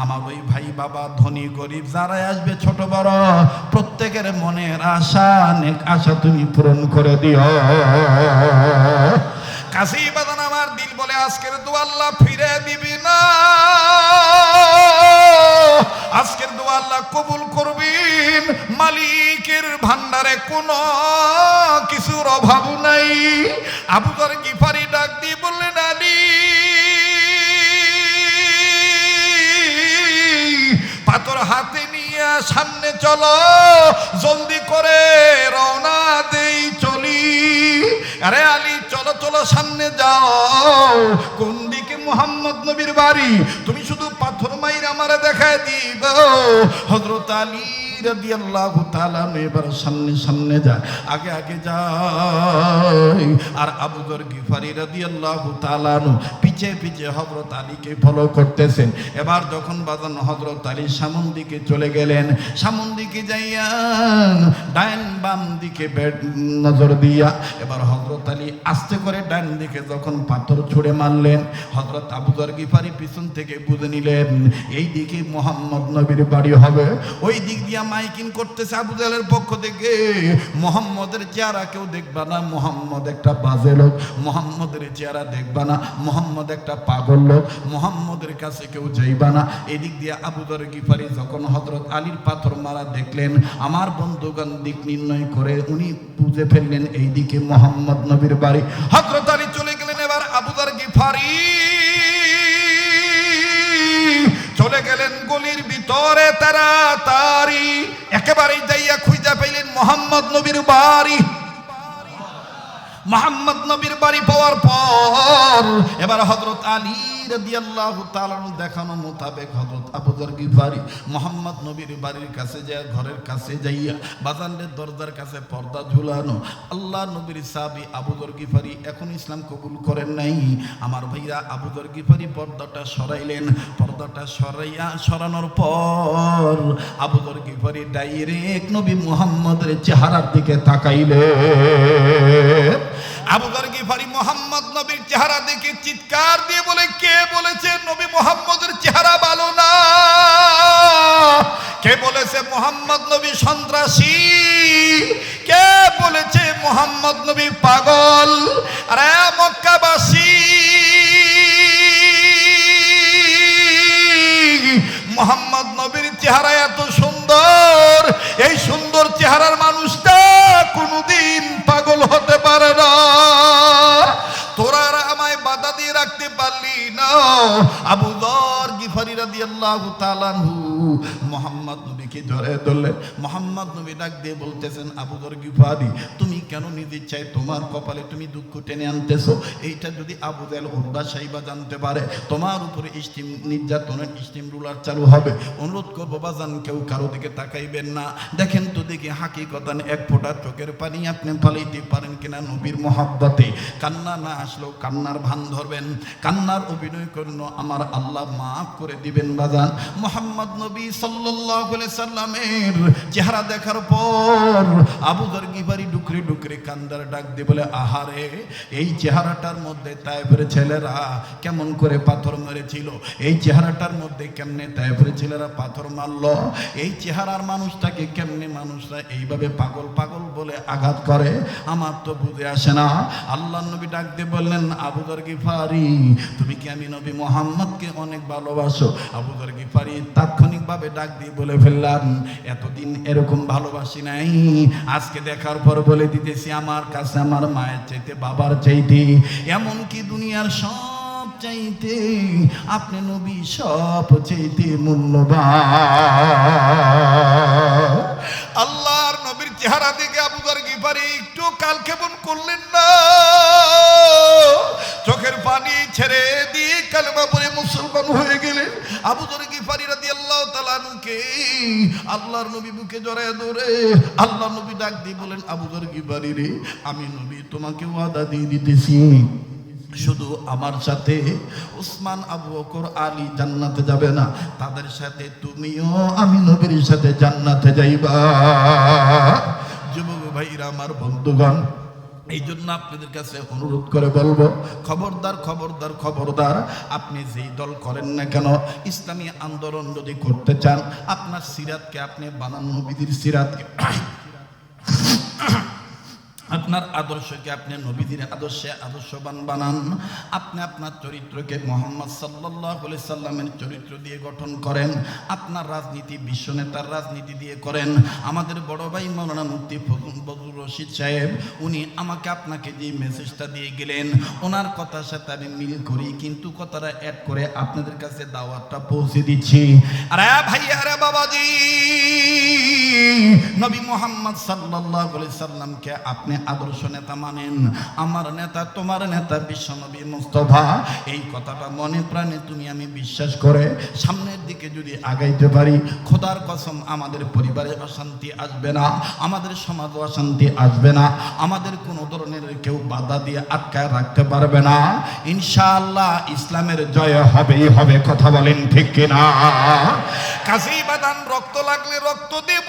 আমার ওই ভাই বাবা ধনী গরিব যারাই আসবে ছোট বড় প্রত্যেকের মনের আশা নেক আশা তুমি পূরণ করে দিও। কাছেই বাদান আমার দিল বলে আজকের দোয়া আল্লাহ ফিরে দিবি না, আজকের দোয়া আল্লাহ কবুল করবেন। মালিকের ভান্ডারে কোনো কিছুর অভাব নাই। আবু যর গিফারি ডাক দিয়ে বললেন, আলী পাথর হাতে নিয়ে সামনে চলো, জলদি করে রওনা দেই চলি। আরে আলী চলো চলো সামনে যাও। কোন দিকে? মুহাম্মদ নবীর বাড়ি। তুমি শুধু পাথর মাইর আমারে দেখায় দিব। হযরত আলী রাদিয়াল্লাহু তাআলা এবার সামনে সামনে যায়, আগে আগে যায়, আর আবু যর গিফারি রাদিয়াল্লাহু তাআলা পিছে পিছে হযরত আলীকে ফলো করতেছেন। এবার যখন বাজান হযরত আলী সামন দিকে চলে গেলেন, সামন দিকে যাইয়া ডাইন বাম দিকে নজর দিয়া এবার হযরত আলী আস্তে করে ডাইন দিকে যখন পাথর ছুঁড়ে মারলেন, হযরত আবু যর গিফারি পিছন থেকে বুঝে নিলেন এই দিকে মুহাম্মদ নবীর বাড়ি হবে। ওই দিক দিয়া মাইকিং করতেছে আবু জাহেলের পক্ষ থেকে, মুহাম্মদের চেহারা কেউ দেখবা না, মুহাম্মদ একটা বাজে লোক, মুহাম্মদের চেহারা দেখবা না, মুহাম্মদ একটা পাগল লোক, মুহাম্মদের কাছে কেউ যাইবা না। এদিক দিয়ে আবু যর গিফারি যখন হযরত আলীর পাথর মারা দেখলেন, আমার বন্ধুগণ দিক নির্ণয় করে উনি বুঝে ফেললেন এই দিকে মুহাম্মদ নবীর বাড়ি। হযরত আলী চলে গেলেন, এবার আবু যর গিফারি চলে গেলেন গলির ভিতরে তাড়াতাড়ি, একেবারেই যাইয়া খুঁজা পেলেন মুহাম্মদ নবীর বাড়ি। মুহাম্মদ নবীর বাড়ি পাওয়ার পর এবার হযরত আলী রাদিয়াল্লাহু তাআলা দেখানো মোতাবেক হযরত আবু যর গিফারি মুহাম্মদ নবীর বাড়ির কাছে যায়, ঘরের কাছে যাইয়া বাজানের দরজার কাছে পর্দা ঝুলানো। আল্লাহ নবীর সাহাবী আবু যর গিফারি এখন ইসলাম কবুল করেন নাই। আমার ভাইরা আবু যর গিফারি পর্দাটা সরাইলেন, পর্দাটা সরানোর পর আবু যর গিফারি ডাইরেক্ট নবী মুহাম্মদের চেহারার দিকে তাকাইলেন। আবু যর গিফারি মুহাম্মদ নবীর চেহারা দেখে চিৎকার দিয়ে বলে, কে বলেছে নবী মুহাম্মদের চেহারা ভালো না? কে বলেছে মুহাম্মদ নবী সন্ত্রাসী? কে বলেছে মুহাম্মদ নবী পাগল? আরে মক্কাবাসী, মুহাম্মদ নবীর চেহারা এত সুন্দর, এই সুন্দর চেহারার মানুষটা কোনদিন পাগল হতে পারে না। তোরা আমায় বাধা দিয়ে রাখতে পারলি না। আবু যর গিফারি গিফারি রাদিয়াল্লাহু তাআলা আনহু মুহাম্মদ নবীকে জড়িয়ে ধরলেন। মুহাম্মদ নবী ডাক দিয়ে বলতেছেন, আবু যর গিফারি, তুমি কেন নিজে চাই তোমার কপালে তুমি দুঃখ টেনে আনতেছো? এইটা যদি আবু জাহেল উদ্বা সাইবা জানতে পারে, তোমার উপরে স্টিম নির্যাতনের স্টিম রুলার চালু হবে। অনুরোধ করবো বাজান, কেউ কারো দিকে তাকাইবেন না। দেখেন তো দেখি হাকিকতান এক ফোঁটা চোখের পানি আপনি ফালাইতে পারেন কিনা নবীর মহাব্বতে। কান্না না আসলেও কান্নার ভান ধরবেন, কান্নার অভিনয় করল, আমার আল্লাহ মাফ করে দিবেন বাজান। মুহাম্মদ নবী সাল্লাল্লাহু আলাইহি সাল্লামের চেহারা দেখার পর আবু যর গিফারি ডুকরে ডুকরে কান্দার ডাক দিয়ে বলে, আহারে, এই চেহারাটার মধ্যে তায়েফের ছেলেরা কেমন করে পাথর মেরেছিল, এই চেহারাটার মধ্যে কেমনে তায়েফের ছেলেরা পাথর মারলো, এই চেহারার মানুষটাকে কেমনে মানুষরা এইভাবে পাগল পাগল বলে আঘাত করে, আমার তো বুঝে আসে না। আল্লাহ নবী ডাক দিয়ে বললেন, আবু যর গিফারি, তুমি কি আমি নবী মুহাম্মদকে অনেক ভালোবাসো? আবু যর গিফারি তাৎক্ষণিকভাবে ডাক দিয়ে বলে ফেললাম, এতদিন এরকম ভালোবাসি নাই, আজকে দেখার পর বলে দিতেছি, আমার কাছে আমার মায়ের চাইতে বাবার চাইতে এমনকি দুনিয়ার সব চাইতে আপনি নবী সব চাইতে মূল্যবান। আল্লাহর নবীর চেহারা দেখে আবু যর গিফারি একটু কালক্ষেপণ করলেন না, চোখের পানি ছেড়ে দিয়ে কালেমা পড়ে মুসলমান হয়ে গেলেন। আবু যর গিফারি রাদিয়াল্লাহু তাআলা আনহুকে আল্লাহর নবী বুকে জড়ায় ধরে আল্লাহর নবী ডাক দিয়ে বলেন, আবু যর গিফারি রে, আমি নবী তোমাকে ওয়াদা দিয়ে দিতেছি, শুধু আমার সাথে উসমান, আবু বকর, আলী জান্নাতে যাবে না, তাদের সাথে তুমিও আমি নবীর সাথে জান্নাতে যাইবা। যুবক ভাইরা আমার, বন্ধুগণ, এই জন্য আপনাদের কাছে অনুরোধ করে বলবো, খবরদার খবরদার খবরদার, আপনি যেই দল করেন না কেন, ইসলামী আন্দোলন যদি করতে চান, আপনার সিরাতকে আপনি বানান নবীদের সিরাতকে, আপনার আদর্শকে আপনি নবীদের আদর্শে আদর্শবান বানান। আপনি আপনার চরিত্রকে মুহাম্মদ সাল্লাল্লাহু আলাইহি সাল্লামের চরিত্র দিয়ে গঠন করেন। আপনার রাজনীতি বিশ্ব নেতার রাজনীতি দিয়ে করেন। আমাদের বড় ভাই মাওলানা মুফতি ফজলুর রশিদ সাহেব, উনি আমাকে আপনাকে যে মেসেজটা দিয়ে গেলেন, ওনার কথার সাথে আমি মিল করি, কিন্তু কথাটা অ্যাড করে আপনাদের কাছে দাওয়াতটা পৌঁছে দিচ্ছি। আরে ভাই, আরে বাবাজি, নবী মুহাম্মদ সাল্লাল্লাহু আলাইহি সাল্লামকে আপনি আদর্শ নেতা মানেন, আমার নেতা তোমার নেতা বিশ্ব নবী মুস্তাফা, এই কথাটা মনে প্রাণে তুমি আমি বিশ্বাস করে সামনের দিকে যদি আগাইতে পারি, খোদার কসম আমাদের পরিবারে অশান্তি আসবে না, আমাদের সমাজে অশান্তি আসবে না, আমাদের কোনো ধরনের কেউ বাধা দিয়ে আটকায় রাখতে পারবে না। ইনশাআল্লাহ ইসলামের জয় হবেই হবে, কথা বলেন ঠিক কিনা? কাজী বাদান, রক্ত লাগলে রক্ত দেব,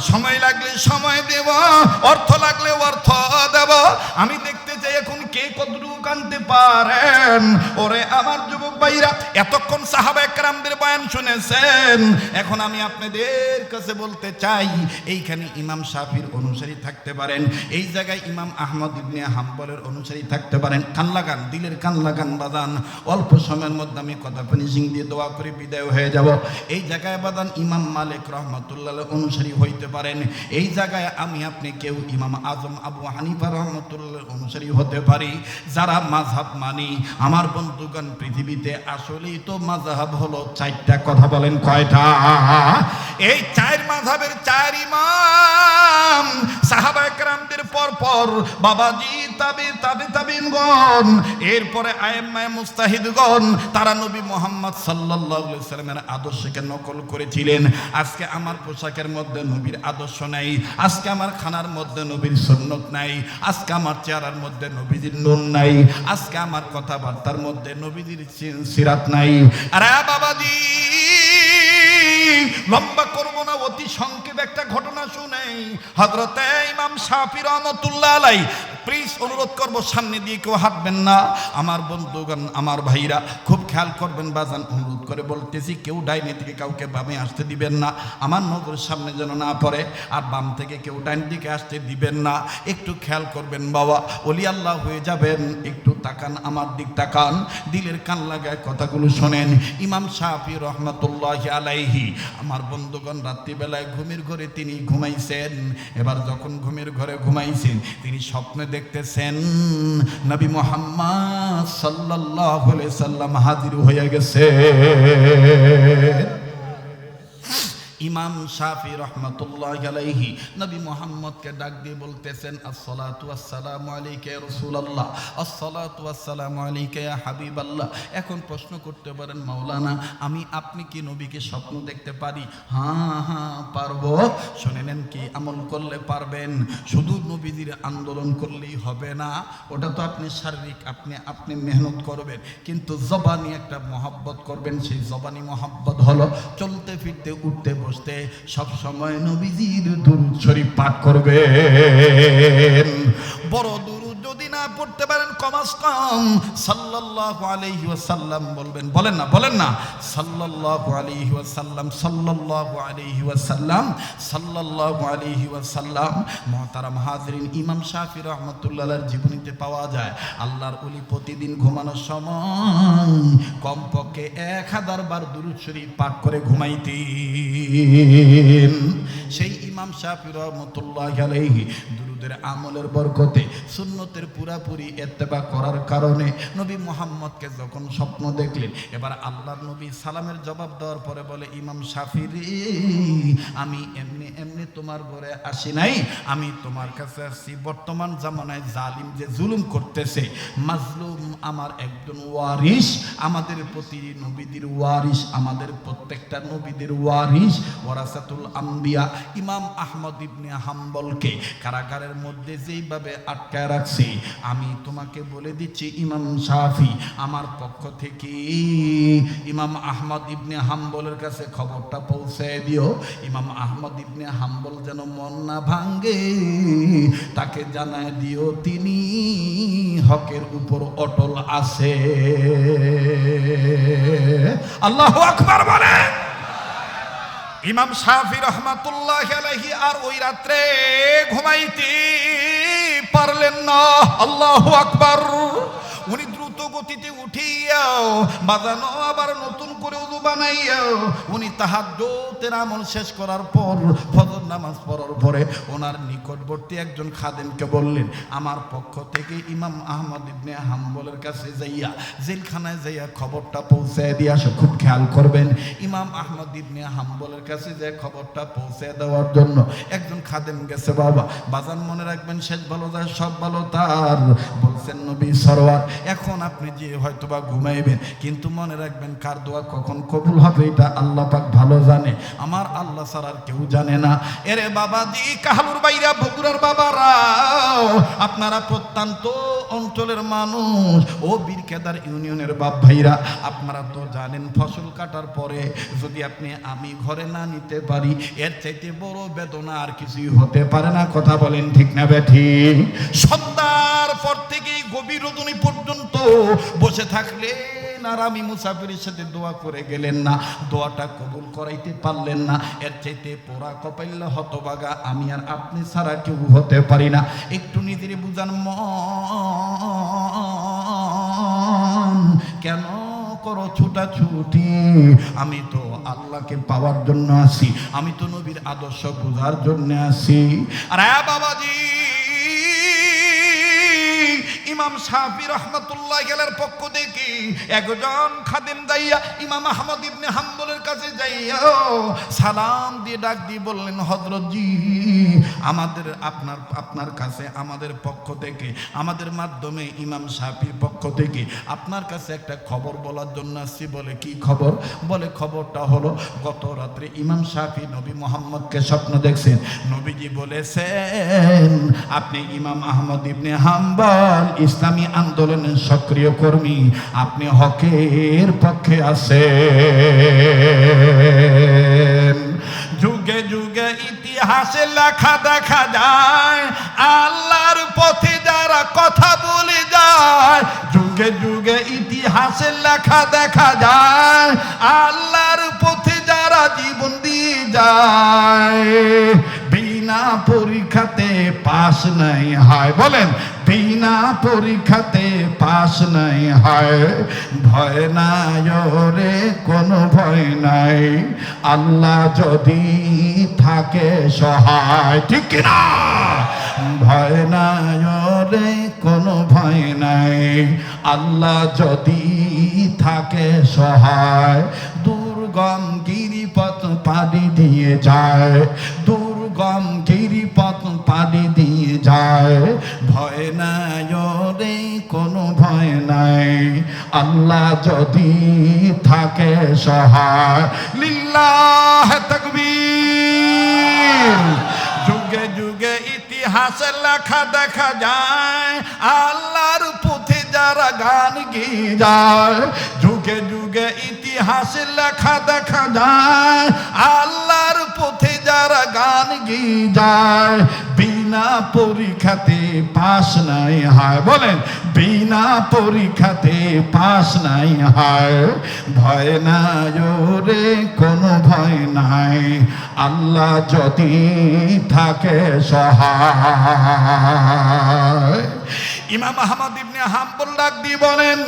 সময় লাগলে সময় দেব, অর্থ লাগলে অর্থ দেব। আমি দেখতে চাই এখন কে কতটুকু কানতে পারেন। ওরে আমার যুবক ভাইরা, এতক্ষণ সাহাবায়ে কেরামদের বয়ান শুনেছেন, এখন আমি আপনাদের কাছে বলতে চাই, এইখানে ইমাম শাফির অনুসারী থাকতে পারেন, এই জায়গায় ইমাম আহমদ ইবনে হাম্বলের অনুসারী থাকতে পারেন। কান লাগান, দিলের কান লাগান বাদান, অল্প সময়ের মধ্যে আমি কথা ফিনিশিং দিয়ে দোয়া করে বিদায় হয়ে যাব। এই জায়গায় বাদান ইমাম মালিক রহমতুল্লাহ অনুসারী হইতে পারেন, এই জায়গায় আমি আপনি কেউ ইমাম আজম আবু হানিফা রহমতুল্লাহ অনুসারী হতে পারি। যারা মাযহাব মানি, আমার বন্ধুগণ, পৃথিবীতে আসলেই তো মাযহাব হলো চারটা, কথা বলেন কয়টা? এই চার মাযহাবের চার ইমাম, সাহাবায়ে কেরামদের পর পর বাবাজি তাবিঈনগণ, এরপরে আইম্মায়ে মুজতাহিদগণ, তারা নবী মুহাম্মদ সাল্লাল্লাহু আলাইহি সাল্লামের আদর্শকে নকল করেছিলেন। আজকে আমার পোশাকের মধ্যে নবীর আদর্শ নাই, আজকে আমার খানার মধ্যে নবীর সুন্নত নাই, আজকে আমার চেহারার মধ্যে নবীজির নূর নাই, আজকে আমার কথাবার্তার মধ্যে নবীজির সিরাত নাই। আরে বাবাজি, লম্বা করব না, অতি সংক্ষেপ একটা ঘটনা শুনেই। হযরতে ইমাম শাফি রহমাতুল্লাহ আলাইহি, প্লিজ অনুরোধ করব সামনে দিয়ে কেউ হাঁটবেন না। আমার বন্ধুগণ, আমার ভাইরা, খুব খেয়াল করবেন বাজান, অনুরোধ করে বলতেছি, কেউ ডাইনে থেকে কাউকে বামে আসতে দিবেন না, আমার নজরের সামনে যেন না পড়ে, আর বাম থেকে কেউ ডাইন দিকে আসতে দিবেন না। একটু খেয়াল করবেন বাবা, ওলি আল্লাহ হয়ে যাবেন। একটু তাকান, আমার দিক তাকান, দিলের কান লাগায় কথাগুলো শোনেন। ইমাম শাফি রহমাতুল্লাহি আলাইহি, আমার বন্ধুগণ, রাত্রিবেলায় ঘুমের ঘরে তিনি ঘুমাইছেন। এবার যখন ঘুমের ঘরে ঘুমাইছেন, তিনি স্বপ্নে দেখতেছেন নবী মুহাম্মদ সাল্লাল্লাহু আলাইহি সাল্লাম হাজির হয়ে গেছে। ইমাম শাফি রহমাতুল্লাহি আলাইহি নবী মুহাম্মদকে ডাক দিয়ে বলতেছেন, আসসালাতু ওয়াসসালামু আলাইকা ইয়া রাসূলুল্লাহ, আসসালাতু ওয়াসসালামু আলাইকা ইয়া হাবিবাল্লাহ। এখন প্রশ্ন করতে পারেন, মাওলানা আমি আপনি কি নবীকে স্বপ্ন দেখতে পারি? হ্যাঁ হ্যাঁ পারবো। শুনে নেন, কি আমল করলে পারবেন? শুধু নবীদের আন্দোলন করলেই হবে না, ওটা তো আপনি শারীরিক আপনি মেহনত করবেন, কিন্তু জবানি একটা মহব্বত করবেন। সেই জবানি মহব্বত হলো চলতে ফিরতে উঠতে বসতে সব সময় নবীজির দুরূদ শরীফ পাঠ করবেন। বড় দুরূদ যদি না পড়তে পারেন, কমাস কম সাল্লাল্লাহু আলাইহি ওয়াসাল্লাম বলবেন। বলেন না সাল্লাল্লাহু আলাইহি ওয়াসাল্লাম, সাল্লাল্লাহু আলাইহি ওয়াসাল্লাম, সাল্লাল্লাহু আলাইহি ওয়াসাল্লাম। মুহতারাম হাজিরিন, ইমাম শাফি রাহমাতুল্লাহ আলাইহির জীবনীতে পাওয়া যায় আল্লাহর ওলি প্রতিদিন ঘুমানোর সময় কমপক্ষে 1000 বার দুরূদ শরীফ পাঠ করে ঘুমাইতেন। সেই ইমাম শাফি রাহমাতুল্লাহি আলাইহি দুরূদের আমলের বরকতে, সুন্নতের পুরাপুরি ইত্তেবা করার কারণে নবী মুহাম্মদকে যখন স্বপ্ন দেখলেন, এবার আল্লাহর নবী সালামের জবাব দেওয়ার পরে বলে, ইমাম শাফি রে, আমি এমনি এমনি তোমার ঘরে আসি নাই, আমি তোমার কাছে আসছি বর্তমান জামানায় জালিম যে জুলুম করতেছে, মাজলুম আমার একজন ওয়ারিস, আমাদের প্রতি নবীদের ওয়ারিস, আমাদের প্রত্যেকটা নবীদের ওয়ারিস ওয়ারাসাতুল আম্বিয়া ইমাম আহমদ ইবনে হাম্বলকে কারাগারের মধ্যে যেইভাবে আটকায় রাখছে, আমি তোমাকে বলে দিচ্ছি ইমাম শাফি, আমার পক্ষ থেকে ইমাম আহমদ ইবনে হাম্বলের কাছে খবরটা পৌঁছে দিও। ইমাম আহমদ ইবনে হাম্বল যেন মন না ভাঙ্গে, তাকে জানায় দিও তিনি হকের উপর অটল আছে। আল্লাহু আকবার বলে। ইমাম শাফি রহমাতুল্লাহি আলাইহি আর ওই রাত্রে ঘুমাইতে পারলেন না। আল্লাহু আকবার। উনি দ্রুত গতিতে উঠিয়াও বাজানো আবার নতুন করে ওযু বানাইয়াও উনি তাহাজ্জুদের আমল শেষ করার পর ফজর নামাজ পড়ার পরে ওনার নিকটবর্তী একজন খাদেমকে বললেন, আমার পক্ষ থেকে ইমাম আহমদ ইবনে হাম্বলের কাছে যাইয়া জেলখানায় যাইয়া খবরটা পৌঁছে দিয়ে আসো। খুব খেয়াল করবেন, ইমাম আহমদ ইবনে হাম্বলের কাছে যে খবরটা পৌঁছে দেওয়ার জন্য একজন খাদেম গেছে। বাবা বাজান মনে রাখবেন, শেষ ভালো যায় সব ভালো তার। বলছেন নবী সরওয়ার, এখন আপনি যে হয়তোবা ঘুমাইবেন, কিন্তু মনে রাখবেন কার দোয়া কখন কবুল হবে এটা আল্লাহ পাক ভালো জানে, আমার আল্লাহ ছাড়া আর কেউ জানে না। এরে বাবাজি, কাহালুর বাইরা, বগুড়ার বাবারা, আপনারা প্রত্যন্ত অঞ্চলের মানুষ, ও বীরকেদার ইউনিয়নের বাপ ভাইরা, আপনারা তো জানেন ফসল কাটার পরে যদি আমি ঘরে না নিতে পারি, এর চাইতে বড় বেদনা আর কিছুই হতে পারে না। কথা বলেন ঠিক না বেঠিক? সন্ধ্যার পর থেকেই গভীর রজনী পর্যন্ত বসে থাকলেন আর আমি মুসাফিরের সাথে দোয়া করে গেলেন না, দোয়াটা কবুল করাইতে পারলেন না। এর চাইতে পোড়া কপাইল্লা হতবাগা আমি আর আপনি ছাড়া কেউ হতে পারি না। একটু নিজের বুঝান, মন কেন করো ছুটাছুটি? আমি তো আল্লাহকে পাওয়ার জন্য আসি, আমি তো নবীর আদর্শ বোঝার জন্য আসি। আরে বাবাজি, ইমাম শাফি রাহমাতুল্লাহি আলাইহির পক্ষ থেকে একজন খাদেম যাইয়া ইমাম আহমদ ইবনে হাম্বলের কাছে যাইয়া সালাম দিয়ে ডাক দিয়ে বললেন, হযরত জি, আমাদের আপনার কাছে আমাদের পক্ষ থেকে, আমাদের মাধ্যমে ইমাম শাফির পক্ষ থেকে আপনার কাছে একটা খবর বলার জন্য আসছি। বলে কি খবর? বলে খবরটা হলো গত রাত্রে ইমাম শাফি নবী মুহাম্মদকে স্বপ্ন দেখছেন। নবীজি বলেছেন আপনি ইমাম আহমদ ইবনে হাম্বল ইসলামী আন্দোলনের সক্রিয় কর্মী, আপনি হকের পক্ষে আছেন। যুগে যুগে ইতিহাসে লেখা দেখা যায়, আল্লাহর পথে যারা কথা বলে যায়। যুগে যুগে ইতিহাসে লেখা দেখা যায়, আল্লাহর পথে যারা জীবন দিয়ে যায়। বিনা পরীক্ষাতে পাস নাই হয়, বলেন বিনা পরীক্ষাতে পাস নাই হয়। ভয় নাই রে, কোনো ভয় নাই, আল্লাহ যদি থাকে সহায়। ঠিক কিনা? ভয় নাই রে কোনো ভয় নাই, আল্লাহ যদি থাকে সহায়, দুর্গম গিরিপথ পাড়ি দিয়ে যায়, দুর্গম গিরিপথ পাড়ি দিয়ে যায়। ভয় নাই রে কোনো ভয় নাই, আল্লাহ যদি থাকে সহায়। লিল্লাহ তাকবীর। যুগে যুগে ইতিহাসে লেখা দেখা যায়, আল্লাহর পথে যারা গান গেয়ে যায়। যুগে যুগে ইতিহাসে লেখা দেখা যায়, আল্লাহর পথে যারা গান গেয়ে যায়। বিনা পরীক্ষাতে পাস নাই হয়, বলেন বিনা পরীক্ষাতে পাস নাই হয়। ভয় নাই রে কোনো ভয় নাই, আল্লাহ যদি থাকে সহায়। ইমাম আহমদ ইবনে হাম্বল ডাক দিয়ে বলেন,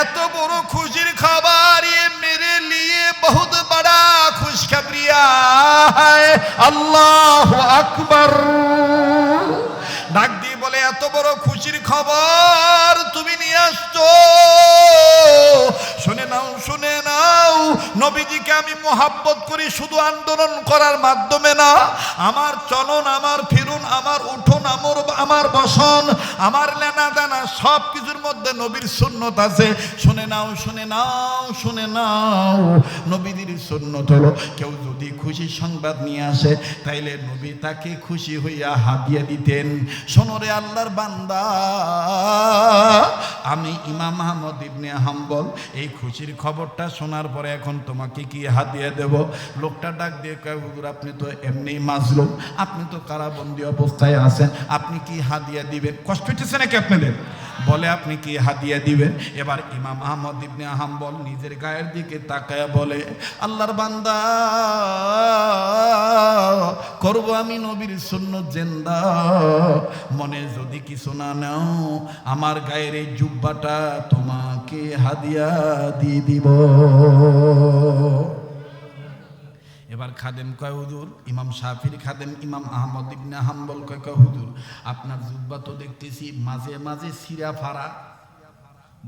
এত বড় খুশির খবর ये मेरे लिए बहुत बड़ा खुशखबरी है। আল্লাহু আকবার। ডাক দিয়ে বলে, এত বড় খুশির খবর তুমি নিয়ে আসছো, শুনে নাও শুনে নাও। নবীজিকে আমি মোহাব্বত করি শুধু আন্দোলন করার মাধ্যমে না, আমার চলন, আমার ফিরুন, আমার উঠোন, আমার বসন, আমার লেনা দানা সব কিছুর মধ্যে নবীর সুন্নত আছে। শুনে নাও শুনে নাও শুনে নাও। নবীদের সুন্নত হলো, কেউ যদি খুশি সংবাদ নিয়ে আসে তাইলে নবী তাকে খুশি হইয়া হাদিয়া দিতেন। শোনো রে আল্লাহর বান্দা, আমি ইমাম আহমদ ইবনে হাম্বল এই খুশির খবরটা শোনার পরে এখন তোমাকে কি হাদিয়া দেব? লোকটা ডাক দিয়ে কয়, হুজুর আপনি তো এমনি মাজলুম, আপনি তো কারাবন্দী অবস্থায় আছেন, আপনি কি হাদিয়া দিবেন? কষ্ট হইতেছে নাকি আপনাদের? বলে আপনি কি হাদিয়া দিবেন? এবার ইমাম আহমদ ইবনে হাম্বল নিজের গায়ের দিকে তাকায়া বলে, আল্লাহর বান্দা, করব আমি নবীর সুন্নত জিন্দা, মনে যদি কিছু না নাও আমার গায়ের এই জুব্বাটা তোমাকে হাদিয়া দিয়ে দিব। এবার খাদেম কয়, হুজুর, ইমাম শাফির খাদেম ইমাম আহমদ ইবনে হাম্বল কয়, হুজুর আপনার জুব্বা তো দেখতেছি মাঝে মাঝে সিরা ফাড়া।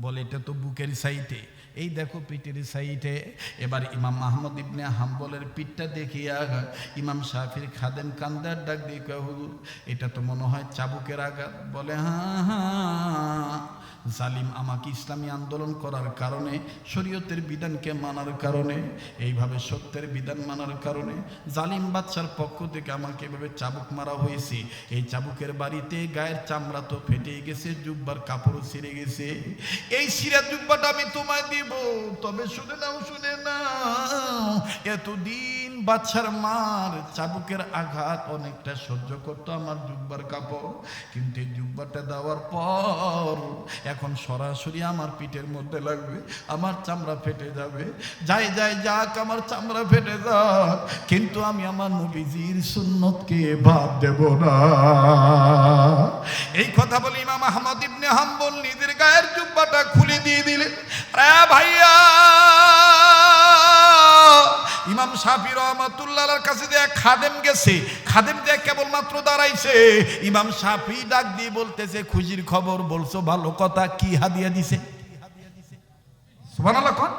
বলে এটা তো বুকের সাইটে, এই দেখো পিঠের সাইটে। এবার ইমাম আহমদ ইবনে হাম্বলের পিঠটা দেখিয়া ইমাম শাফির খাদেম কান্দার ডাক দিয়ে কয়, হুজুর এটা তো মনে হয় চাবুকের আঘাত। বলে হ্যাঁ হ্যাঁ, জালিম আমাকে ইসলামী আন্দোলন করার কারণে, শরীয়তের বিধানকে মানার কারণে, এইভাবে সত্যের বিধান মানার কারণে জালিম বাদশার পক্ষ থেকে আমাকে এভাবে চাবুক মারা হয়েছে। এই চাবুকের বাড়িতে গায়ের চামড়া তো ফেটে গেছে, জুব্বার কাপড়ও ছিঁড়ে গেছে। এই সিরা জুব্বাটা আমি তোমায় দিব, তবে শুনে নাও শুনে নাও, এতদিন বাদশার মার চাবুকের আঘাত অনেকটা সহ্য করতো আমার জুব্বার কাপড়, কিন্তু এই জুব্বাটা দেওয়ার পর এখন সরাসরি আমার পিঠের মধ্যে লাগবে, আমার চামড়া ফেটে যাবে। যাই যাই যাক, আমার চামড়া ফেটে যাক, কিন্তু আমি আমার নবীজির সুন্নতকে বাদ দেব না। এই কথা বলে ইমাম আহমদ ইবনে হাম্বল নিজের গায়ের জুব্বাটা খুলে দিয়ে দিলেন। আরে ভাইয়া, ইমাম শাফি রহমাতুল্লাহর কাছে যে খাদেম গেছে, খাদেম যে কেবলমাত্র দাঁড়াইছে, ইমাম শাফি ডাক দিয়ে বলতেছে, খুশির খবর বলছো, ভালো কথা, কি হাদিয়া দিছে? সুবহানাল্লাহ কোন?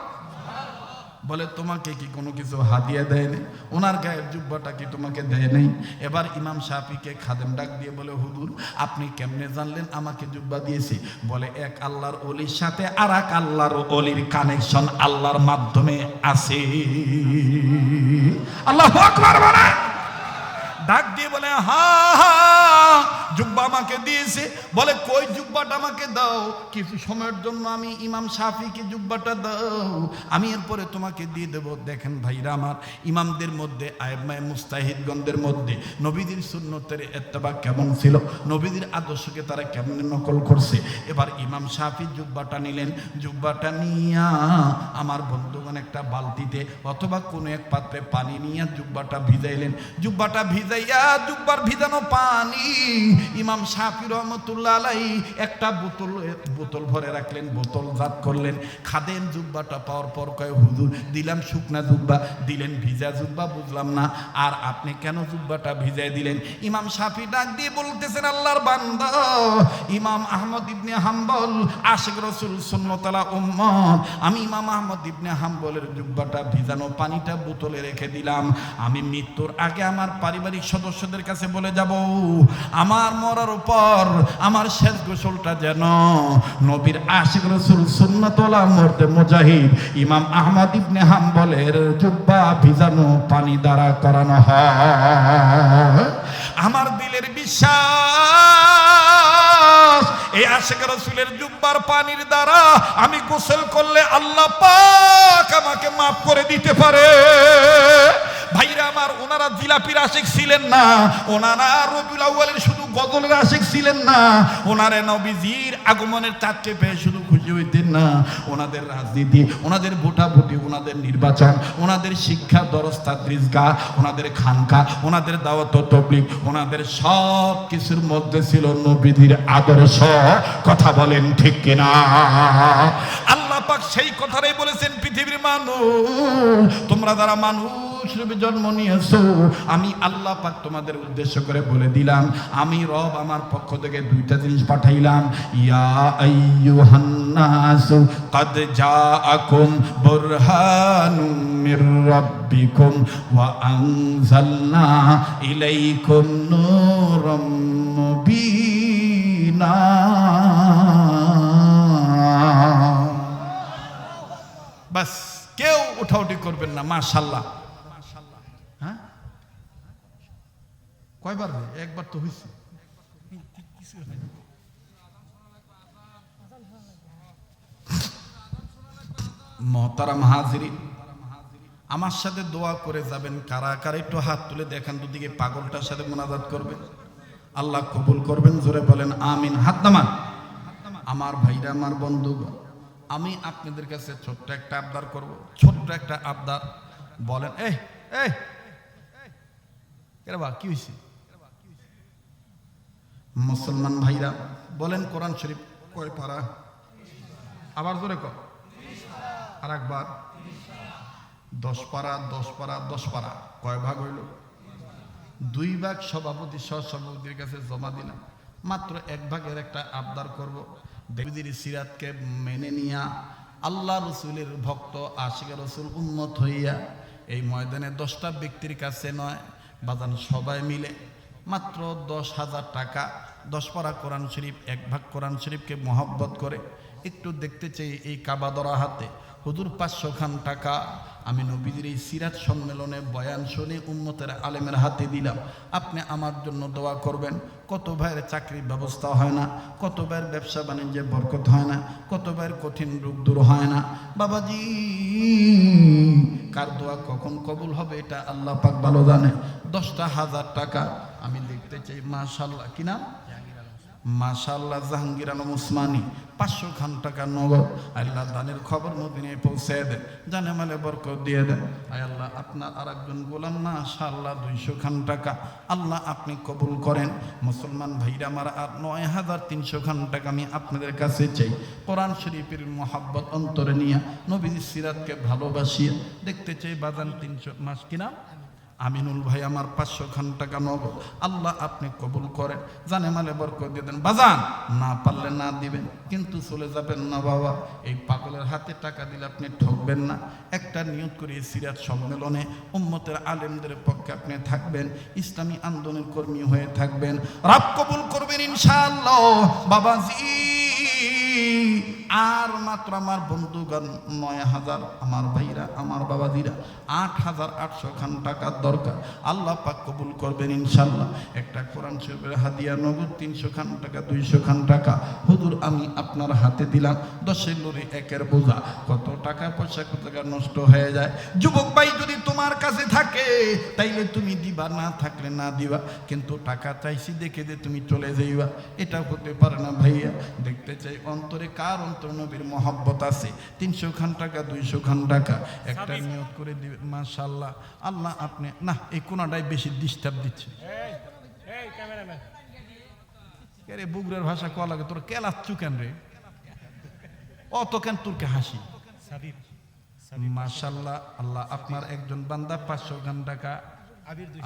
বলে তোমাকে কি কোনো কিছু হাদিয়া দেয় নাই? ওনার গায়ের জুব্বাটা কি তোমাকে দেয় নাই? এবার ইমাম শাফিকে খাদেম ডাক দিয়ে বলে, হুজুর আপনি কেমনে জানলেন আমাকে জুব্বা দিয়েছে? বলে এক আল্লাহর ওলির সাথে আর এক আল্লাহর ওলির কানেকশন আল্লাহর মাধ্যমে আছে। আল্লাহু আকবার বলে। ডাক দিয়ে বলে, হ্যাঁ হ্যাঁ, জুব্বা আমাকে দিয়েছে। বলে কই জুব্বাটা আমাকে দাও, কিছু সময়ের জন্য আমি ইমাম শাফিকে জুব্বাটা দাও, আমি এরপরে তোমাকে দিয়ে দেব। দেখেন ভাইরা আমার, ইমামদের মধ্যে, আইম্মায়ে মুস্তাহিদগণদের মধ্যে নবীদের সুন্নতের ইত্তেবা কেমন ছিল, নবীদের আদর্শকে তারা কেমনে নকল করছে। এবার ইমাম শাফি জুব্বাটা নিলেন, জুব্বাটা নিয়া আমার বন্ধুগণ একটা বালতিতে অথবা কোনো এক পাত্রে পানি নিয়ে জুব্বাটা ভিজাইলেন। জুব্বাটা ভিজাইয়া জুব্বার ভিজানো পানি ইমাম শাফি রহমতুল্লাহ আলাইহি একটা বোতল ভরে রাখলেন, বোতল জাত করলেন। খাদেম জুব্বাটা পাওয়ার পর কয়, হুজুর দিলাম শুকনা জুব্বা, দিলেন ভিজা জুব্বা, বুঝলাম না আর আপনি কেন জুব্বাটা ভিজাই দিলেন? ইমাম শাফি ডাক দিয়ে বলতেছেন, আল্লাহর বান্দা ইমাম আহমদ ইবনে হাম্বল আশিক রাসূল সুন্নতালা উম্মত, আমি ইমাম আহমদ ইবনে হাম্বলের জুব্বাটা ভিজানো পানিটা বোতলে রেখে দিলাম। আমি মৃত্যুর আগে আমার পারিবারিক সদস্যদের কাছে বলে যাব, আমার মরার পর আমার শেষ গোসলটা যেন নবীর আশিক রাসূল সুন্নাতুল্লাহ মর্দে মুজাহিদ ইমাম আহমদ ইবনে হাম্বলের জুব্বা ভিজানো পানি দ্বারা করানো হয়। আমার দিলের বিশ্বাস, এই আশিক রাসূলের জুব্বার পানির দ্বারা আমি গোসল করলে আল্লাহ পাক আমাকে মাফ করে দিতে পারে। ভাইরা আমার, ওনারা জিলাপির আশিক ছিলেন না, ওনারা রবিউল আউয়ালের শুধু গজলের আশিক ছিলেন না, ওনারা নবীজির আগমনের চাঁদকে পেয়ে শুধু খুশি হইতেন না। ওনাদের রাজনীতি, ওনাদের ভোটাভুটি, ওনাদের নির্বাচন, ওনাদের শিক্ষা দরস তাদরিস গাহ, ওনাদের খানকা, ওনাদের দাওয়াত ও তাবলীগ, ওনাদের সব কিছুর মধ্যে ছিল নবীজির আদর্শ। কথা বলেন ঠিক কিনা? আল্লাহ পাক সেই কথাটাই বলেছেন, পৃথিবীর মানুষ, তোমরা যারা মানুষ রূপে জন্ম নিয়েছো, আমি আল্লাহ পাক তোমাদের উদ্দেশ্য করে বলে দিলাম, আমি রব আমার পক্ষ থেকে দুইটা জিনিস পাঠাইলাম। ইয়া আইয়ুহান নাসু ক্বাদ জাআকুম বুরহানুম মির রাব্বিকুম ওয়া আনজালনা ইলাইকুম নূরাম মুবিনা। বাস, কেউ উঠাউঠি করবেন না। মাশাআল্লাহ। হ্যাঁ, কয়বার? একবার তো হয়েছে। মহতারাম হাজিরিন, আমার সাথে দোয়া করে যাবেন। কারা কারা একটু হাত তুলে দেখান, দুদিকে পাগলটার সাথে মোনাজাত করবেন, আল্লাহ কবুল করবেন। জোরে বলেন আমিন। হাত নামান। আমার ভাইরা, আমার বন্ধুগণ, আমি আপনাদের কাছে ছোট্ট একটা আবদার করব, ছোট্ট একটা আবদার। বলেন, এই এই এরা কি হয়েছে? মুসলমান ভাইরা বলেন, কোরআন শরীফ কয় পারা? আবার জোরে কর। আর একবার। 10 পারা, 10 পারা, 10 পারা। কয় ভাগ হইল? 2 ভাগ সভাপতি সহসভাপতির কাছে জমা দিলাম। মাত্র 1 ভাগের একটা আবদার করব। দেবীর সিরাতকে মেনে নিয়া আল্লাহ রসুলের ভক্ত আশিক রাসূল উম্মত হইয়া এই ময়দানে 10টা ব্যক্তির কাছে নয়, বাজান সবাই মিলে মাত্র 10,000 টাকা, 10 পারা কোরআন শরীফ, 1 ভাগ কোরআন শরীফকে মহব্বত করে একটু দেখতে চাই এই কাবাদরা হাতে। হুজুর 500 খান টাকা আমি নবীজির এই সিরাত সম্মেলনে বয়ান শুনে উম্মতের আলেমের হাতে দিলাম। আপনি আমার জন্য দোয়া করবেন। কত ভাইয়ের চাকরির ব্যবস্থা হয় না, কত ভাইয়ের ব্যবসা বাণিজ্যে বরকত হয় না, কত ভাইয়ের কঠিন রোগ দূর হয় না। বাবাজি, কার দোয়া কখন কবুল হবে এটা আল্লাহ পাক ভালো জানে। 10,000 টাকা আমি দেখতে চাই। মাশাআল্লাহ, কি নাম? মাশাআল্লাহ, জাহাঙ্গীর আলম উসমানী। 500 খান টাকা নগদ। আল্লাহ দানের খবর মদিনায় পৌঁছে দেন, জানে মালে বরকত দিয়ে দেন। আয় আল্লাহ, আপনার আর একজন গোলাম মাশাআল্লাহ 200 খান টাকা আল্লাহ আপনি কবুল করেন। মুসলমান ভাইরা আমার, আর 9,300 খান টাকা আমি আপনাদের কাছে চাই। কোরআন শরীফের মহাব্বত অন্তরে নিয়ে নবীজির সিরাতকে ভালোবাসিয়ে দেখতে চাই। বাজান 300 মাস কিনা আমিনুল ভাই আমার 500 খান টাকা নগদ আল্লাহ আপনি কবুল করেন, জানে মালে বরকত দিয়ে দেন। বাজান না পারলে না দিবেন, কিন্তু চলে যাবেন না বাবা। এই পাগলের হাতে টাকা দিলে আপনি ঠকবেন না। একটা নিয়ত করে সিরাত সম্মেলনে উম্মতের আলেমদের পক্ষে আপনি থাকবেন, ইসলামী আন্দোলনের কর্মী হয়ে থাকবেন। রব কবুল করবেন ইনশাআল্লাহ। বাবাজি, আর মাত্র আমার বন্ধুগণ 9,000, আমার ভাইরা, আমার বাবাজিরা 8,800 খান টাকার দরকার। আল্লাহ পাক কবুল করবেন ইনশাল্লাহ। একটা কোরআন শরীফের হাদিয়া নগদ 300 খান টাকা, 200 খান টাকা হুজুর আমি আপনার হাতে দিলাম। 10 লরি একের বোঝা, কত টাকা পয়সা কত টাকা নষ্ট হয়ে যায়। যুবক ভাই, যদি তোমার কাছে থাকে তাইলে তুমি দিবা, না থাকলে না দিবা, কিন্তু টাকা চাইছি দেখে যে তুমি চলে যাইবা, এটা হতে পারে না ভাইয়া। দেখতে চাই অন্তরে কার অন্তর নবীর মহব্বত আছে। 300 খান টাকা, 200 খান টাকা একটা নিয়ত করে দিবে। মাশাআল্লাহ, আল্লাহ আপনি না এই কোনাটাই বেশি ডিস্টার্ব দিচ্ছে। কে রে বুগরের ভাষা কয়া লাগে তোর কেলাচ্ছু কেন রে, অত কেন তোরকে হাসি। মাশাআল্লাহ, আল্লাহ আপনার একজন বান্দা 500 খান টাকা,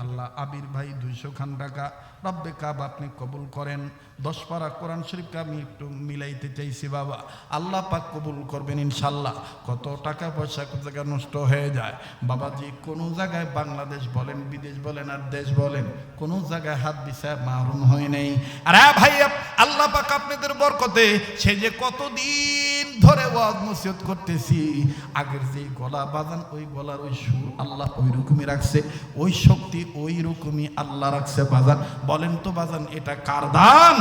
আল্লাহ আবির ভাই 200 খান টাকা, রব্বে কাব আপনি কবুল করেন। 10 পারা কোরআন শরীফকে আমি একটু মিলাইতে চাইছি বাবা, আল্লাহ পাক কবুল করবেন ইনশাল্লাহ। কত টাকা পয়সা কোন জায়গায় নষ্ট হয়ে যায় বাবাজি, কোন জায়গায় বাংলাদেশ বলেন, বিদেশ বলেন আর দেশ বলেন, কোন জায়গায় হাত বিচার মাহরুম হয় নাই। আরে ভাই, আল্লাহ পাক আপনাদের বরকতে সে যে কতদিন ধরে ওয়াজ নসিহত করতেছি, আগের যে গলা বাজান ওই গলার ওই সুর আল্লাহ ওই রকমই রাখছে, ওই শক্তি ওই রকমই আল্লাহ রাখছে বাজান। বলেন তো বাজান এটা কার দান?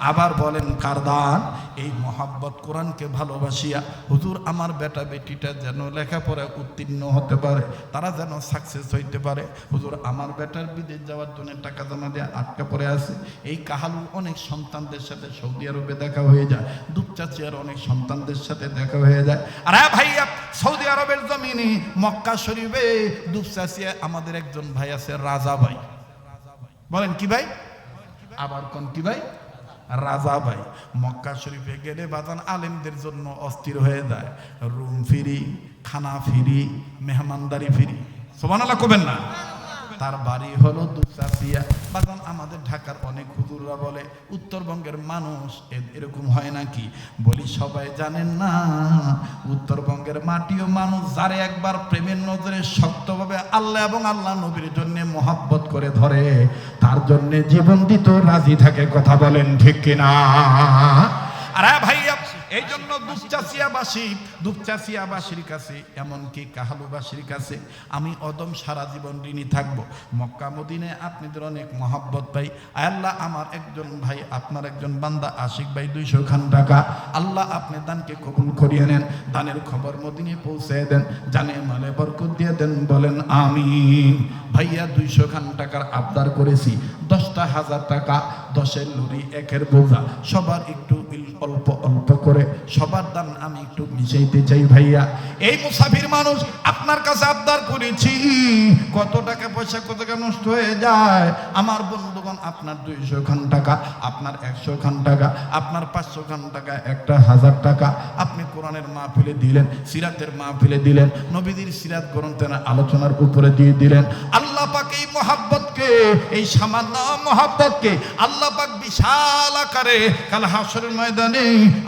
আবার বলেন কার দান? এই মহাব্বত কোরআনকে ভালোবাসিয়া হুজুর আমার বেটা বেটিটা যেন লেখাপড়ায় উত্তীর্ণ হতে পারে, তারা যেন সাকসেস হইতে পারে। হুজুর আমার বেটার বিদেশ যাওয়ার জন্য টাকা জমা দিয়ে আটকা পড়ে আছে। এই কাহালু অনেক সন্তানদের সাথে সৌদি আরবে দেখা হয়ে যায়, দুপচাচিয়ার অনেক সন্তানদের সাথে দেখা হয়ে যায়। আরে ভাইয়া, সৌদি আরবের জমিনে মক্কা শরীফে দুপচাচিয়া আমাদের একজন ভাই আছে রাজা ভাই। বলেন কি ভাই? আবার কোন কি ভাই? রাজা ভাই। মক্কা শরীফে গেলে বাজান আলেমদের জন্য অস্থির হয়ে যায়, রুম ফ্রি, খানা ফ্রি, মেহমানদারি ফ্রি। সুবহানাল্লাহ কবেন না? তার বাড়ি হলো দুপচাচিয়া বাজান। আমাদের ঢাকার অনেক হুজুররা বলে উত্তরবঙ্গের মানুষ এরকম হয় নাকি? বলি সবাই জানেন না, উত্তরবঙ্গের মাটিও মানুষ যারে একবার প্রেমের নজরে শক্তভাবে আল্লাহ এবং আল্লাহ নবীর জন্য মহাব্বত করে ধরে, তার জন্য জীবন দিতে রাজি থাকে। কথা বলেন ঠিক কিনা? আরে ভাইয়া, এই জন্য দুপচাচিয়াবাসীর কাছে এমনকি কাহালুবাসীর কাছে আমি অদম সারা জীবন ঋণী থাকব। মক্কা মদিনায় আপনাদের অনেক মহাব্বত পাই। আল্লাহ আমার একজন ভাই, আপনার একজন বান্দা আশিক ভাই 200 খান টাকা, আল্লাহ আপনি দানকে কবুল করিয়ে নেন, দানের খবর মদিনায় পৌঁছে দেন, জানে মালে বরকত দিয়ে দেন। বলেন আমিন। ভাইয়া 200 খান টাকার আবদার করেছি, 10টা 1000 টাকা, 10-এর লুরি 1-এর বোঝা, সবার একটু অল্প অল্প করে সবার দান আমি একটু মিশাইতে চাই ভাইয়া। এই মুসাফির মানুষ আপনার কাছে আবদার করেছি, কত টাকা পয়সা কত টাকা নষ্ট হয়ে যায় আমার বন্ধুগণ। আপনার 200 খান টাকা, আপনার 100 খান টাকা, আপনার 500 খান টাকা, একটা 1000 টাকা আপনি কোরআনের মাহফিলে দিলেন, সিরাতের মাহফিলে দিলেন, নবীদের সিরাত গ্রন্থের আলোচনার উপরে দিয়ে দিলেন। আল্লাহ পাক এই মহাব্বতকে, এই সামান্য মহাব্বতকে আল্লাহ পাক বিশাল আকারে কাল হাসরের ময়দানে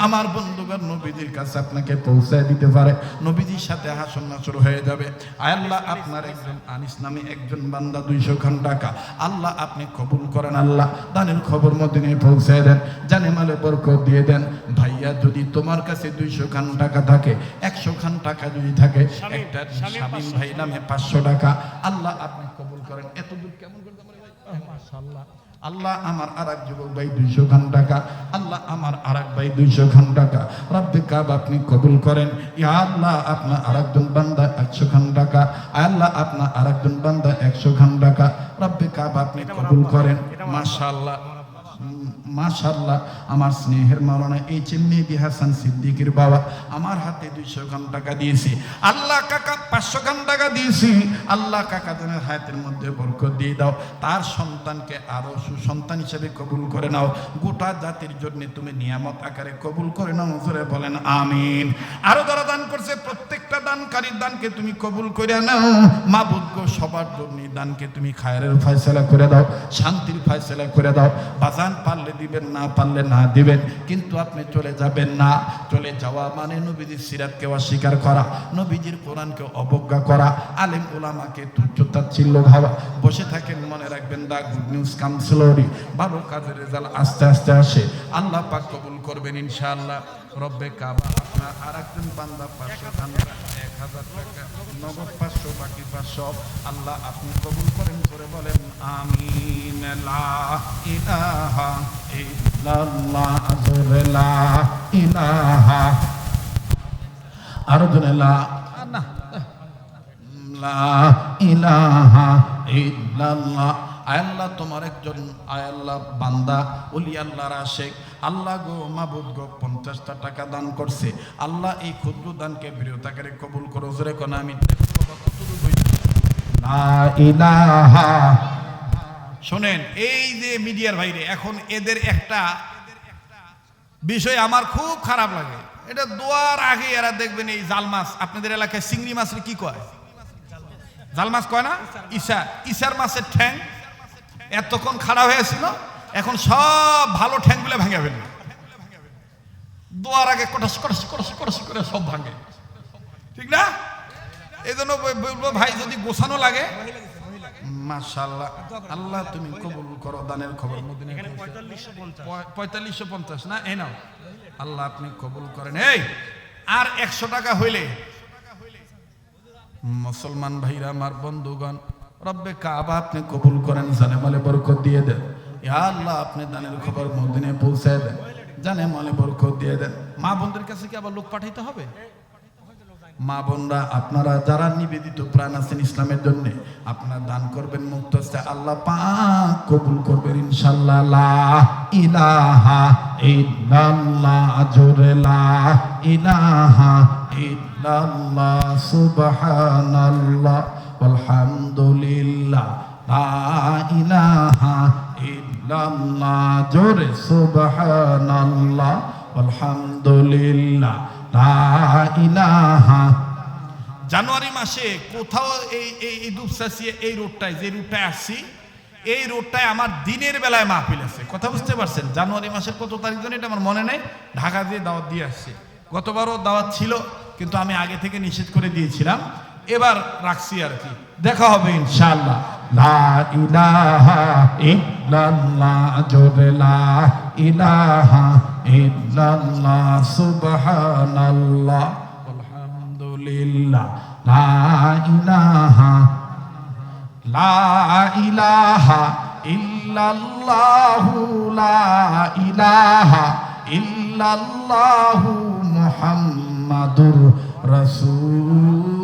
আমার বন্ধুগণ নবীদের কাছে আপনাকে পৌঁছায় দিতে পারে। নবীজির সাথে হাসর নাসর হয়ে যাবে। আল্লাহ আপনার একজন আনিস নামে একজন বান্দা 200 খান টাকা, আল্লাহ আপনি কবুল করেন। আল্লাহ দানের খবর মদিনায় পৌঁছায় দেন, জানে মালে বরকত দিয়ে দেন। ভাইয়া যদি তোমার কাছে 200 খান টাকা থাকে, 100 খান টাকা যদি থাকে, একটা শামীম ভাই নামে 500 টাকা, আল্লাহ আপনি কবুল করেন। এত দূর কেমন করতে পারে ভাই? মাশাআল্লাহ। আল্লাহ আমার আরেক যুবক ভাই 200 খান টাকা, আল্লাহ আমার আরেক ভাই 200 খান টাকা, রব্বে কাব আপনি কবুল করেন। ইয়া আল্লাহ আপনার আরেকজন বান্দা 100 খান টাকা, আল্লাহ আপনার আরেকজন বান্দা 100 খান টাকা, রব্বে কাব আপনি কবুল করেন। মাশাআল্লাহ মাশাআল্লাহ। আমার স্নেহের মাওলানা এইচ এম মেহেদী হাসান সিদ্দিকীর বাবা আমার হাতে 200 খান টাকা দিয়েছি। আল্লাহ কাকা 500 খান টাকা দিয়েছি। আল্লাহ কাকা জনের হায়াতের মধ্যে বরকত দিয়ে দাও, তার সন্তানকে আরো সুসন্তান হিসেবে কবুল করে নাও, গোটা জাতির জন্য তুমি নিয়ামত আকারে কবুল করে নাও। জোরে বলেন আমিন। আরো যারা দান করছে প্রত্যেকটা দানকারীর দানকে তুমি কবুল করে নাও। মাবুদ গো, সবার জন্য দানকে তুমি খায়রের ফয়সালা করে দাও, শান্তির ফয়সালা করে দাও। বাজান পারলে দিবেন, না পারলে না দিবেন, কিন্তু আপনি চলে যাবেন না। চলে যাওয়া মানে নবীজির সিরাতকে অস্বীকার করা, নবীজির কোরআনকে অবজ্ঞা করা, আলেম ওলামাকে তুচ্ছ তাচ্ছিল্য ভাবা। বসে থাকেন, মনে রাখবেন দা গুড নিউজ কাম স্লোলি। ভালো কাজের রেজাল্ট আস্তে আস্তে আসে, আল্লাহ পাক কবুল করবেন ইনশাআল্লাহ। রব্বে কাবা আপনার আরেকজন বান্দা 500 টাকা, 1000 টাকা নগদ 500, বাকি 500 আল্লাহ আপনি কবুল করেন। করে বলেন আমিন। লা ইলাহা ইল্লাল্লাহ, লা ইলাহা, আরো জনে লা ইলাহা ইল্লাল্লাহ। আল্লাহ তোমার একজন আল্লাহ বান্দা ওলি আল্লাহর আশেক, আল্লাহ গো মাবুদ গো 50টা টাকা দান করছে। আল্লাহ এই ক্ষুদ্র দানকে বৃহৎ কবুল করো। জোরে কোন আমি লা ইলাহা, শোনেন, এই যে মিডিয়ার বাইরে এখন এদের একটা বিষয় আমার খুব খারাপ লাগে। এটা দোয়ার আগে এরা দেখবেন এই জাল মাছ, আপনাদের এলাকায় চিংড়ি মাছের কি কয়? জাল মাছ কয় না? ইসার মাছের ঠ্যাং এতক্ষণ খাড়া হয়েছিল, এখন সব ভালো ঠ্যাংগুলো ভেঙে ফেলল। দোয়ার আগে কটাস কটাস কটাস কটাস করে সব ভাঙে, ঠিক না? এই জন্য বলবো ভাই, যদি গোছানো লাগে, মাশাআল্লাহ, আল্লাহ তুমি কবুল করো। দানের খবর 4550 না? এই নাও, আল্লাহ আপনি কবুল করেন। এই আর 100 টাকা হইলে মুসলমান ভাইরা আমার বন্ধুগণ, রব্বে কাবা আপনি কবুল করেন, জানে মালে বরকত দিয়ে দেন। ইয়া আল্লাহ আপনি দানের খবর মদিনায় পৌঁছায় দেন, জানে মালে বরকত দিয়ে দেন। মা বোনদের কাছে কি আবার লোক পাঠাইতে হবে? মা বোনরা আপনারা যারা নিবেদিত প্রাণ আছেন ইসলামের জন্য, আপনারা দান করবেন মুক্ত আছে, আল্লাহ পাক কবুল করবেন ইনশাআল্লাহ। লা ইলাহা ইল্লাল্লাহ, জোরে লা ইলাহা ইল্লাল্লাহ, সুবহানাল্লাহ আলহামদুলিল্লাহ, লা ইলাহা ইল্লাল্লাহ, জোরে সুবহানাল্লাহ আলহামদুলিল্লাহ, লা ইলাহা। জানুয়ারি মাসে কোথাও এই দুপসাসিয়া এই রোডটায়, যে রোডটায় আসছি, এই রোডটায় আমার দিনের বেলায় মাহফিল আছে। কথা বুঝতে পারছেন? জানুয়ারি মাসের কত তারিখ জানি এটা আমার মনে নেই, ঢাকা দিয়ে দাওয়াত দিয়ে আসছি। গতবারও দাওয়াত ছিল, কিন্তু আমি আগে থেকে নিষেধ করে দিয়েছিলাম, এবার রাখছি আর কি। দেখা হবে ইনশাআল্লাহ। লা ইলাহা ইল্লাল্লাহ, জোরে লা ইলাহা ইল্লাল্লাহ, সুবহানাল্লাহ আলহামদুলিল্লাহ, লা ইলাহা ইল্লাল্লাহু, লা ইলাহা ইল্লাল্লাহু মুহাম্মাদুর রাসূলুল্লাহ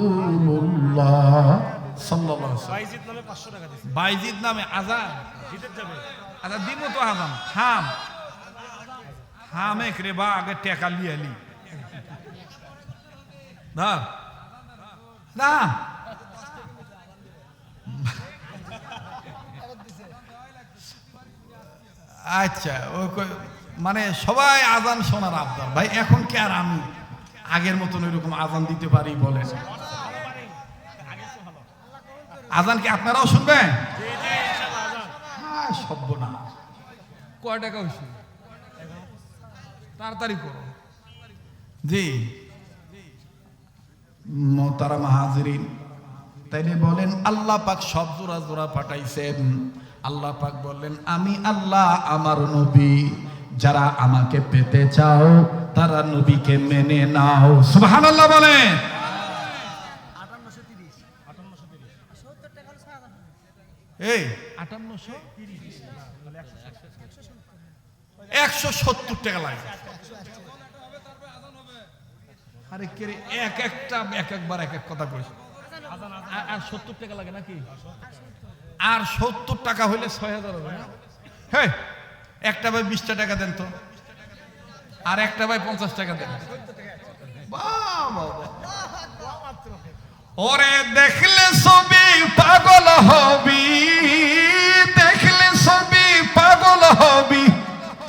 সাল্লাল্লাহু আলাইহি ওয়াসাল্লাম। বাইজিদ নামে 500 টাকা দিয়েছে। বাইজিদ নামে আজান দিতে যাবে। আচ্ছা দিব তো আজান। হামে করে বা আগে টাকা লিয়ালি না না। আচ্ছা, মানে সবাই আজান শোনার আবদার ভাই। এখন কি আর আমি আগের মতন ওইরকম আজান দিতে পারি বলেন? আজান কি আপনারাও শুনবেন? সভ্য না। কয় টাকা হয়েছে? তাড়াতাড়ি করো জি। মোহতারাম হাজিরিন, তাইলে বলেন আল্লাহ পাক সব জোড়া জোড়া পাঠাইছেন। আল্লাহ পাক বললেন, আমি আল্লাহ আমার নবী, যারা আমাকে পেতে চাও তারা নবীকে মেনে নাও। সুবহানাল্লাহ বলেন। এই 170 টাকা লাগে। আরে কে এক একটা এক একবার এক এক কথা কইছে। আর 70 টাকা লাগে নাকি? আর 70 টাকা হইলে 6000 হবে না? হে, একটা ভাই 20 টাকা দেন তো, আর একটা ভাই 50 টাকা দেন। ওরে দেখলে ছবি পাগল হবি, দেখলে ছবি পাগল হবি,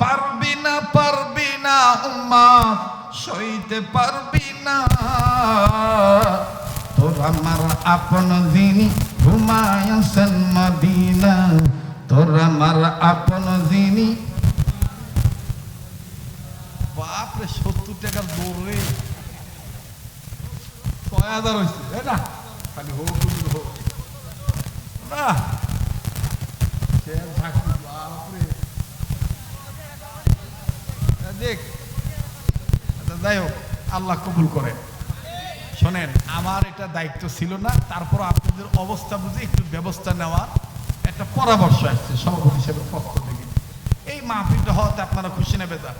পারবি না উম্মত সইতে পারবি না। তোর আমার আপন যিনি ঘুমায়াছেন মদিনা, তোর আমার আপন যিনি। বাপরে 70 টাকার দৌড়ে 6000 হয়েছে না? খালি হোক হোক না। বাপরে দেখ। যাই হোক, আল্লাহ কবুল করে। শোনেন, আমার এটা দায়িত্ব ছিল না, তারপর আপনাদের অবস্থা বুঝে একটু ব্যবস্থা নেওয়ার একটা পরামর্শ আসছে সভাপতি হিসেবে পক্ষ থেকে। এই মাহফিলটা হওয়াতে আপনারা খুশি নেবে? যা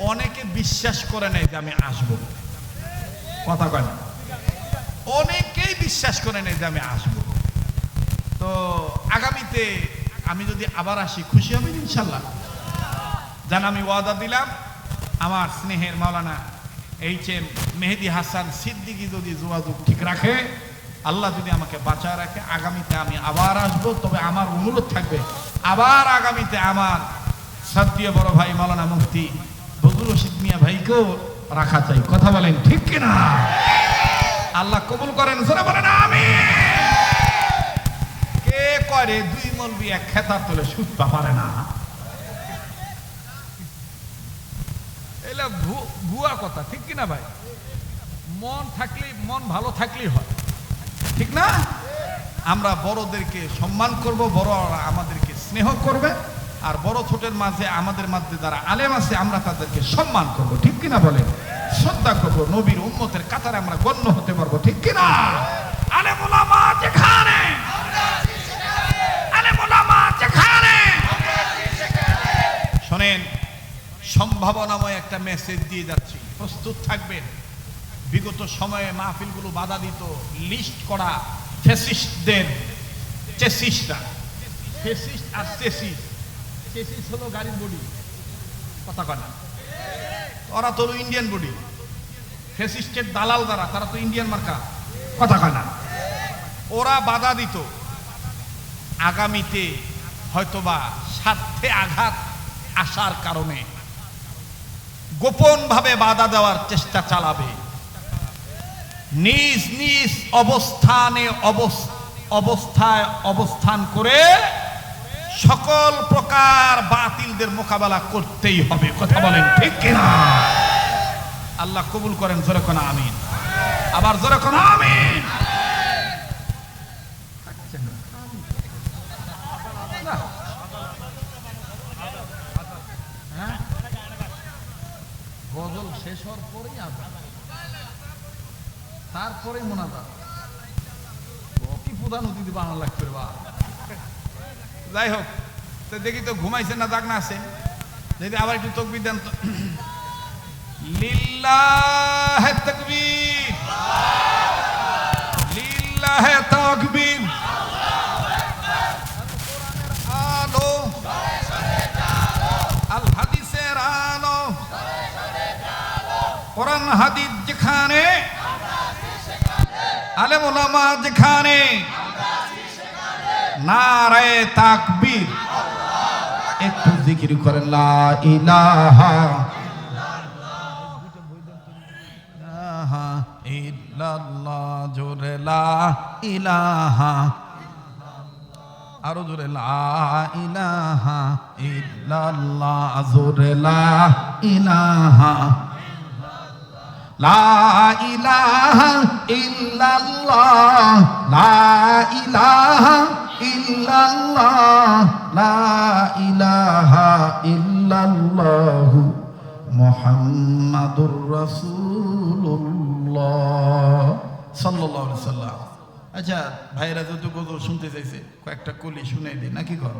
অনেকে বিশ্বাস করে নেই যে আমি আসবো, কথা কয় না, অনেকেই বিশ্বাস করে নেই যে আমি আসবো। তো আগামীতে আমি যদি আবার আসি খুশি হবেন ইনশাল্লাহ। জান আমি ওয়াদা দিলাম, আমার স্নেহের মাওলানা এইচ এম মেহেদি হাসান সিদ্দিকী যদি যোগাযোগ ঠিক রাখে, আল্লাহ যদি আমাকে বাঁচায় রাখে আগামীতে আমি আবার আসবো। তবে আমার অনুরোধ থাকবে, আবার আগামীতে আমার শ্রদ্ধেয় বড় ভাই মাওলানা মুফতি বদরুল রশিদ মিয়া ভাইকেও রাখা চাই। কথা বলেন ঠিক কিনা? আল্লাহ কবুল করেন, জোরে বলেন আমিন। কে করে দুই মলবি এক খেতার তোলে সুস্থ পারে না? এলা ভুয়া কথা, ঠিক কিনা ভাই? মন থাকলেই, মন ভালো থাকলেই হয়, ঠিক না? আমরা বড়দেরকে সম্মান করব, বড়রা আমাদেরকে স্নেহ করবে, আর বড় ছোটের মাঝে আমাদের মধ্যে যারা আলেম আছে আমরা তাদেরকে সম্মান করব, ঠিক কিনা বলেন? শ্রদ্ধা করব, নবীর উম্মতের কাতারে আমরা গণ্য হতে পারবো, ঠিক কিনা? আলেম ওলামা যেখানে, আলেম ওলামা যেখানে। শোনেন, সম্ভাবনাময় একটা মেসেজ দিয়ে যাচ্ছি, প্রস্তুত থাকবেন। বিগত সময়ে মাহফিলগুলো বাধা দিত লিস্ট করা ফেসিস্টদের, চেসিস্টরা, ফেসিস্ট আর চেসিস। চেসিস হলো গাড়ির বডি, কথা কয় না, ওরা তো ইন্ডিয়ান বডি। ফেসিস্টের দালাল যারা, তারা তো ইন্ডিয়ান মার্কা, কথা কয় না। ওরা বাধা দিত আগামীতে হয়তোবা স্বার্থে আঘাত আসার কারণে গোপন ভাবে বাধা দেওয়ার চেষ্টা চালাবে। নিজ নিজ অবস্থায় অবস্থান করে সকল প্রকার বাতিলদের মোকাবেলা করতেই হবে, কথা বলেন ঠিক কিনা? আল্লাহ কবুল করেন, জোরে কোন আমিন। আবার জোরে কোন আমিন। গজল শেষ হওয়ার পরেই আজান, তারপরে মোনাজাত। কি প্রধান অতিথি বানানো লাগবে বা। যাই হোক, তো দেখি তো ঘুমাইছেন না, জাগ না আছেন? যদি আবার একটু তাকবীর দেন তো। লিল্লাহে তাকবীর, লিল্লাহে তাকবীর। আলো আল হাদিসের আলো, কোরআন হাদিস যেখানে, আলেম ওলামা যেখানে, নারে তাকবীর। একটু জিকির করেন লা ইলাহা ইল্লাল্লাহ, জোরে লা ইলাহা, আরো জোরে লা ইলাহা ইল্লাল্লাহ, জোরে লা ইলাহা, লা ইলাহা ইল্লাল্লাহ, লা ইলাহা ইল্লাল্লাহ, লা ইলাহা ইল্লাল্লাহ, মুহাম্মাদুর রাসূলুল্লাহ সাল্লাল্লাহু আলাইহি সাল্লাম। আচ্ছা ভাইরা যত গজল শুনতে চাইছে, কয়েকটা কলি শুনাই দিই নাকি? ঘর